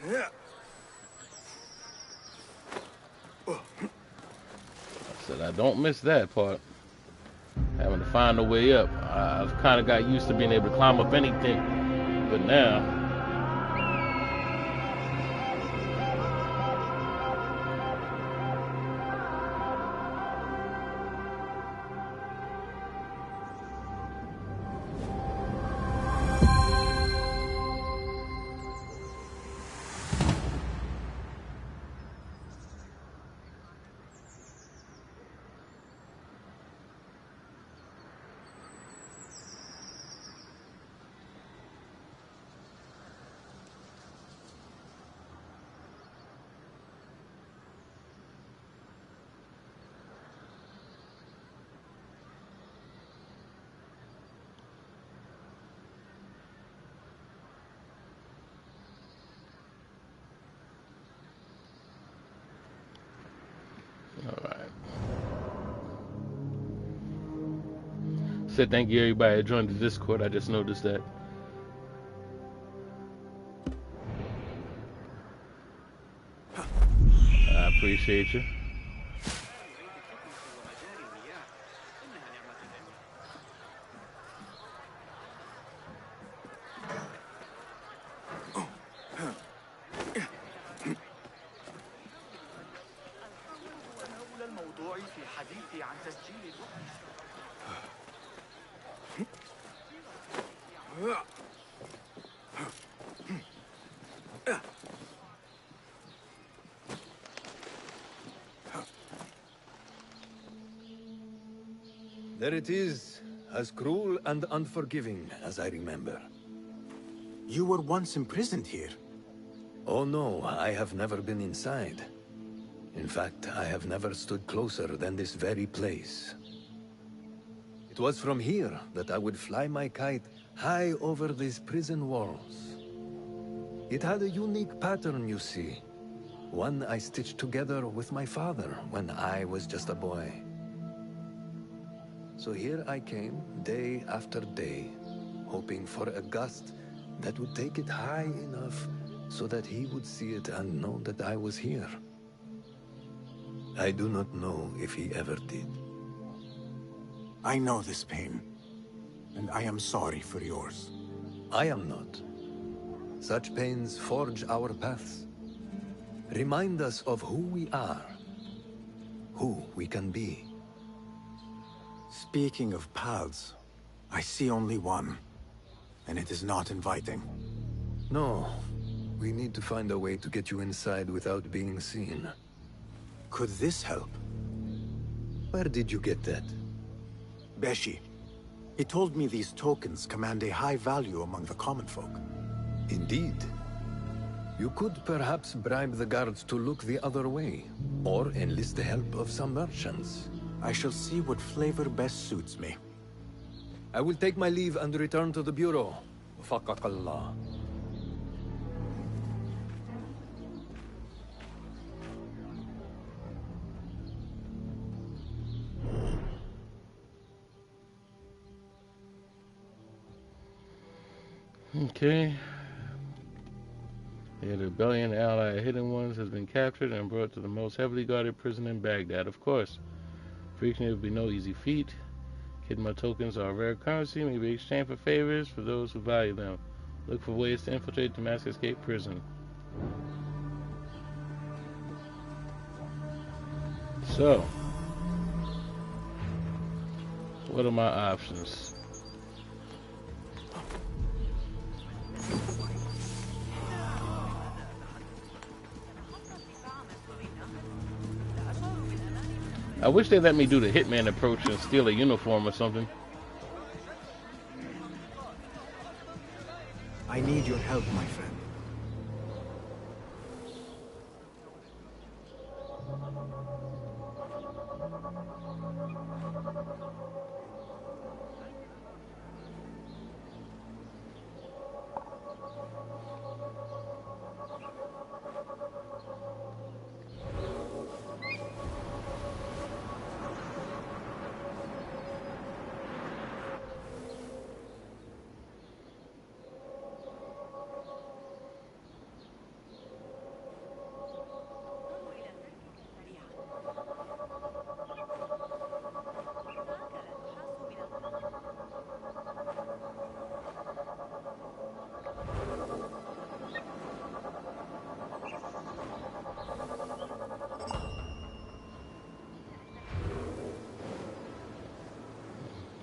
I said I don't miss that part. Having to find a way up. I've kind of got used to being able to climb up anything, but now. Alright. Said thank you everybody that joined the Discord. I just noticed that. I appreciate you. There it is, as cruel and unforgiving as I remember. You were once imprisoned here. Oh no, I have never been inside. In fact, I have never stood closer than this very place. It was from here that I would fly my kite high over these prison walls. It had a unique pattern, you see. One I stitched together with my father when I was just a boy. So here I came, day after day, hoping for a gust that would take it high enough so that he would see it and know that I was here. I do not know if he ever did. I know this pain, and I am sorry for yours. I am not. Such pains forge our paths. Remind us of who we are, who we can be. Speaking of paths, I see only one, and it is not inviting. No, we need to find a way to get you inside without being seen. Could this help? Where did you get that? Beshi. He told me these tokens command a high value among the common folk. Indeed. You could perhaps bribe the guards to look the other way, or enlist the help of some merchants. I shall see what flavor best suits me. I will take my leave and return to the Bureau. Faqakallah. Okay. The rebellion allied Hidden Ones has been captured and brought to the most heavily guarded prison in Baghdad. Of course, freaking it will be no easy feat. Khidma tokens are a rare currency, may be exchanged for favors for those who value them. Look for ways to infiltrate Damascus Gate Prison. So, what are my options? I wish they let me do the hitman approach and steal a uniform or something. I need your help, my friend.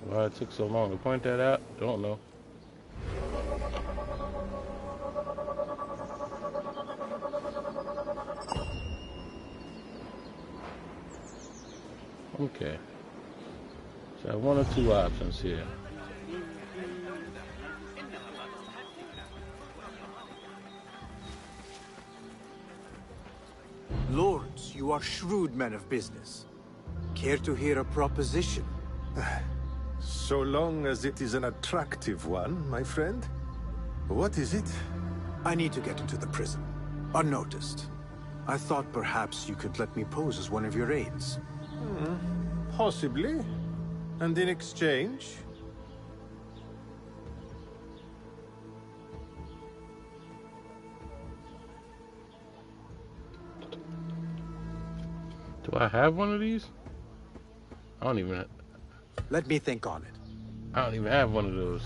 Why it took so long to point that out, don't know. Okay. So I have one or two options here. Lords, you are shrewd men of business. Care to hear a proposition? So long as it is an attractive one, my friend. What is it? I need to get into the prison, unnoticed. I thought perhaps you could let me pose as one of your aides. Possibly. And in exchange? Do I have one of these? I don't even... Let me think on it. I don't even have one of those.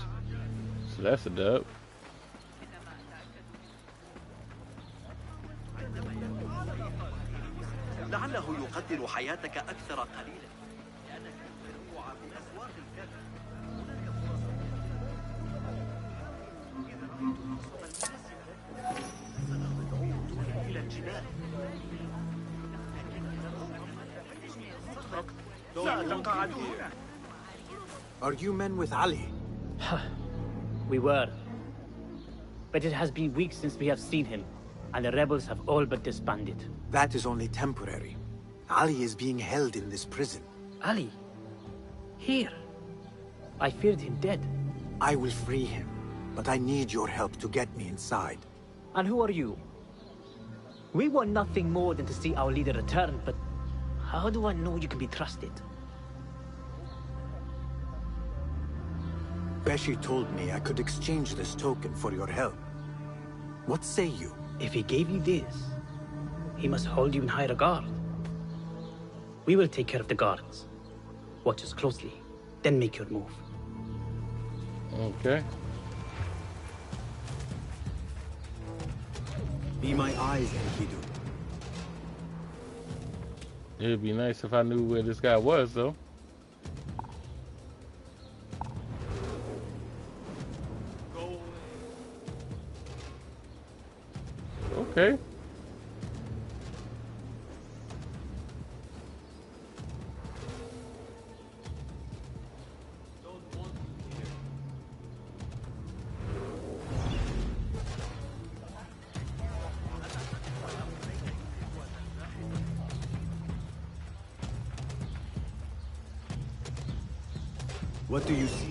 So that's a dub. لعله يقدر حياتك أكثر قليلا لأنك تنوع في أسواق الكهف هناك فرص إلى الجبال Are you men with Ali? We were. But it has been weeks since we have seen him, and the rebels have all but disbanded. That is only temporary. Ali is being held in this prison. Ali? Here? I feared him dead. I will free him, but I need your help to get me inside. And who are you? We want nothing more than to see our leader return, but how do I know you can be trusted? Beshi told me I could exchange this token for your help. What say you? If he gave you this, he must hold you in high regard. We will take care of the guards. Watch us closely, then make your move. Okay. Be my eyes, Enkidu. It'd be nice if I knew where this guy was, though. Okay. What do you see?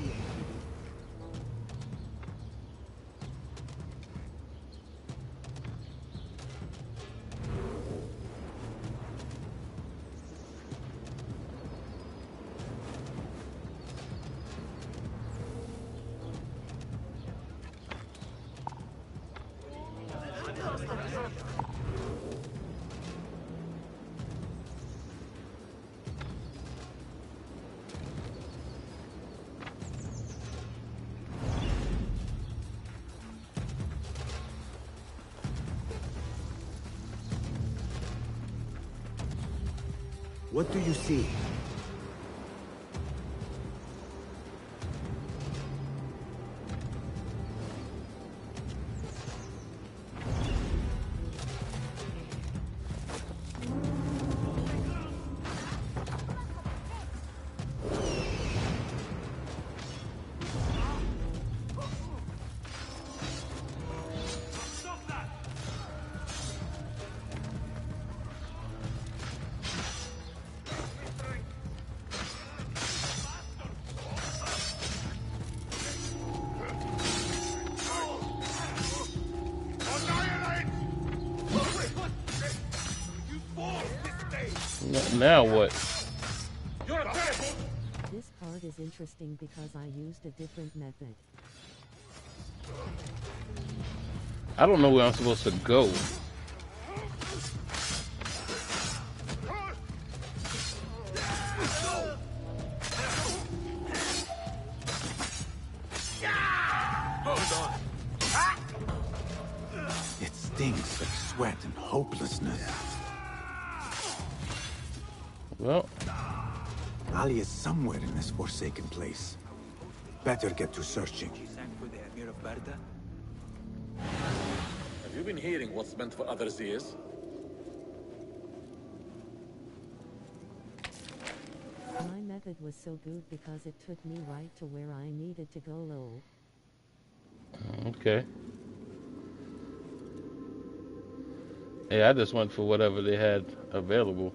What do you see? Now what? This part is interesting because I used a different method. I don't know where I'm supposed to go. Hold on. It stinks of sweat and hopelessness. Well, Ali is somewhere in this forsaken place. Better get to searching. Have you been hearing what's meant for others' ears? My method was so good because it took me right to where I needed to go low. Okay. Hey, I just went for whatever they had available.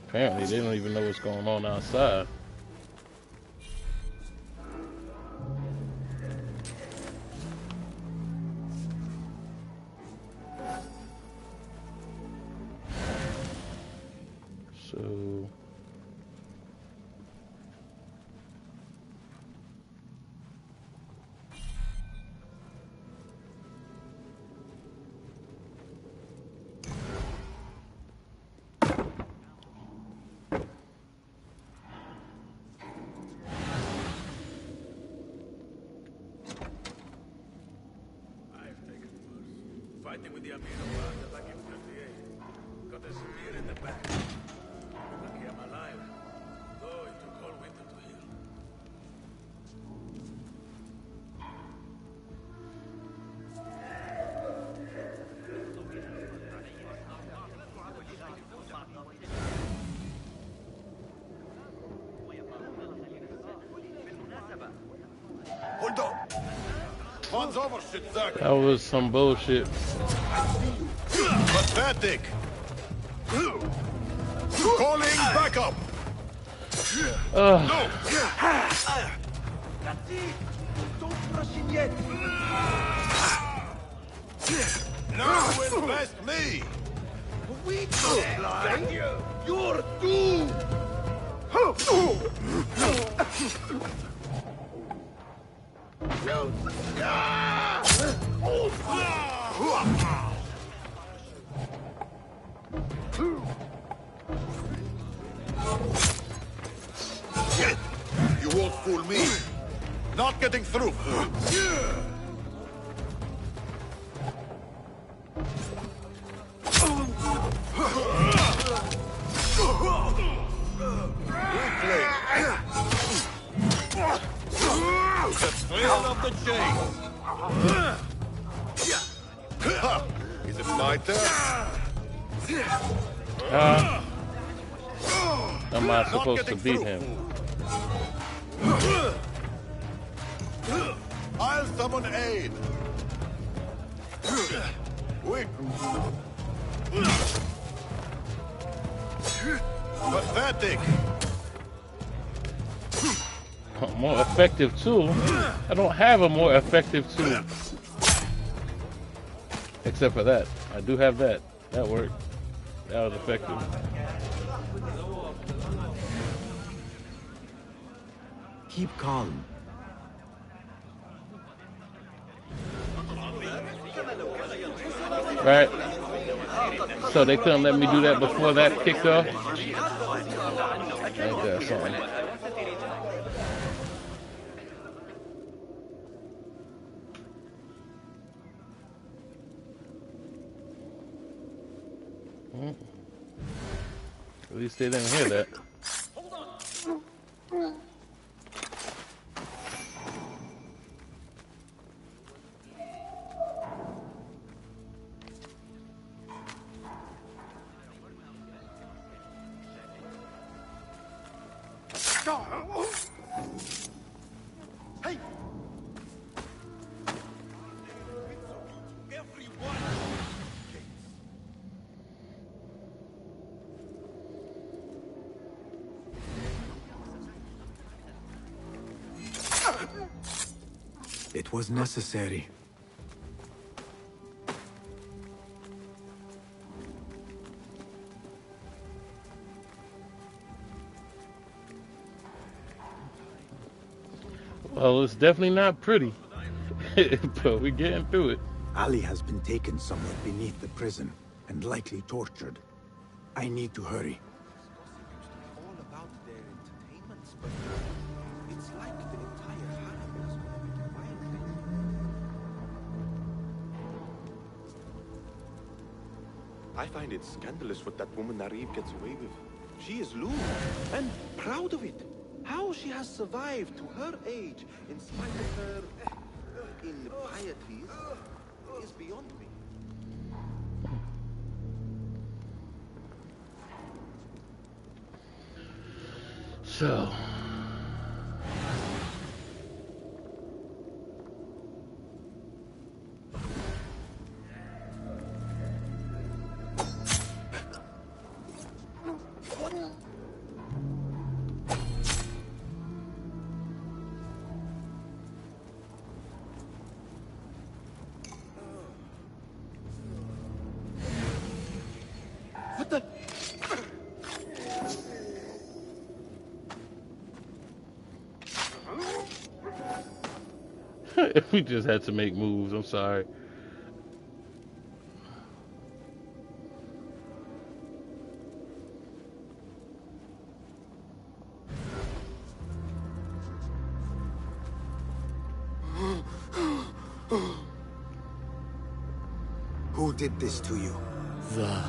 Apparently, they don't even know what's going on outside. So... Fighting with the Amir back in 58. Got a spear in the back. Lucky I'm alive. Though it took all winter to heal. Hold on. Fun's over, shit sack. That was some bullshit. Pathetic. Calling backup. No. That's it. Don't rush in yet. Now invest me. We don't fly. You're doomed. Shit! You won't fool me. Not getting through. Replay. How am I supposed to beat him? I'll summon aid. Quick. Pathetic. A more effective tool? I don't have a more effective tool. Except for that. I do have that. That worked. That was effective. Keep calm. Right? So they couldn't let me do that before that kicked off? Ain't that something? At least they didn't hear that. Hey! It was necessary. Well, it's definitely not pretty, but we're getting through it. Ali has been taken somewhere beneath the prison and likely tortured. I need to hurry. All about their entertainments, but it's like the entire harem has gone a bit wild lately. I find it scandalous what that woman Narib gets away with. She is Lou, and proud of it. How she has survived to her age, in spite of her impieties, is beyond me. So... What the? We just had to make moves, I'm sorry. Who did this to you? The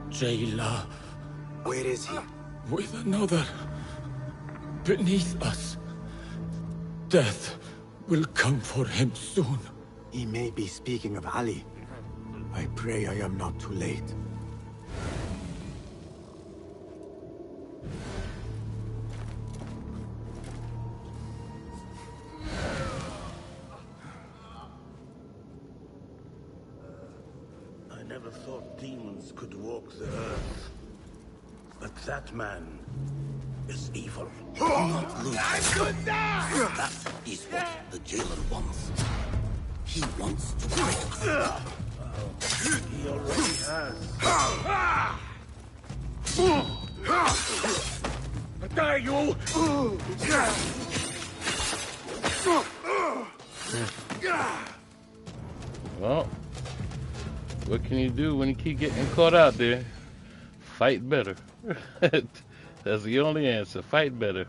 jailer. Where is he? With another. Beneath us. Death will come for him soon. He may be speaking of Ali. I pray I am not too late. I never thought demons could walk the earth. But that man is evil. Not Luke. That is what the jailer wants. He wants to break us. He already has. Die, you! Well, what can you do when you keep getting caught out there? Fight better. That's the only answer. Fight better.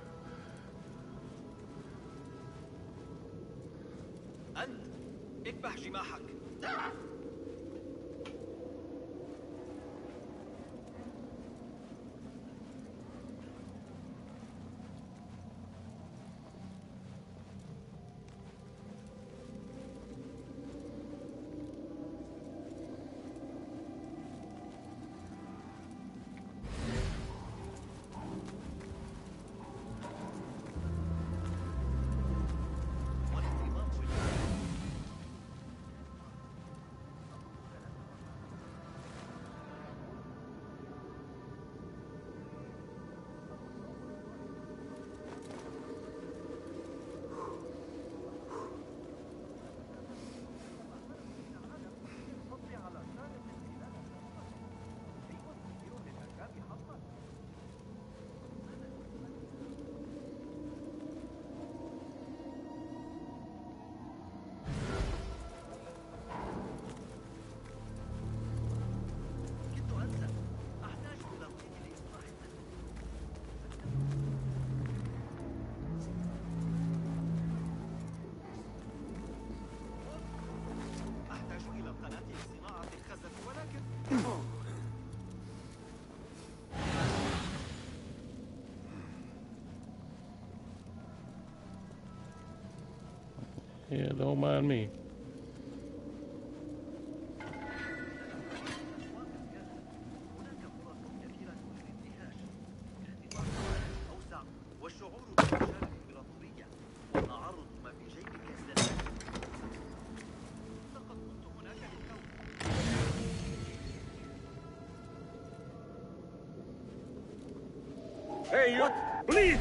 Yeah, don't mind me. Hey, you! Please!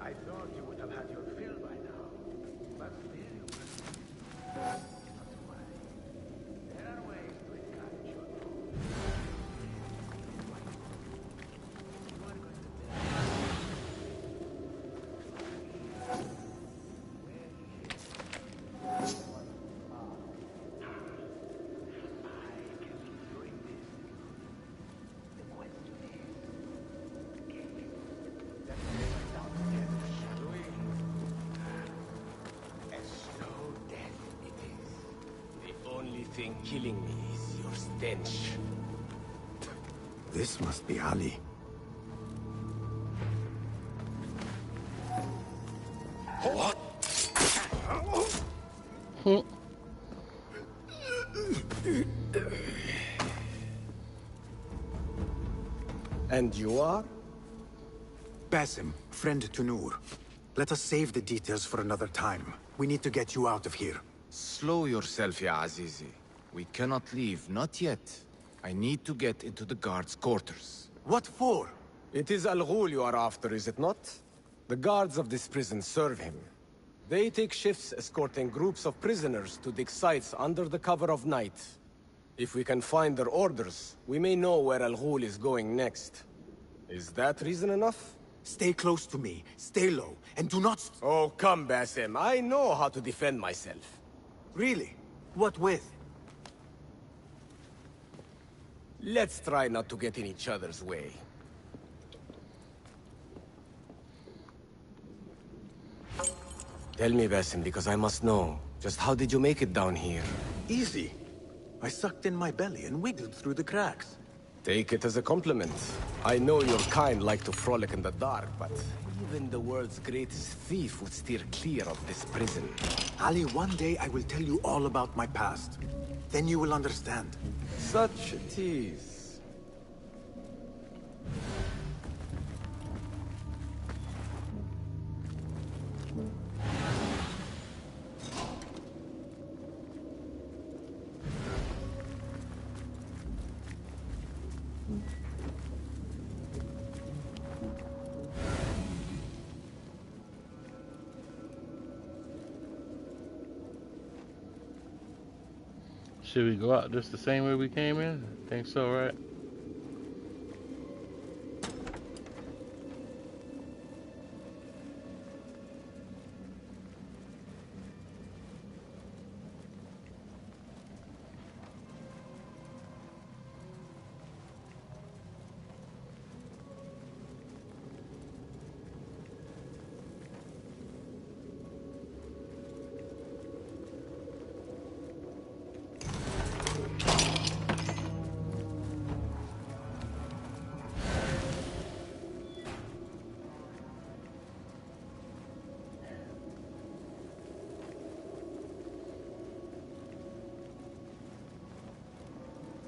I thought you would have had your fill by now, but still you must. Not to worry. There are ways to encourage your growth. You are going to thing killing me is your stench. This must be Ali. What? And you are? Basim, friend to Noor. Let us save the details for another time. We need to get you out of here. Slow yourself, ya Azizi. We cannot leave, not yet. I need to get into the guards' quarters. What for? It is Al Ghul you are after, is it not? The guards of this prison serve him. They take shifts escorting groups of prisoners to dig sites under the cover of night. If we can find their orders, we may know where Al Ghul is going next. Is that reason enough? Stay close to me, stay low, and do not... Oh, come, Basim. I know how to defend myself. Really? What with? Let's try not to get in each other's way. Tell me, Basim, because I must know. Just how did you make it down here? Easy. I sucked in my belly and wiggled through the cracks. Take it as a compliment. I know your kind like to frolic in the dark, but even the world's greatest thief would steer clear of this prison. Ali, one day I will tell you all about my past. Then you will understand. Such a tease. Should we go out just the same way we came in? I think so, right?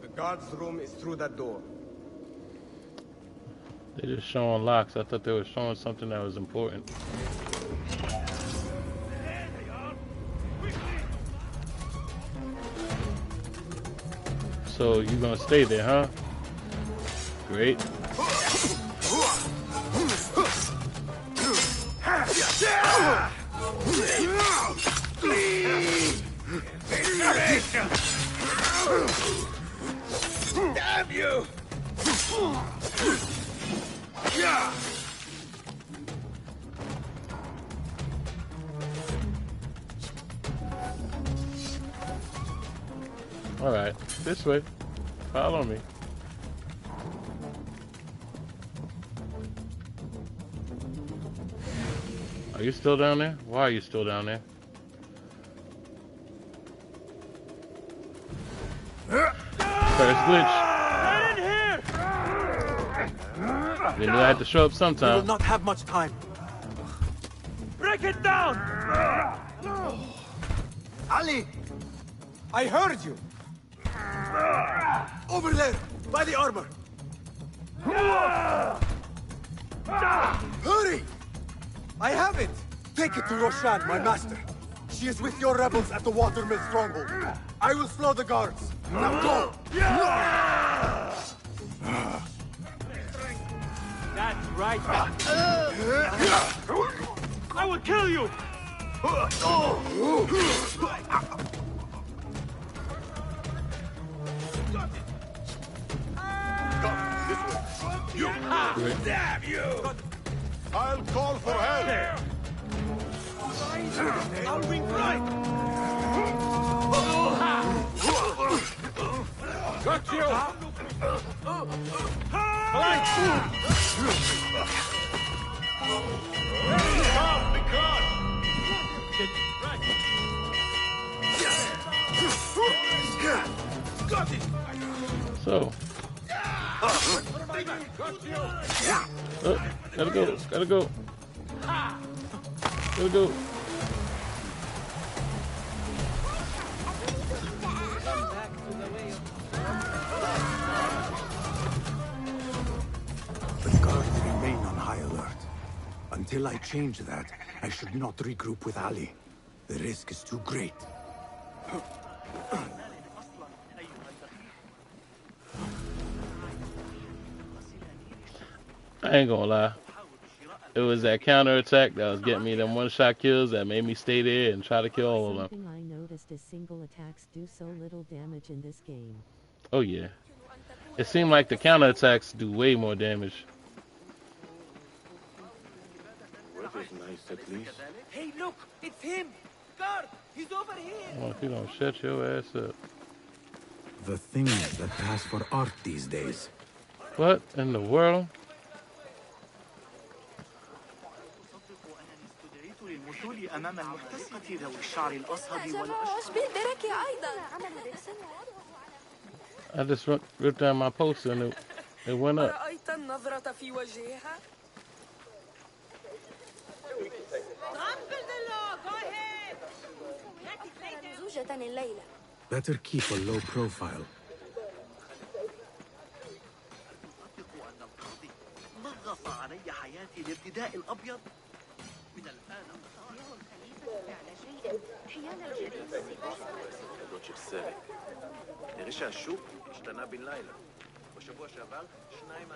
The guard's room is through that door. They just showing locks. I thought they were showing something that was important. So you gonna stay there, huh? Great. Damn you! All right, this way. Follow me. Are you still down there? Why are you still down there? First glitch. Get in here! You knew I had to show up We sometime. will not have much time. Break it down! Ali! I heard you! Over there, by the armor! Hurry! I have it! Take it to Roshan, my master. She is with your rebels at the Watermill stronghold. I will slow the guards. Now go! That's right. I will kill you! You! Damn you! I'll call for help! I'll be right! Got you! Flank! Be gone! Get right! Got it! So. Gotta go. Gotta go. Gotta go. The guards remain on high alert. Until I change that, I should not regroup with Ali. The risk is too great. I ain't gonna lie. It was that counterattack that was getting me them one-shot kills that made me stay there and try to kill all of them. Something I noticed is single attacks do so little damage in this game. Oh yeah. It seemed like the counterattacks do way more damage. Weather's nice at least. Hey, look! It's him! Guard! He's over here! Oh, if you don't shut your ass up. The things that pass for art these days. What in the world? أمام المحتسة ذوي الشعر الأصهب I just ripped down my poster and it went up. رأيت النظرة في وجهها؟ Better keep a low profile. ضغط علي حياتي الارتداء الأبيض من الآن דוד של סרט. נראה שהשוק השתנה בן לילה. בשבוע שעבר, 2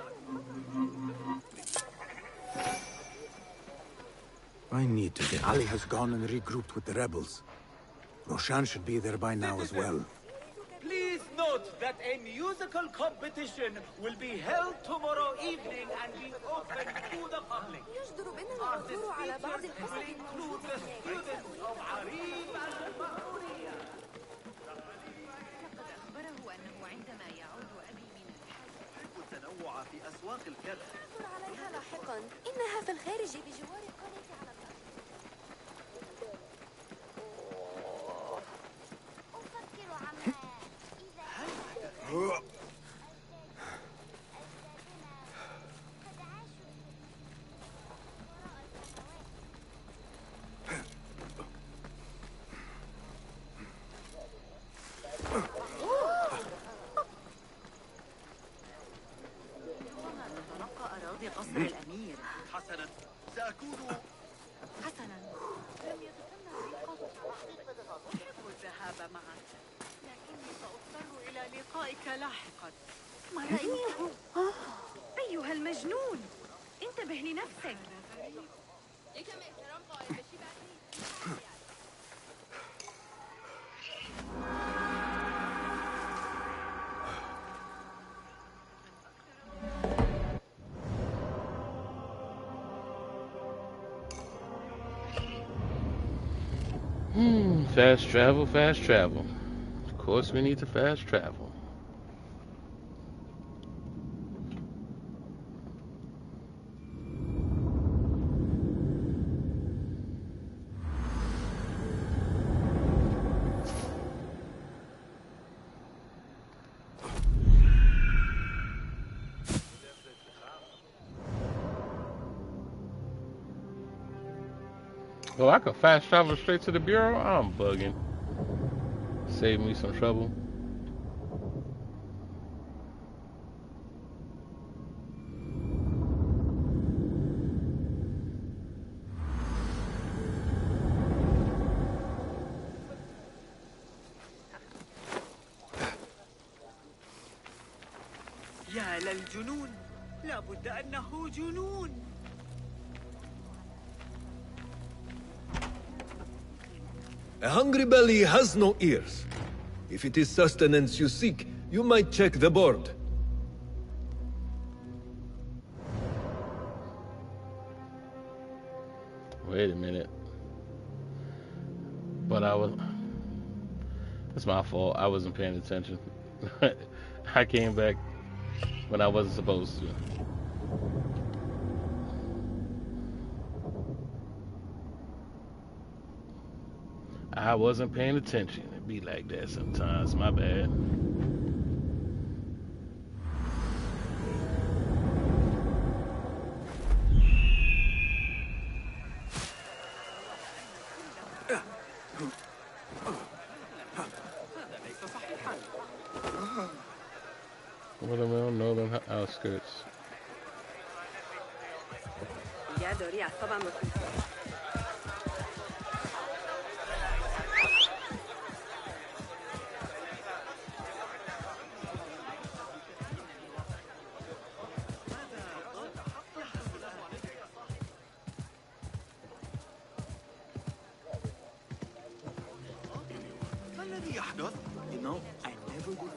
I need to get... Ali has gone and regrouped with the rebels. Roshan should be there by now as well. Please note that a musical competition will be held tomorrow evening and be open to the public. Artist features will include the students of Arib al-Mahmoudiyya. أخبره أنه عندما يعود أبي من يحب التنوع في أسواق الكرز. انظر عليها لاحقا. إنها في الخارج بجوار القرية على الأرض. أفكر عما إذا قصر الأمير. حسنا سأكون حسنا لم يتسنى أحب الذهاب معك لكني سأضطر إلى لقائك لاحقا. ما رأيك؟ أيها المجنون انتبه لنفسك. Fast travel, fast travel. Of course we need to fast travel. Oh, I could fast travel straight to the bureau? I'm bugging. Save me some trouble. يا للجنون لابد أنه جنون. A hungry belly has no ears. If it is sustenance you seek, you might check the board. Wait a minute. But that's my fault. I wasn't paying attention. I came back when I wasn't supposed to. I wasn't paying attention. It be like that sometimes. My bad. Watermill, northern outskirts. You know, I never would.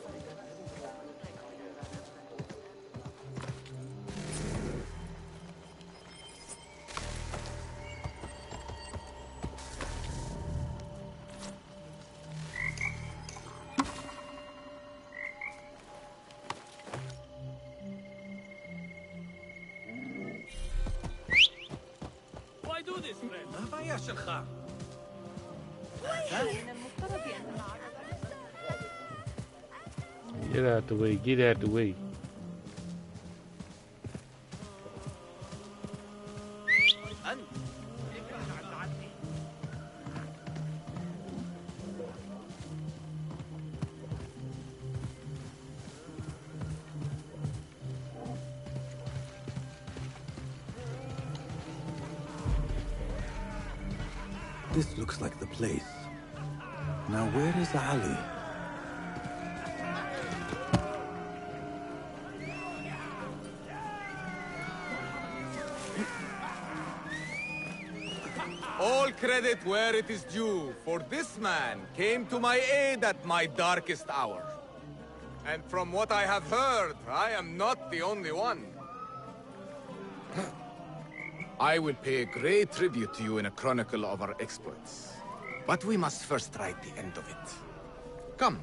Why do this, friend? ما فياش الخام. Get out the way, get out the way. This looks like the place. Now where is Ali? All credit where it is due, for this man came to my aid at my darkest hour. And from what I have heard, I am not the only one. I will pay great tribute to you in a chronicle of our exploits. But we must first write the end of it. Come.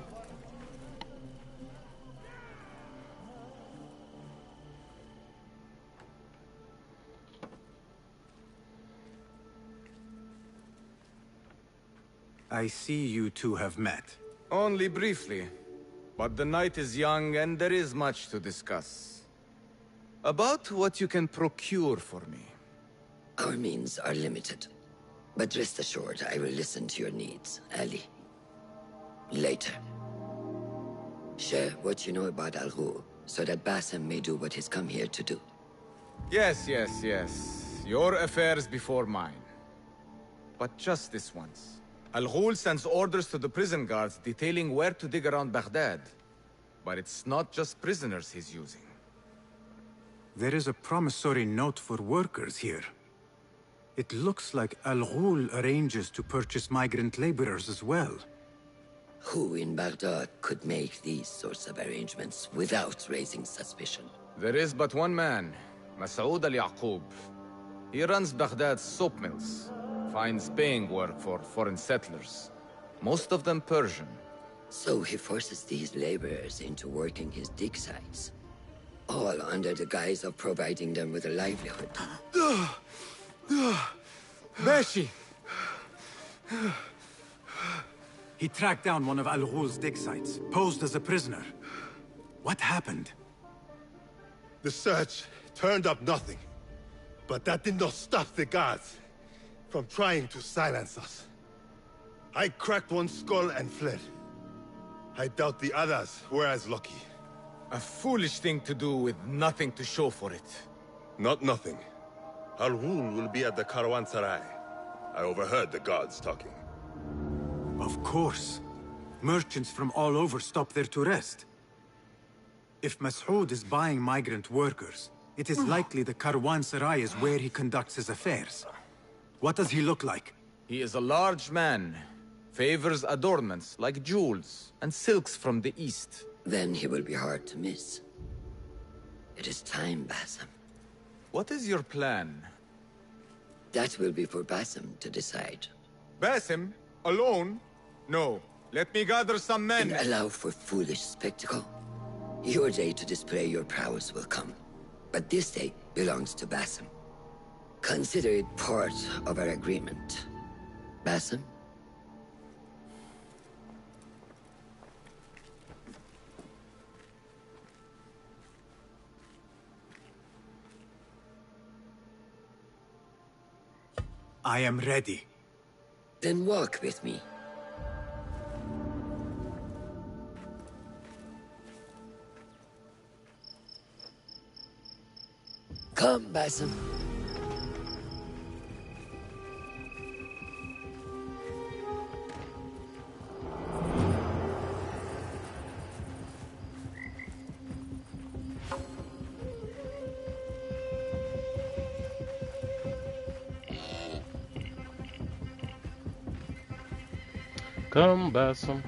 I see you two have met. Only briefly. But the night is young and there is much to discuss. About what you can procure for me. Our means are limited. But rest assured, I will listen to your needs, Ali. Later. Share what you know about Al-Ghul, so that Basim may do what he's come here to do. Yes. Your affairs before mine. But just this once. Al-Ghul sends orders to the prison guards detailing where to dig around Baghdad. But it's not just prisoners he's using. There is a promissory note for workers here. It looks like Al-Ghul arranges to purchase migrant laborers as well. Who in Baghdad could make these sorts of arrangements without raising suspicion? There is but one man, Masoud al-Yaqub. He runs Baghdad's soap mills. finds paying work for foreign settlers. Most of them Persian. So he forces these laborers into working his dig sites, all under the guise of providing them with a livelihood. Beshi! He tracked down one of Al Ghul's dig sites, posed as a prisoner. What happened? The search turned up nothing. But that did not stop the guards from trying to silence us. I cracked one skull and fled. I doubt the others were as lucky. A foolish thing to do with nothing to show for it. Not nothing. Al Ghul will be at the Caravanserai. I overheard the guards talking. Of course. Merchants from all over stop there to rest. If Mas'ud is buying migrant workers, it is likely the Caravanserai is where he conducts his affairs. What does he look like? He is a large man. Favors adornments like jewels and silks from the east. Then he will be hard to miss. It is time, Basim. What is your plan? That will be for Basim to decide. Basim? Alone? No. Let me gather some men. And allow for foolish spectacle. Your day to display your prowess will come. But this day belongs to Basim. Consider it part of our agreement. Basim? I am ready. Then walk with me. Come, Basim. Come, Basim.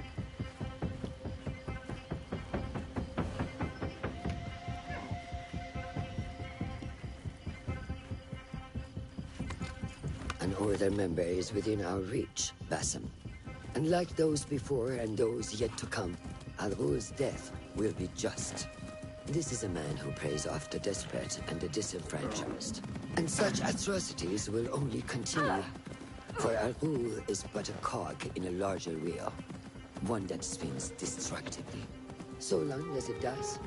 An Order member is within our reach, Basim. And like those before and those yet to come, Al Ghul's death will be just. This is a man who preys off the desperate and the disenfranchised. And such atrocities will only continue. For Al Ghul is but a cog in a larger wheel, one that spins destructively. So long as it does,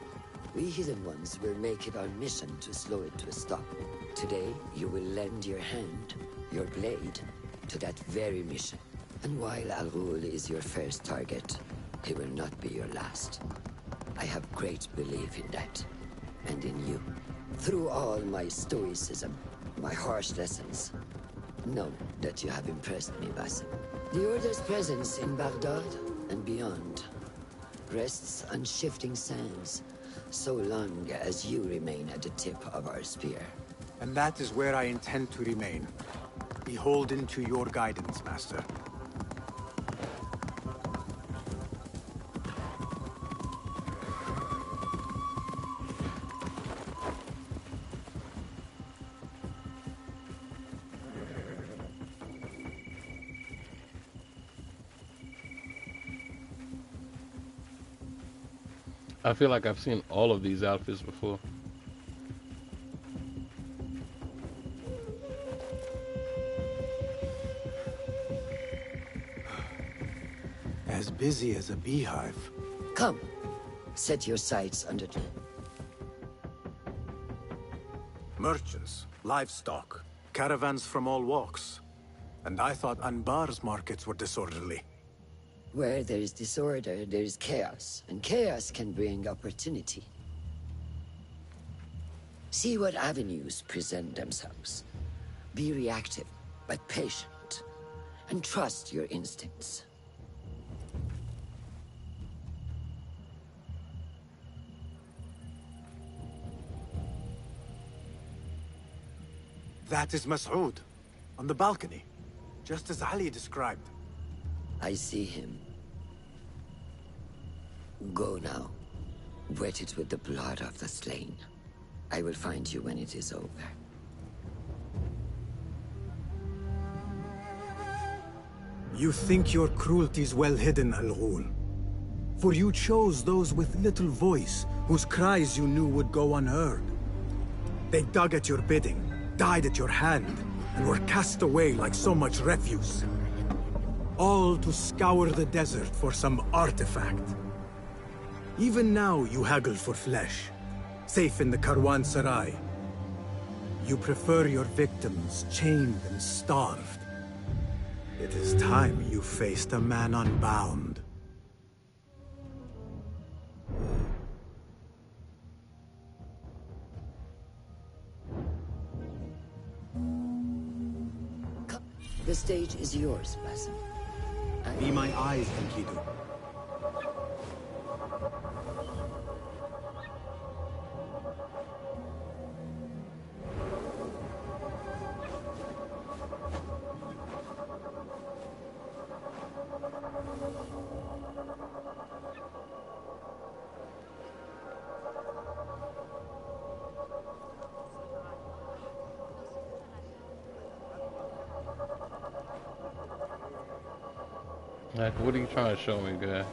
we Hidden Ones will make it our mission to slow it to a stop. Today, you will lend your hand, your blade, to that very mission. And while Al Ghul is your first target, he will not be your last. I have great belief in that, and in you. Through all my stoicism, my harsh lessons, know that you have impressed me, Basim. The Order's presence in Baghdad and beyond rests on shifting sands, so long as you remain at the tip of our spear. And that is where I intend to remain. Beholden to your guidance, Master. I feel like I've seen all of these outfits before. As busy as a beehive. Come, set your sights under... Merchants, livestock, caravans from all walks. And I thought Anbar's markets were disorderly. Where there is disorder, there is chaos, and chaos can bring opportunity. See what avenues present themselves. Be reactive, but patient, and trust your instincts. That is Mas'ud, on the balcony, just as Ali described. I see him. Go now. Wet it with the blood of the slain. I will find you when it is over. You think your cruelty's well hidden, Al-Ghul. For you chose those with little voice, whose cries you knew would go unheard. They dug at your bidding, died at your hand, and were cast away like so much refuse. All to scour the desert for some artifact. Even now you haggle for flesh, safe in the Karwansarai. You prefer your victims chained and starved. It is time you faced a man unbound. The stage is yours, Basim. Be my eyes, Enkidu. Like, what are you trying to show me, guy?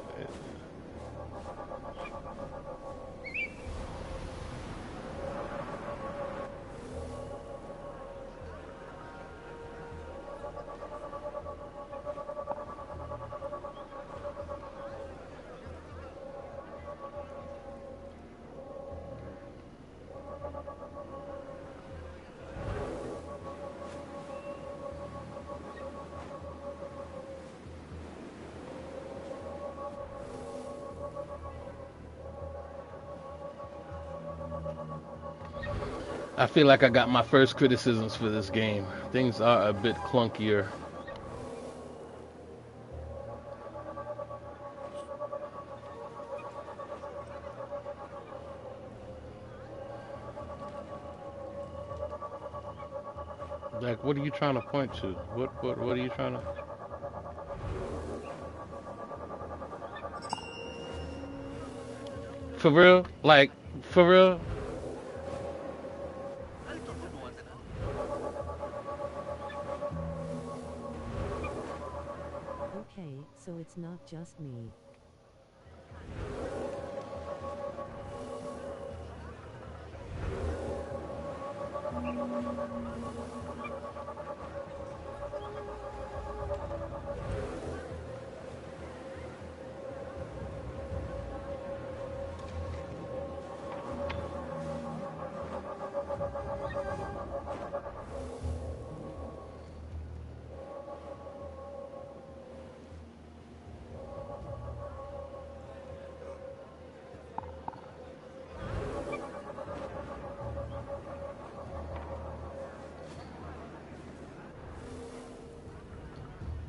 I feel like I got my first criticisms for this game. Things are a bit clunkier. Like, what are you trying to point to? What are you trying to... For real? Like, for real? Okay, so it's not just me.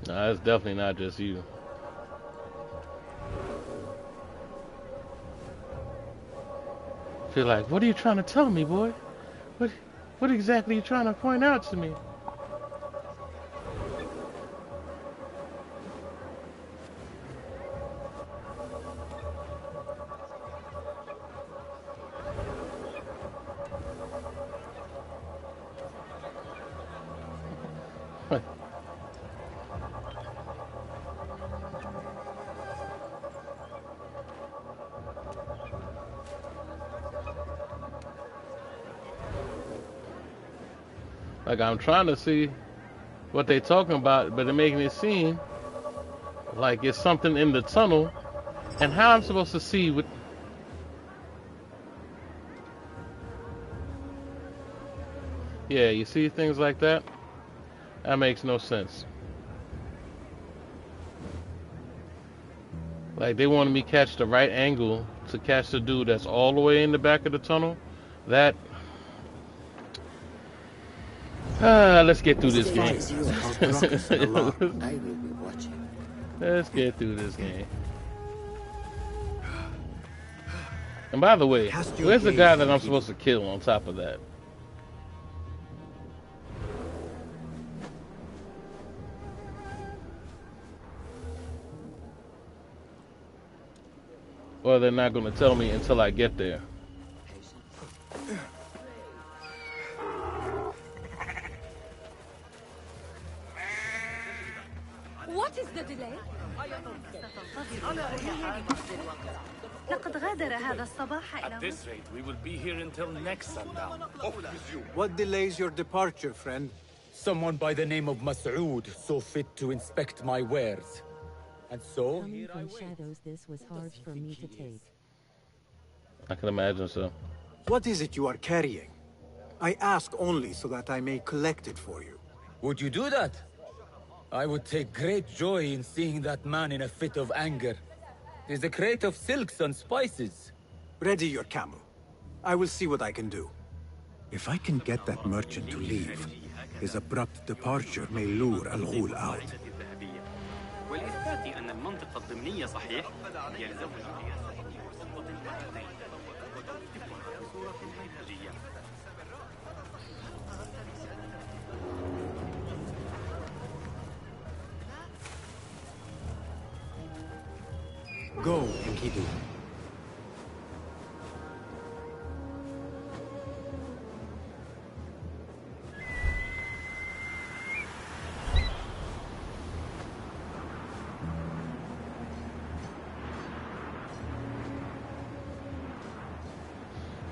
Nah, it's definitely not just you. I feel like, what are you trying to tell me, boy? What exactly are you trying to point out to me? Like, I'm trying to see what they talking about, but they're making it seem like it's something in the tunnel. And how I'm supposed to see what... Yeah, you see things like that? That makes no sense. Like, they wanted me to catch the right angle to catch the dude that's all the way in the back of the tunnel. That... let's get through this game. Let's get through this game. And by the way, where's the guy that I'm supposed to kill on top of that? Or they're not going to tell me until I get there. What is the delay? لقد غادر هذا الصباح At إلى this rate, we will be here until next sundown. What delays your departure, friend? Someone by the name of Mas'ud saw fit to inspect my wares. And so... Coming from shadows, this was hard for me to take. I can imagine so. What is it you are carrying? I ask only so that I may collect it for you. Would you do that? I would take great joy in seeing that man in a fit of anger. It is a crate of silks and spices. Ready your camel. I will see what I can do. If I can get that merchant to leave, his abrupt departure may lure Al-Ghul out. ولإثبات أن المنطقة الضمنية صحيح يلزمنا Go, Enkidu.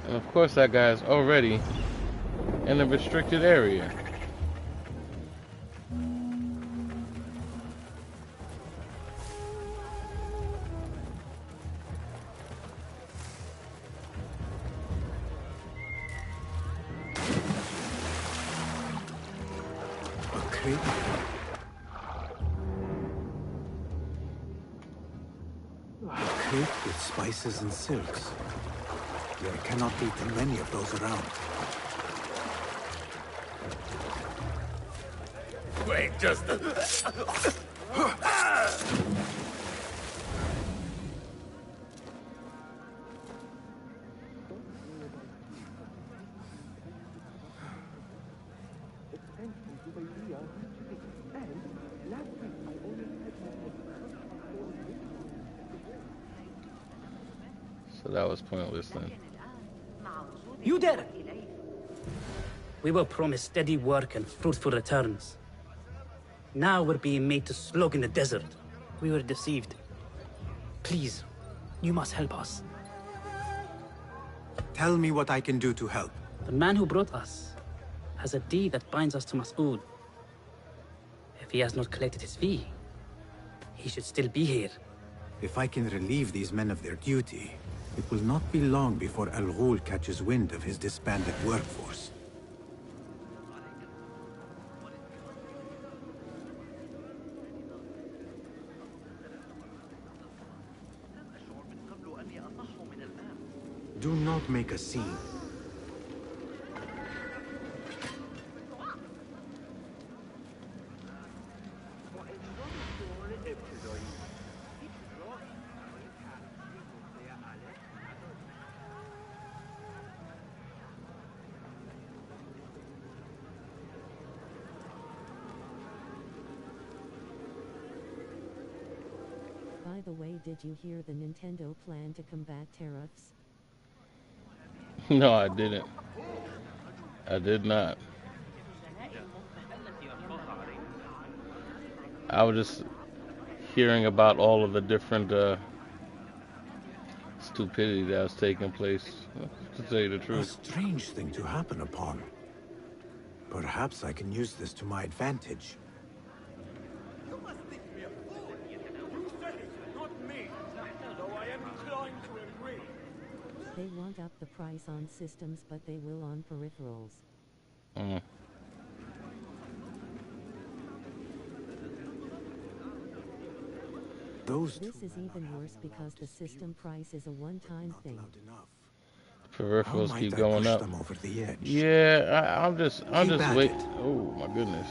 And of course that guy's already in a restricted area. Crate with spices and silks. There cannot be too many of those around. Wait just a... So that was pointless then. You there! We were promised steady work and fruitful returns. Now we're being made to slog in the desert. We were deceived. Please, you must help us. Tell me what I can do to help. The man who brought us has a deed that binds us to Mas'ud. If he has not collected his fee, he should still be here. If I can relieve these men of their duty, it will not be long before Al-Ghul catches wind of his disbanded workforce. Do not make a scene. By the way, did you hear the Nintendo plan to combat tariffs? No, I didn't. I did not. I was just hearing about all of the different stupidity that was taking place, to tell you the A truth. strange thing to happen upon. Perhaps I can use this to my advantage. They want up the price on systems, but they will on peripherals. This is even worse because the system price is a one-time thing. Peripherals keep going up. Over the edge? Yeah, I'm just waiting. Oh my goodness.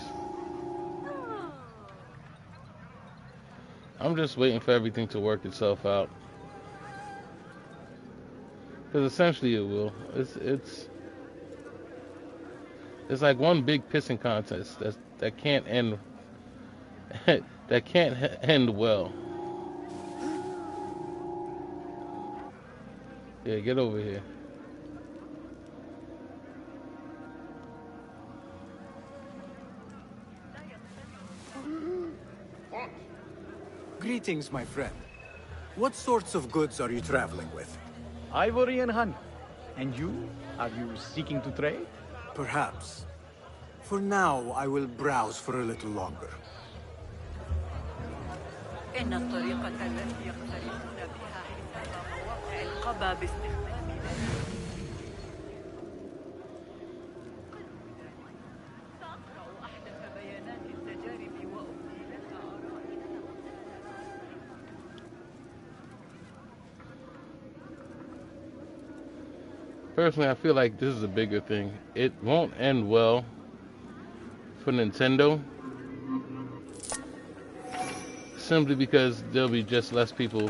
I'm just waiting for everything to work itself out. Because essentially it will. It's like one big pissing contest that can't end that can't end well. Yeah, get over here. Greetings, my friend. What sorts of goods are you traveling with? Ivory and honey. And you? Are you seeking to trade? Perhaps. For now, I will browse for a little longer. إن الطريقة التي يقترفون بها حساب مواقع القبا باستخدام سأقرأ أحدث بيانات التجارب وأبدي لك آرائي. Personally, I feel like this is a bigger thing. It won't end well for Nintendo, simply because there'll be just less people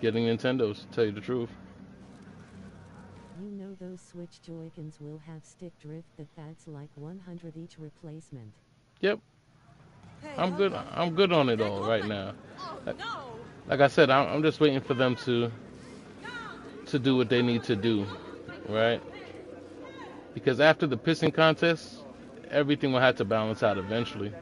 getting Nintendos, to tell you the truth. You know those Switch Joy-Cons will have stick drift that's like 100 each replacement. Yep. I'm good on it all right now. Like I said, I'm just waiting for them to do what they need to do, right? Because after the pissing contest, everything will have to balance out eventually.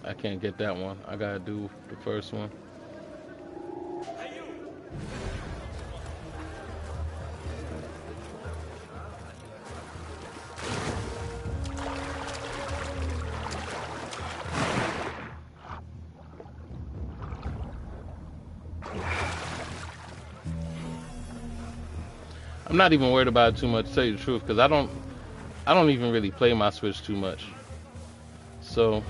I can't get that one. I gotta do the first one. I'm not even worried about it too much, to tell you the truth, because I don't even really play my Switch too much. So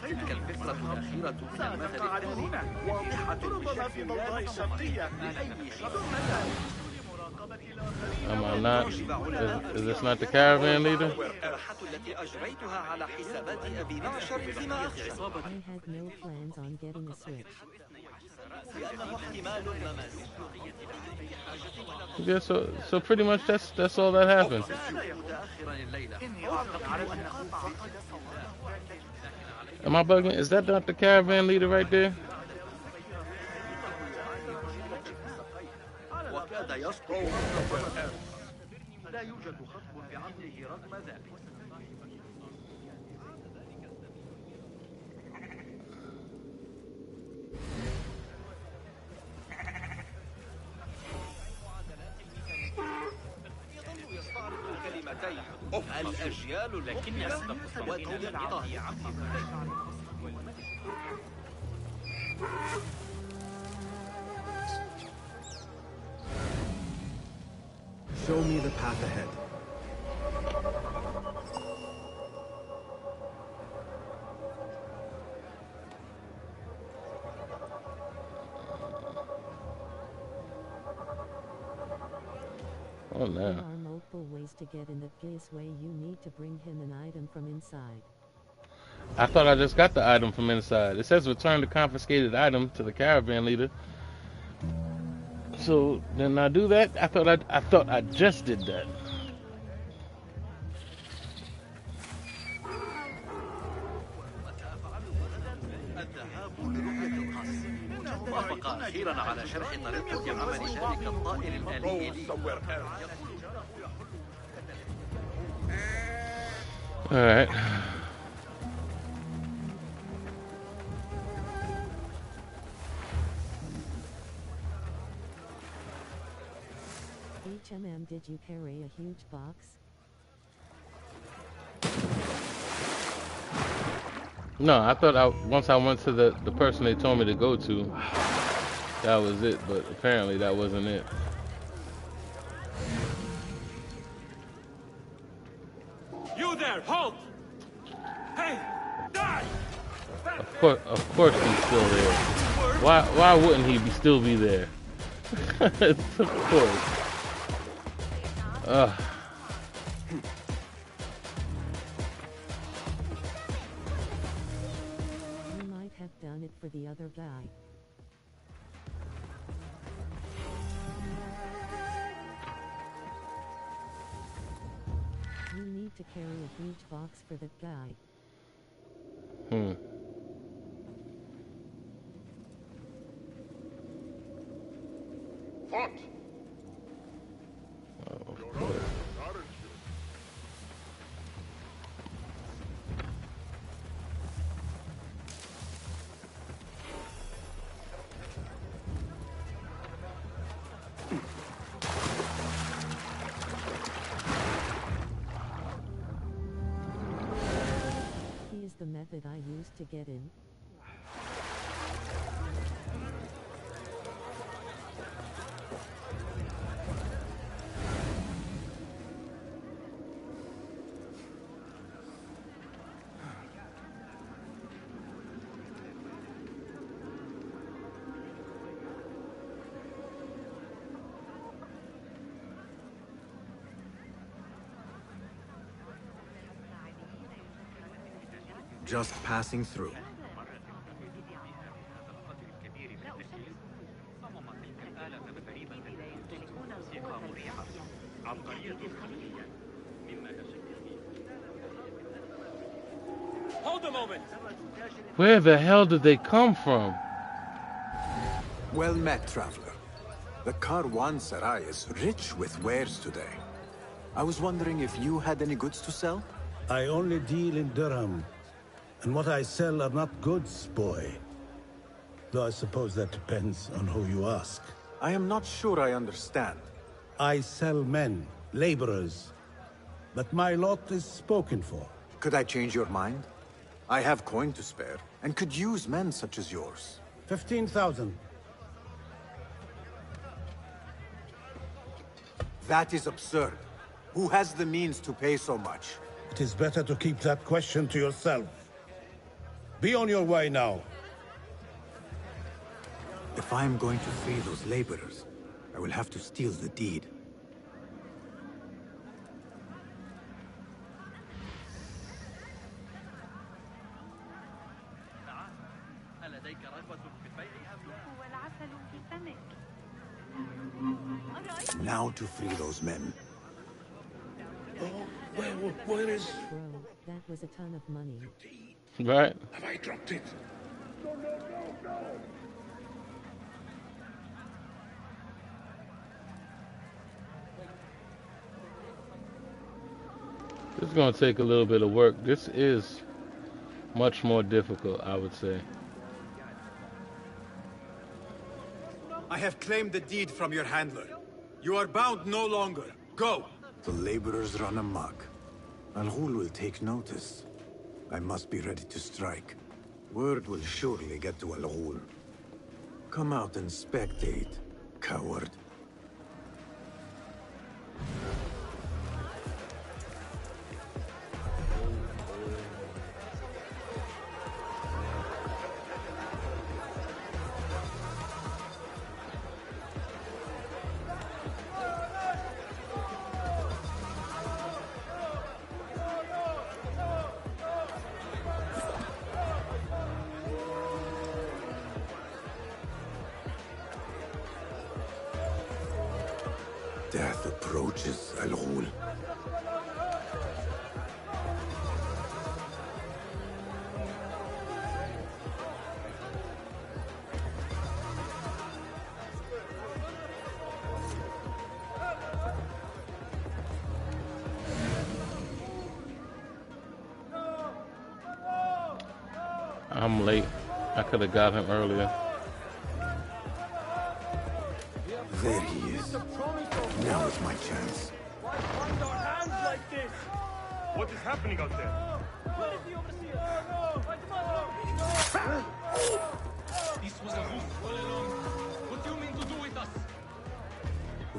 تلك الفكرة الأخيرة من المثل التالي واضحة بشكل لا الشرقية لأي شخص. am I not? Is this not the caravan leader? التي أجريتها على حسابات أبي معشر فيما أخشى. I had no plans on getting a Switch. لأنه احتمال مماس. Yeah, so pretty much that's all that happened. Am I bugging? Is that not the caravan leader right there? وكاد يسقط لا يوجد خصم بعقله رغم ذلك. يظل يستعرض الكلمتين الأجيال الأخرى وتوقيتها. Show me the path ahead. Oh no. There are multiple ways to get in this way. You need to bring him an item from inside. I thought I just got the item from inside. It says return the confiscated item to the caravan leader. So then I do that? I thought I just did that. وافق أخيرا على شرح طريقة عمل ذلك الطائر الآلي لي. All right. HMM, did you carry a huge box? No, I thought once I went to the person they told me to go to, that was it, but apparently that wasn't it. You there, halt! Hey, die! Of course he's still there. Why wouldn't he still be there? Of course. for the other guy. You need to carry a huge box for that guy. What? Oh, of course. Here's the method I used to get in. Just passing through. Hold a moment! Where the hell did they come from? Well met, traveler. The Caravanserai is rich with wares today. I was wondering if you had any goods to sell? I only deal in dirham, and what I sell are not goods, boy. Though I suppose that depends on who you ask. I am not sure I understand. I sell men, laborers, but my lot is spoken for. Could I change your mind? I have coin to spare, and could use men such as yours. 15,000. That is absurd. Who has the means to pay so much? It is better to keep that question to yourself. Be on your way now. If I am going to free those laborers, I will have to steal the deed. Now to free those men. Where is... Bro, that was a ton of money. Right? Have I dropped it? No. This is going to take a little bit of work. This is much more difficult, I would say. I have claimed the deed from your handler. You are bound no longer. Go! The laborers run amok. Al-Ghul will take notice. I must be ready to strike. Word will surely get to Al-Ghul. Come out and spectate, coward. Death approaches, Al-Ghul. I'm late. I could have got him earlier. There he is. Now is my chance. Why bind our hands like this? What is happening out there? Where is the overseer? This was a ruse all along. What do you mean to do with us?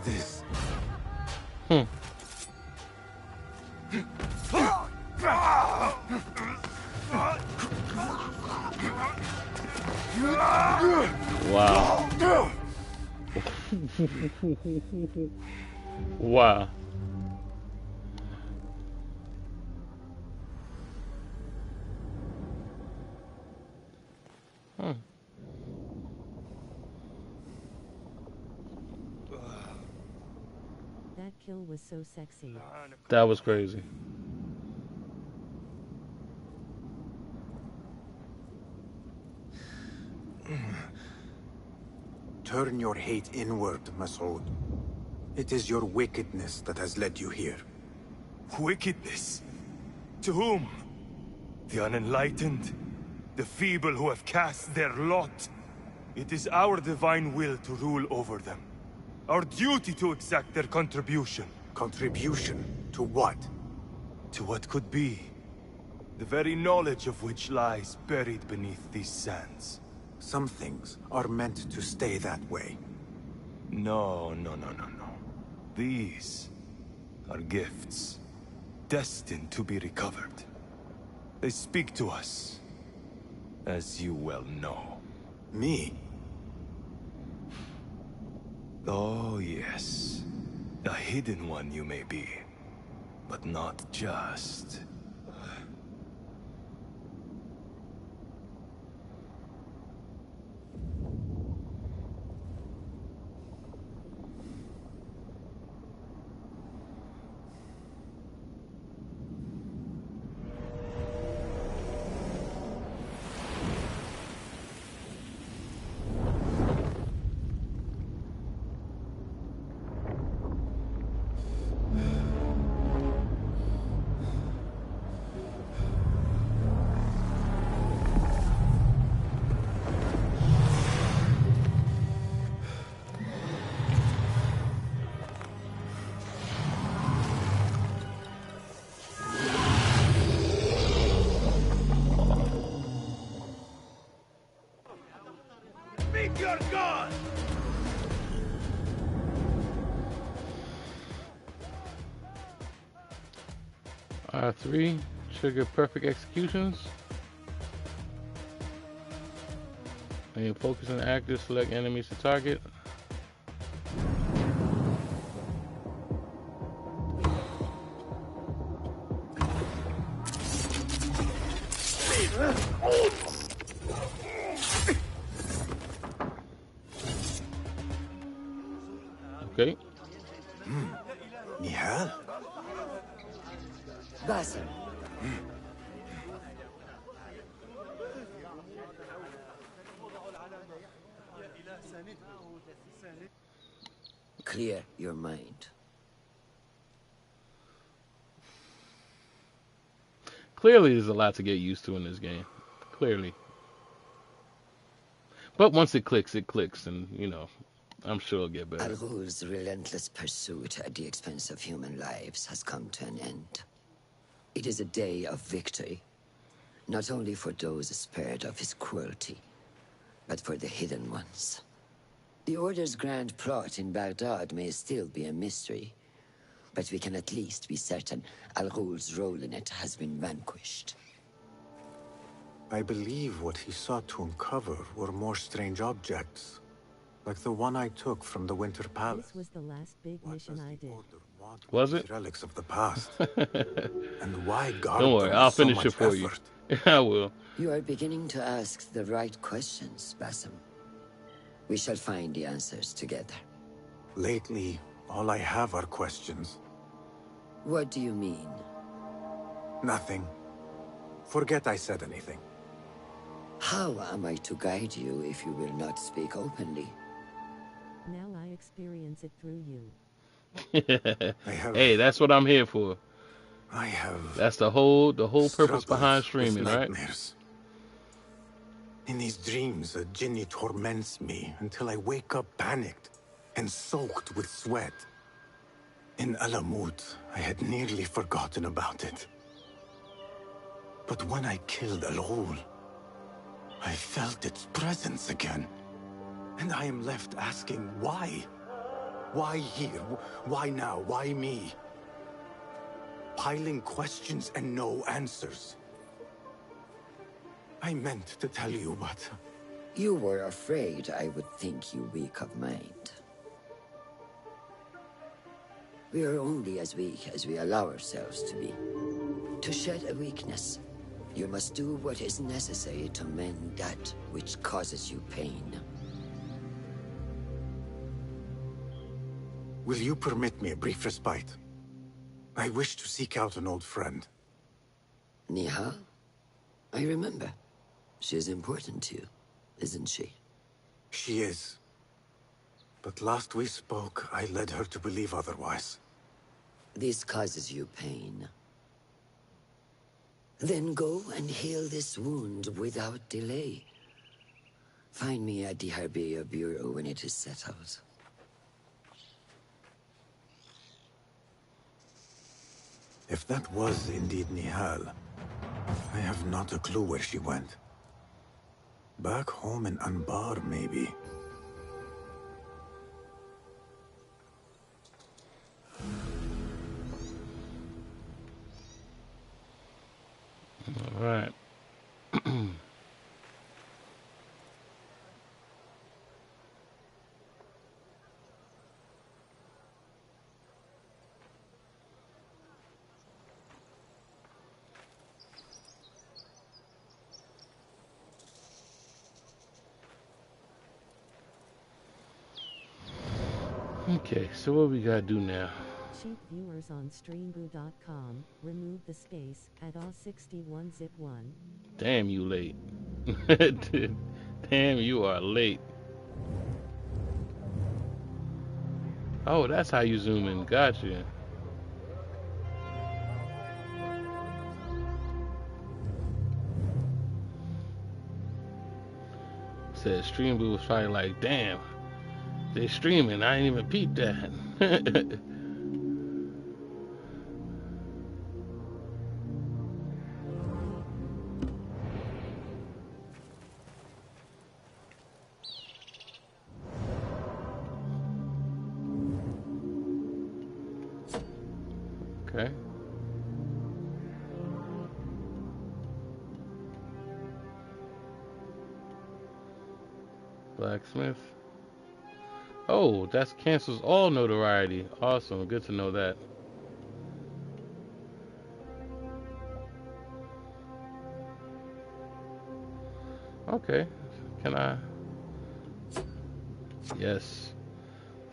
This. Wow. Wow. That kill was so sexy. That was crazy. Turn your hate inward, Masood. It is your wickedness that has led you here. Wickedness? To whom? The unenlightened? The feeble who have cast their lot? It is our divine will to rule over them. Our duty to exact their contribution. Contribution? To what? To what could be. The very knowledge of which lies buried beneath these sands. Some things are meant to stay that way. No. These are gifts, destined to be recovered. They speak to us, as you well know. Me? Oh, yes. A hidden one you may be, but not just. Meet your god! R3, trigger perfect executions. And focus on actors, select enemies to target. Okay. Nihal? Basim. Clear your mind. Clearly, there's a lot to get used to in this game. Clearly. But once it clicks, and, you know, I'm sure it'll get better. Al-Ghul's relentless pursuit at the expense of human lives has come to an end. It is a day of victory, not only for those spared of his cruelty, but for the hidden ones. The Order's grand plot in Baghdad may still be a mystery, but we can at least be certain Al-Ghul's role in it has been vanquished. I believe what he sought to uncover were more strange objects, like the one I took from the Winter Palace. This was the last big mission I did. Was it? Relics of the past. And why guard Don't worry, them I'll with so finish much it for effort? you. I will. You are beginning to ask the right questions, Basim. We shall find the answers together. Lately, all I have are questions. What do you mean? Nothing. Forget I said anything. How am I to guide you if you will not speak openly? Now I experience it through you. Hey, that's what I'm here for. I have. That's the whole purpose behind streaming, right? In these dreams, a jinni torments me until I wake up panicked and soaked with sweat. In Alamut, I had nearly forgotten about it. But when I killed Al-Ghul, I felt its presence again. And I am left asking why? Why here? Why now? Why me? Piling questions and no answers. I meant to tell you, but... You were afraid I would think you weak of mind. We are only as weak as we allow ourselves to be. To shed a weakness, you must do what is necessary to mend that which causes you pain. Will you permit me a brief respite? I wish to seek out an old friend. Nihal? I remember. She is important to you, isn't she? She is. But last we spoke, I led her to believe otherwise. This causes you pain. Then go and heal this wound without delay. Find me at the Harbiya Bureau when it is settled. If that was indeed Nihal, I have not a clue where she went. Back home in Anbar, maybe. All right. Okay, so what we gotta do now? Cheap viewers on streamboo.com, remove the space at all61 zip 1. Damn, you late. Damn, you are late. Oh, that's how you zoom in. Gotcha. Said Streamboo was probably like, damn, they streaming. I ain't even peeped that. Okay. Blacksmith. Oh, that cancels all notoriety. Awesome. Good to know that. Okay. Can I? Yes.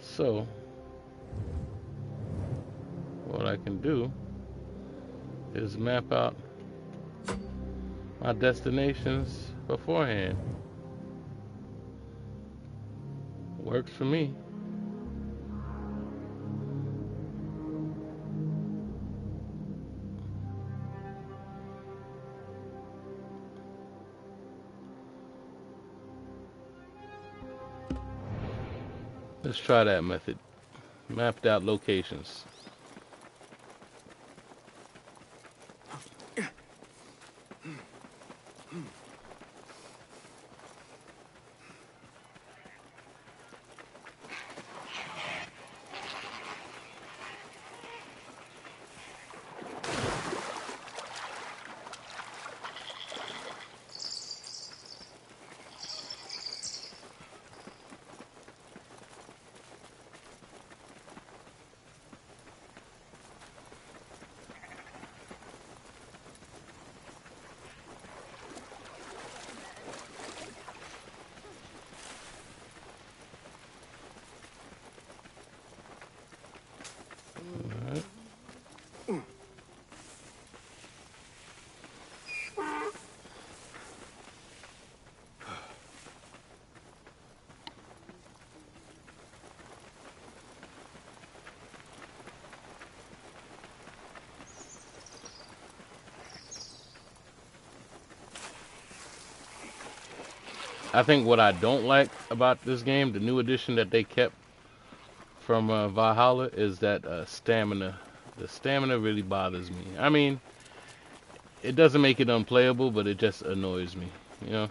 So, what I can do is map out my destinations beforehand. Works for me. Let's try that method. Mapped out locations. I think what I don't like about this game, the new addition that they kept from Valhalla, is that stamina. The stamina really bothers me. I mean, it doesn't make it unplayable, but it just annoys me, you know?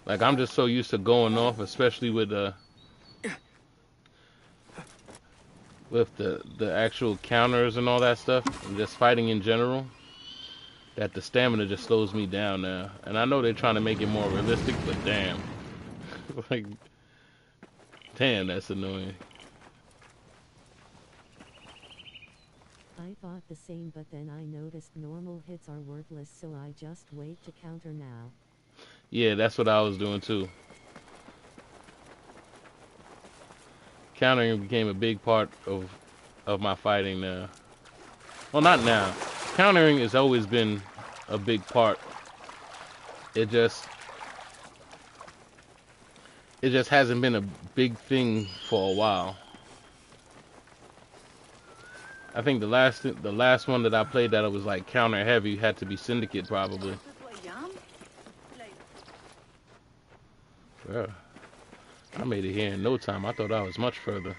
Like, I'm just so used to going off, especially with the actual counters and all that stuff, and just fighting in general, that the stamina just slows me down now. And I know they're trying to make it more realistic, but damn. Like, damn, that's annoying. I thought the same, but then I noticed normal hits are worthless, so I just wait to counter now. Yeah, that's what I was doing too. Countering became a big part of my fighting now. Well, not now. Countering has always been a big part. It just hasn't been a big thing for a while. I think the last one that I played that it was like counter heavy had to be Syndicate probably. Yeah. I made it here in no time. I thought I was much further.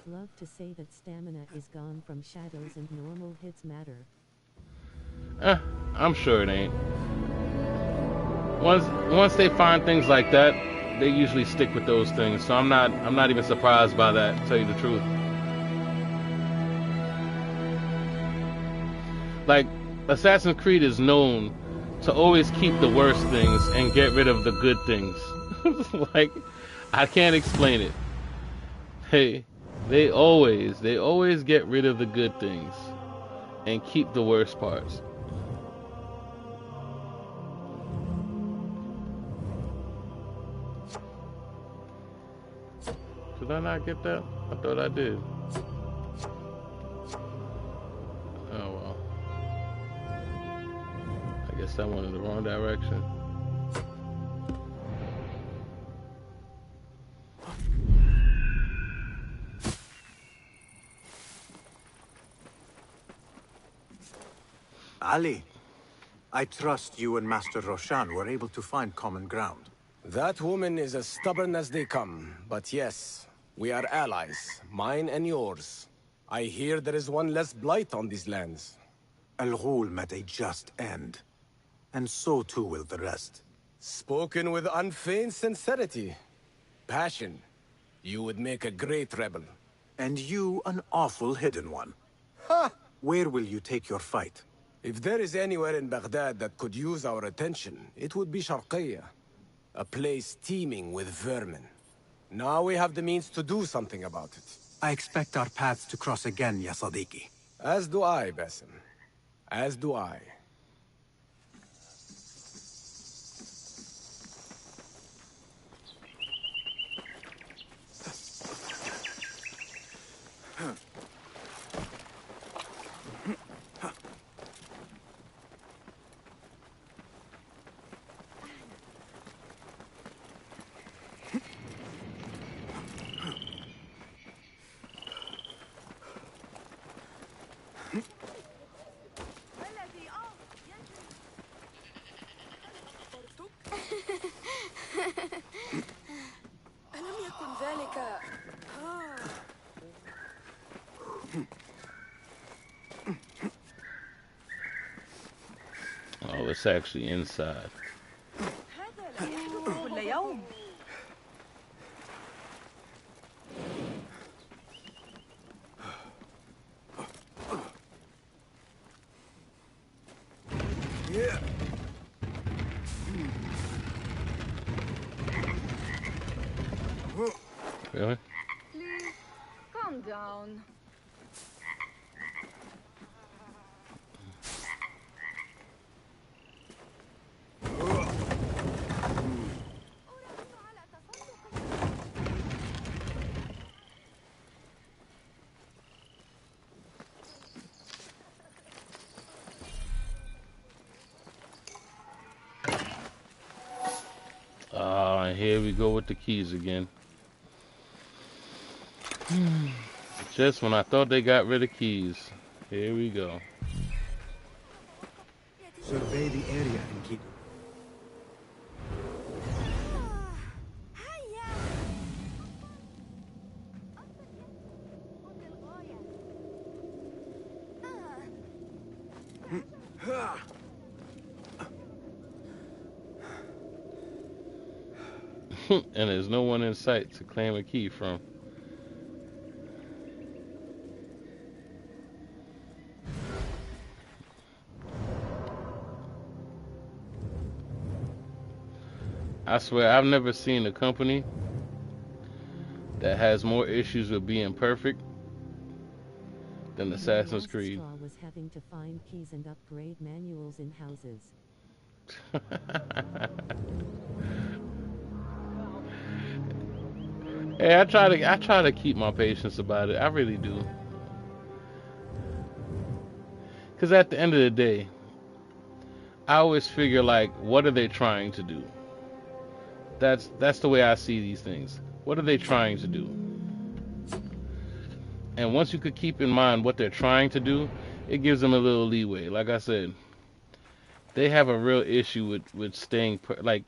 Love to say that stamina is gone from shadows and normal hits matter. I'm sure it ain't. Once they find things like that, they usually stick with those things. So I'm not even surprised by that, to tell you the truth. Like Assassin's Creed is known to always keep the worst things and get rid of the good things. Like, I can't explain it. Hey, they always get rid of the good things and keep the worst parts. Did I not get that? I thought I did. Oh well. I guess I went in the wrong direction. Ali, I trust you and Master Roshan were able to find common ground. That woman is as stubborn as they come, but yes, we are allies, mine and yours. I hear there is one less blight on these lands. Al-Ghul met a just end, and so too will the rest. Spoken with unfeigned sincerity. Passion. You would make a great rebel. And you an awful hidden one. Ha! Where will you take your fight? If there is anywhere in Baghdad that could use our attention, it would be Sharqiyya. A place teeming with vermin. Now we have the means to do something about it. I expect our paths to cross again, ya Sadiqi. As do I, Basim. As do I. Oh, it's actually inside. Yeah. Really? Please, calm down. And here we go with the keys again. Just when I thought they got rid of keys, here we go. Survey the area and keep... And there's no one in sight to claim a key from. I swear, I've never seen a company that has more issues with being perfect than Assassin's The Creed. straw was having to find keys and upgrade manuals in houses. Hey, I try to keep my patience about it. I really do. Cause at the end of the day, I always figure like, what are they trying to do? That's the way I see these things. What are they trying to do? And once you could keep in mind what they're trying to do, it gives them a little leeway. Like I said, they have a real issue with staying like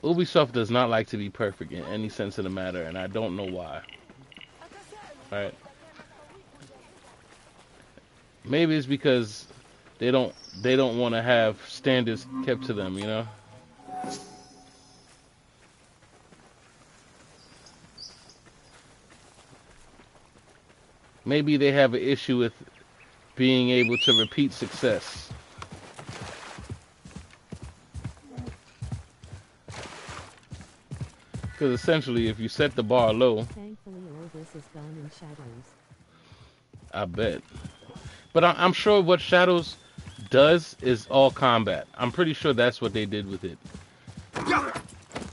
Ubisoft does not like to be perfect in any sense of the matter, and I don't know why. Alright. Maybe it's because they don't want to have standards kept to them, you know? Maybe they have an issue with being able to repeat success. Because essentially, if you set the bar low, thankfully all this is gone in Shadows. I bet. But I'm sure what Shadows does is all combat. I'm pretty sure that's what they did with it.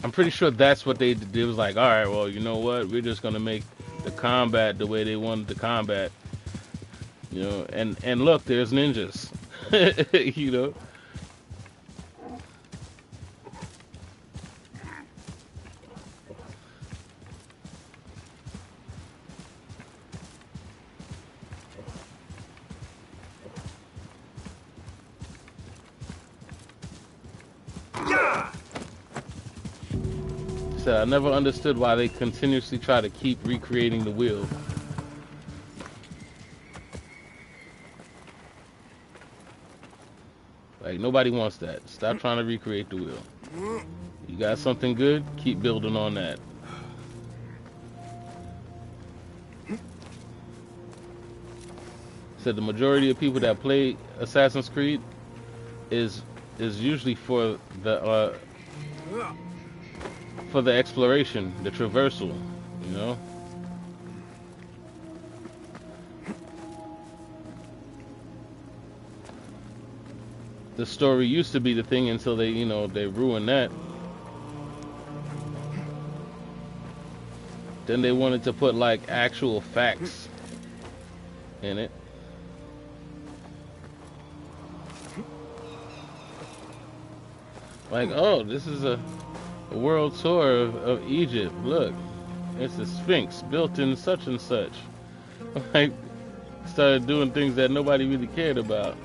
I'm pretty sure that's what they did. It was like, all right, well, you know what? We're just gonna make the combat the way they wanted the combat. You know, and look, there's ninjas. You know. So I never understood why they continuously try to keep recreating the wheel. Like, nobody wants that. Stop trying to recreate the wheel. You got something good? Keep building on that. So the majority of people that play Assassin's Creed is usually for the exploration, the traversal, you know? The story used to be the thing until they, you know, they ruined that. Then they wanted to put like actual facts in it. Like, oh, this is a world tour of Egypt. Look, it's the Sphinx built in such and such. Like, started doing things that nobody really cared about.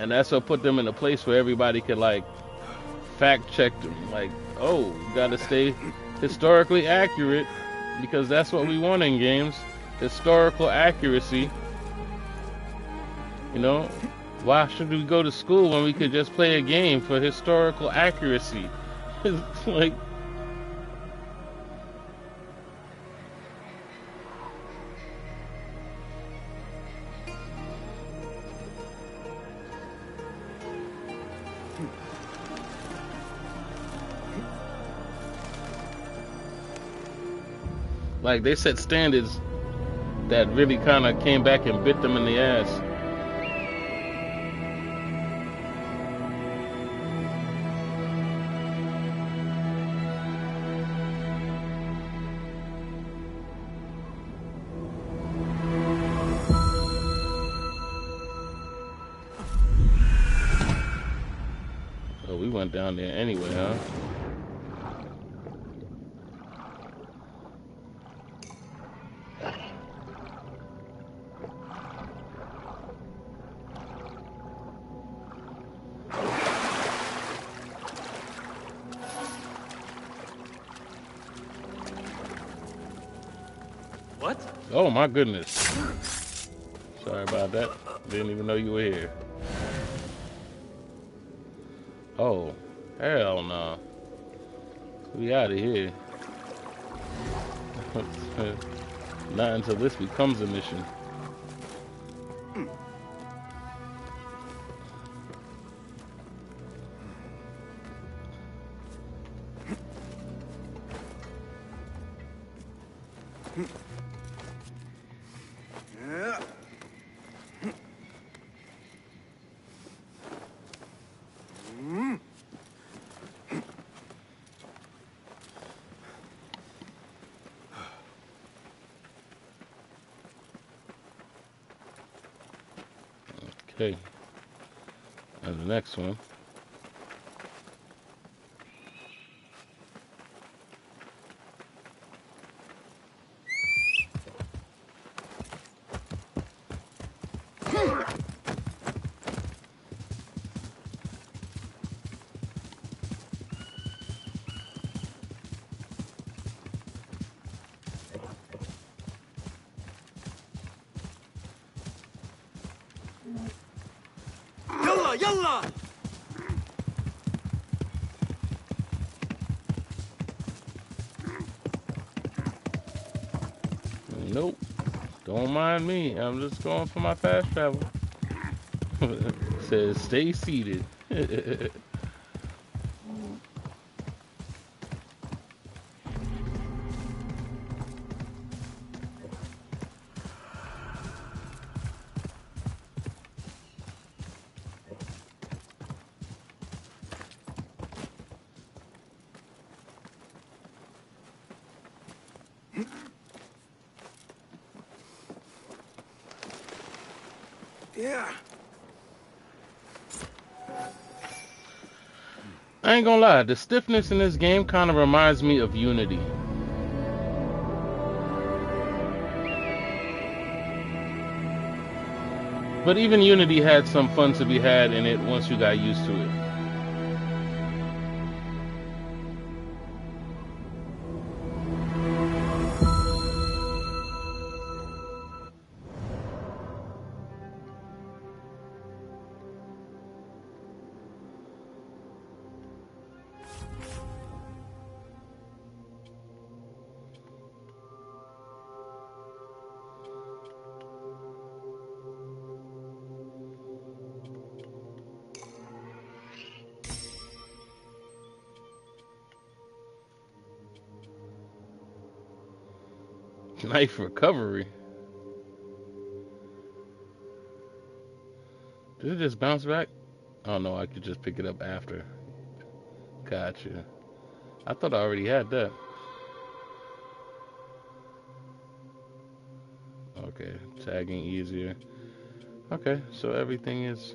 And that's what put them in a place where everybody could like fact check them. Like, oh, you gotta stay historically accurate because that's what we want in games. Historical accuracy. You know? Why should we go to school when we could just play a game for historical accuracy? It's like, they set standards that really kind of came back and bit them in the ass. Oh, we went down there anyway, huh? What? Oh my goodness. Sorry about that. Didn't even know you were here. Oh, hell no. We out of here. Not until this becomes a mission. Okay. And the next one. يلا يلا. Nope. Don't mind me. I'm just going for my fast travel. Says stay seated. Yeah. I ain't gonna lie, the stiffness in this game kind of reminds me of Unity. But even Unity had some fun to be had in it once you got used to it. Knife recovery. Did it just bounce back? Oh no, I could just pick it up after. Gotcha. I thought I already had that. Okay, tagging easier. Okay, so everything is...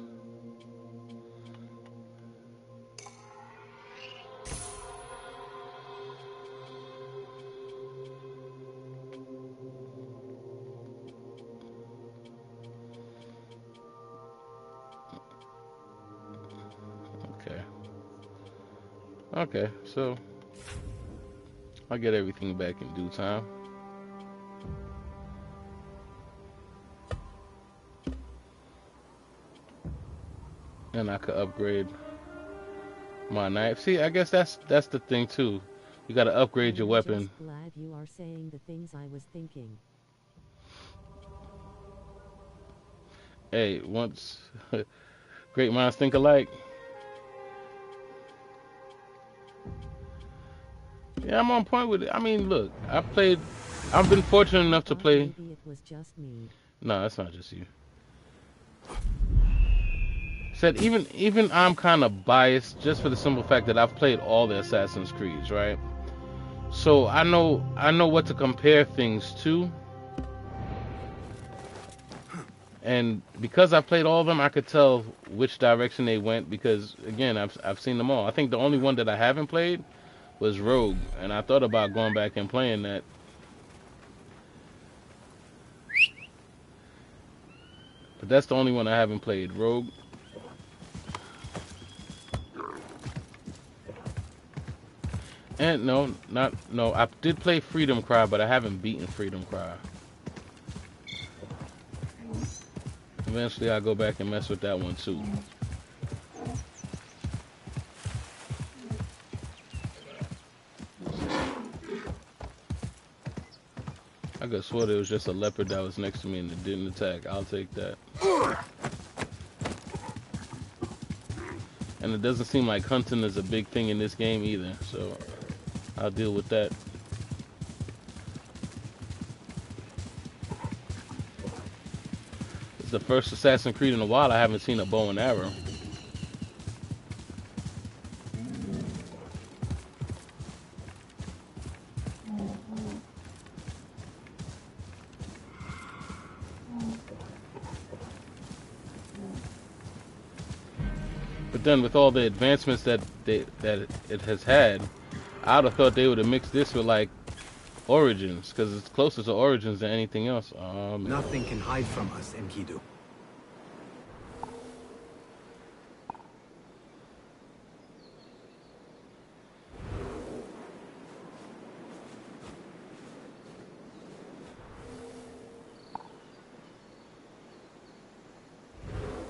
Okay. Okay, so I'll get everything back in due time. And I could upgrade my knife. See, I guess that's the thing too. You gotta upgrade your weapon. Just glad you are saying the things I was thinking. Hey, once great minds think alike. Yeah, I'm on point with it. I mean, look, I've been fortunate enough to play. Maybe it was just me. No, it's not just you. Said even I'm kind of biased just for the simple fact that I've played all the Assassin's Creeds, right? So I know what to compare things to. And because I played all of them, I could tell which direction they went because again, I've seen them all. I think the only one that I haven't played was Rogue, and I thought about going back and playing that. But that's the only one I haven't played, Rogue. And no, I did play Freedom Cry, but I haven't beaten Freedom Cry. Eventually I'll go back and mess with that one too. I could swear there was just a leopard that was next to me and it didn't attack. I'll take that. And it doesn't seem like hunting is a big thing in this game either, so I'll deal with that. the first Assassin's Creed in a while I haven't seen a bow and arrow. But then with all the advancements that it has had, I'd have thought they would have mixed this with like Origins, because it's closer to Origins than anything else. Nothing can hide from us, Enkidu.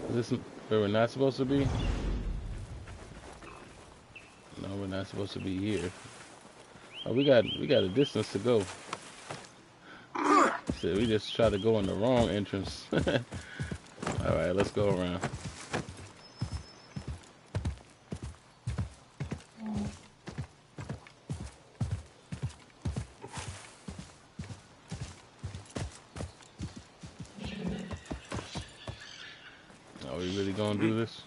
Is this where we're not supposed to be? No, we're not supposed to be here. Oh, we got a distance to go. So we just try to go in the wrong entrance. All right, let's go around. Are we really gonna do this?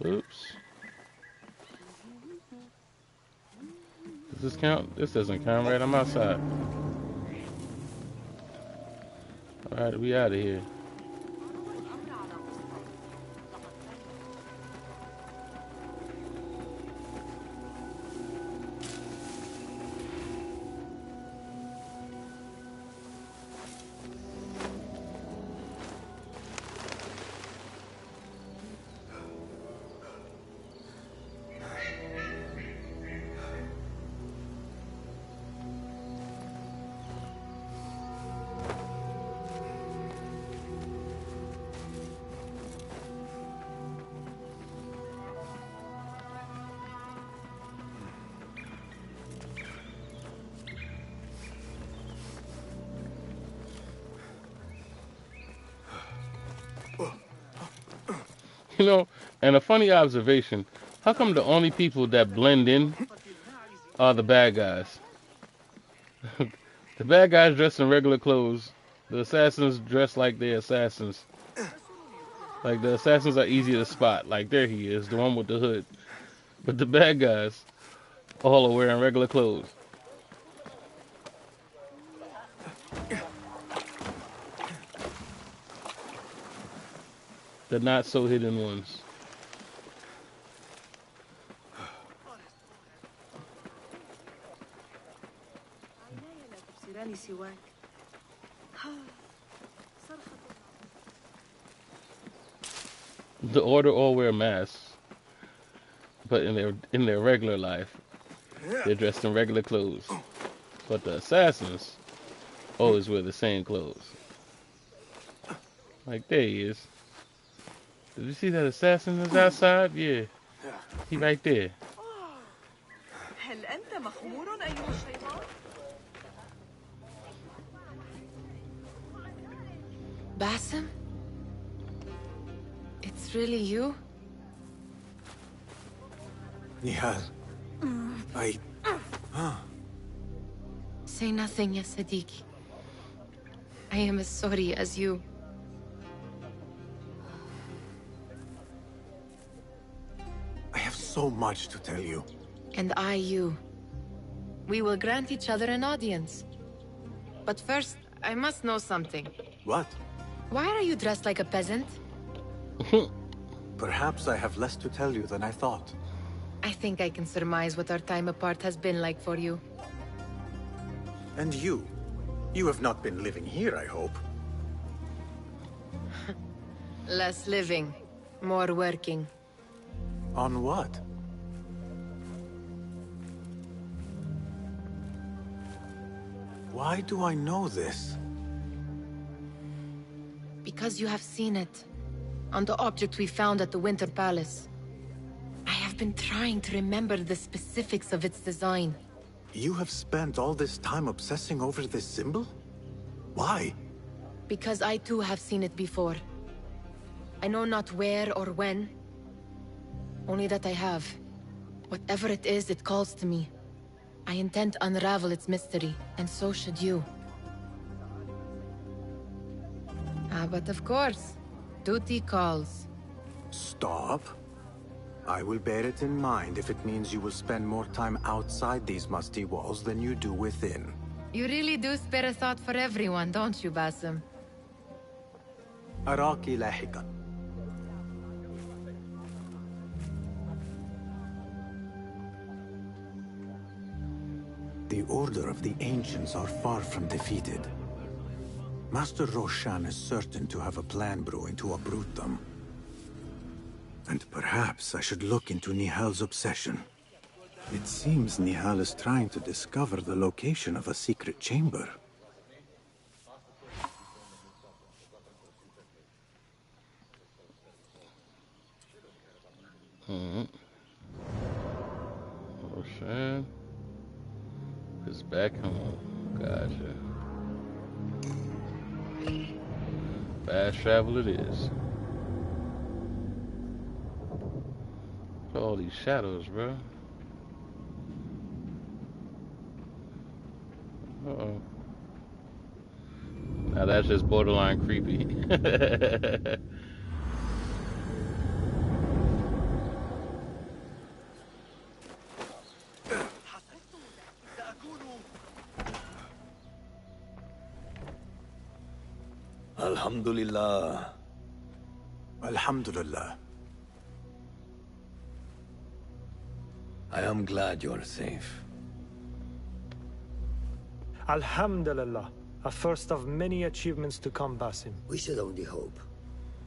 Oops. Does this count? This doesn't count, right? I'm outside. Alright, we out of here. You know, and a funny observation, how come the only people that blend in are the bad guys? The bad guys dressed in regular clothes, the assassins dress like they're assassins. Like the assassins are easy to spot, like there he is, the one with the hood. But the bad guys all are wearing regular clothes. The not so hidden ones. The Order all wear masks, but in their regular life, they're dressed in regular clothes. But the assassins always wear the same clothes. Like there he is. Did you see that assassin is outside? Yeah, he right there. Basim? It's really you? Nihal. Say nothing, ya Sadiqi. I am as sorry as you. I have so much to tell you. And I you. We will grant each other an audience. But first, I must know something. What? Why are you dressed like a peasant? Perhaps I have less to tell you than I thought. I think I can surmise what our time apart has been like for you. And you? You have not been living here, I hope. Less living, more working. On what? Why do I know this? Because you have seen it. On the object we found at the Winter Palace. I have been trying to remember the specifics of its design. You have spent all this time obsessing over this symbol? Why? Because I too have seen it before. I know not where or when. Only that I have. Whatever it is, it calls to me. I intend to unravel its mystery, and so should you. But of course, duty calls. Stop. I will bear it in mind if it means you will spend more time outside these musty walls than you do within. You really do spare a thought for everyone, don't you, Basim? أراك لاحقا. The Order of the Ancients are far from defeated. Master Roshan is certain to have a plan brewing to uproot them. And perhaps I should look into Nihal's obsession. It seems Nihal is trying to discover the location of a secret chamber. Roshan is back home. Gotcha. Fast travel it is. Look at all these shadows, bro. Uh-oh. Now that's just borderline creepy. Alhamdulillah. Alhamdulillah. I am glad you're safe. Alhamdulillah. A first of many achievements to come, Basim. We should only hope.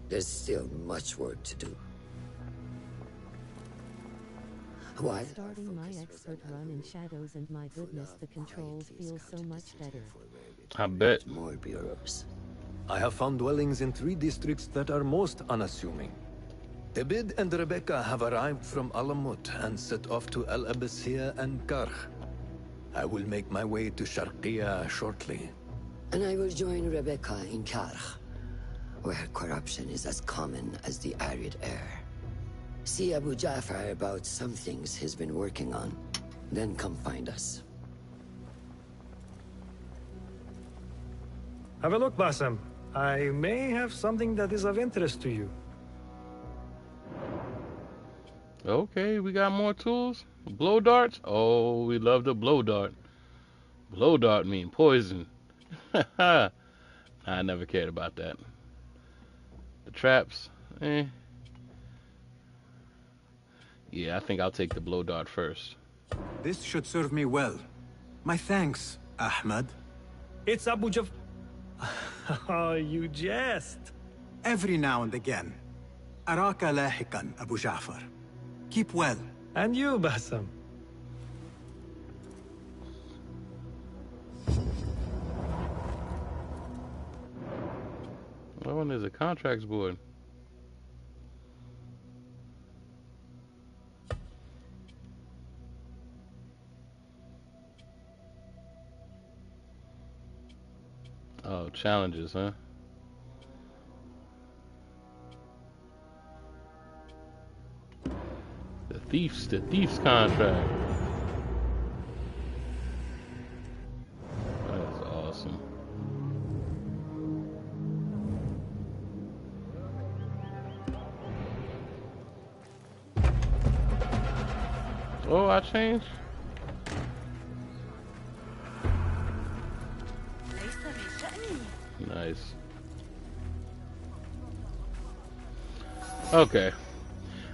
There's still much work to do. Why? Starting my expert run in shadows, and my goodness, the controls feel so much better. I bet. More bureaus. I have found dwellings in 3 districts that are most unassuming. Tebid and Rebecca have arrived from Alamut and set off to El Abyssiya and Karch. I will make my way to Sharqiya shortly. And I will join Rebecca in Karch, where corruption is as common as the arid air. See Abu Ja'far about some things he's been working on, then come find us. Have a look, Basim. I may have something that is of interest to you. Okay, we got more tools. Blow darts? Oh, we love the blow dart. Blow dart mean poison. I never cared about that. The traps, Yeah, I think I'll take the blow dart first. This should serve me well. My thanks, Ahmad. It's Abu Jaf... Oh, you jest. Every now and again. Araka lahikan, Abu Ja'far. Keep well. And you, Basim. Oh, and there's a contracts board. Oh, challenges, huh? The thief's contract. That's awesome. Oh, I changed. Nice. Okay.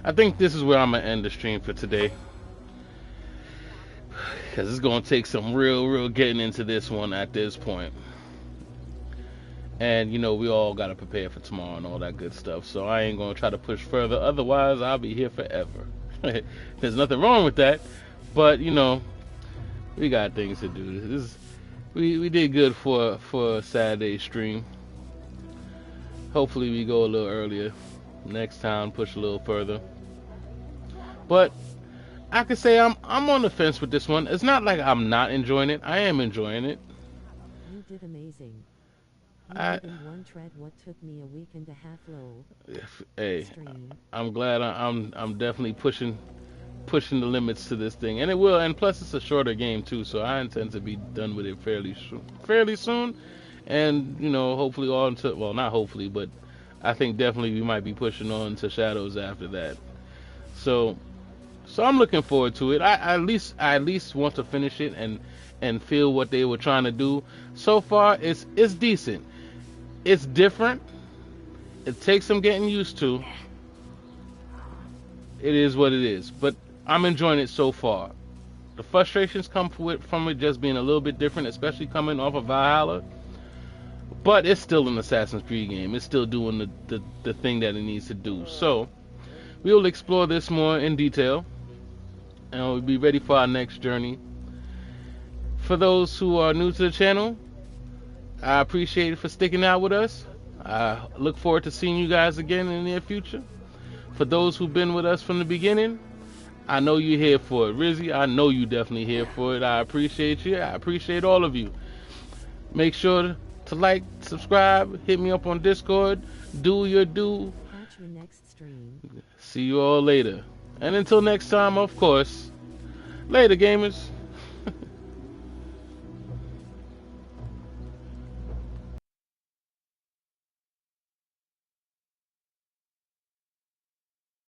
I think this is where I'm gonna end the stream for today. because it's gonna take some real getting into this one at this point. And you know, we all gotta prepare for tomorrow and all that good stuff. So I ain't gonna try to push further. Otherwise, I'll be here forever. There's nothing wrong with that, but you know, we got things to do. We did good for a Saturday stream. Hopefully, we go a little earlier next time. Push a little further. But I could say I'm on the fence with this one. It's not like I'm not enjoying it. I am enjoying it. You did amazing. You did in one tread what took me a week and a half low. Hey, stream. I'm glad I'm definitely pushing the limits to this thing, and it will. And plus, it's a shorter game too, so I intend to be done with it fairly soon. And you know, hopefully all into, well, not hopefully, but I think definitely we might be pushing on to Shadows after that. So I'm looking forward to it. I at least want to finish it and feel what they were trying to do. So far, it's decent. It's different. It takes some getting used to. It is what it is, but I'm enjoying it so far. The frustrations come from it just being a little bit different, especially coming off of Valhalla. But it's still an Assassin's Creed game. It's still doing the thing that it needs to do. So we will explore this more in detail, and we'll be ready for our next journey. For those who are new to the channel, I appreciate it for sticking out with us. I look forward to seeing you guys again in the near future. For those who've been with us from the beginning, I know you're here for it. Rizzy, I know you're definitely here for it. I appreciate you. I appreciate all of you. Make sure to like, subscribe, hit me up on Discord. Do your do. Catch you next stream. See you all later. And until next time, of course, later, gamers.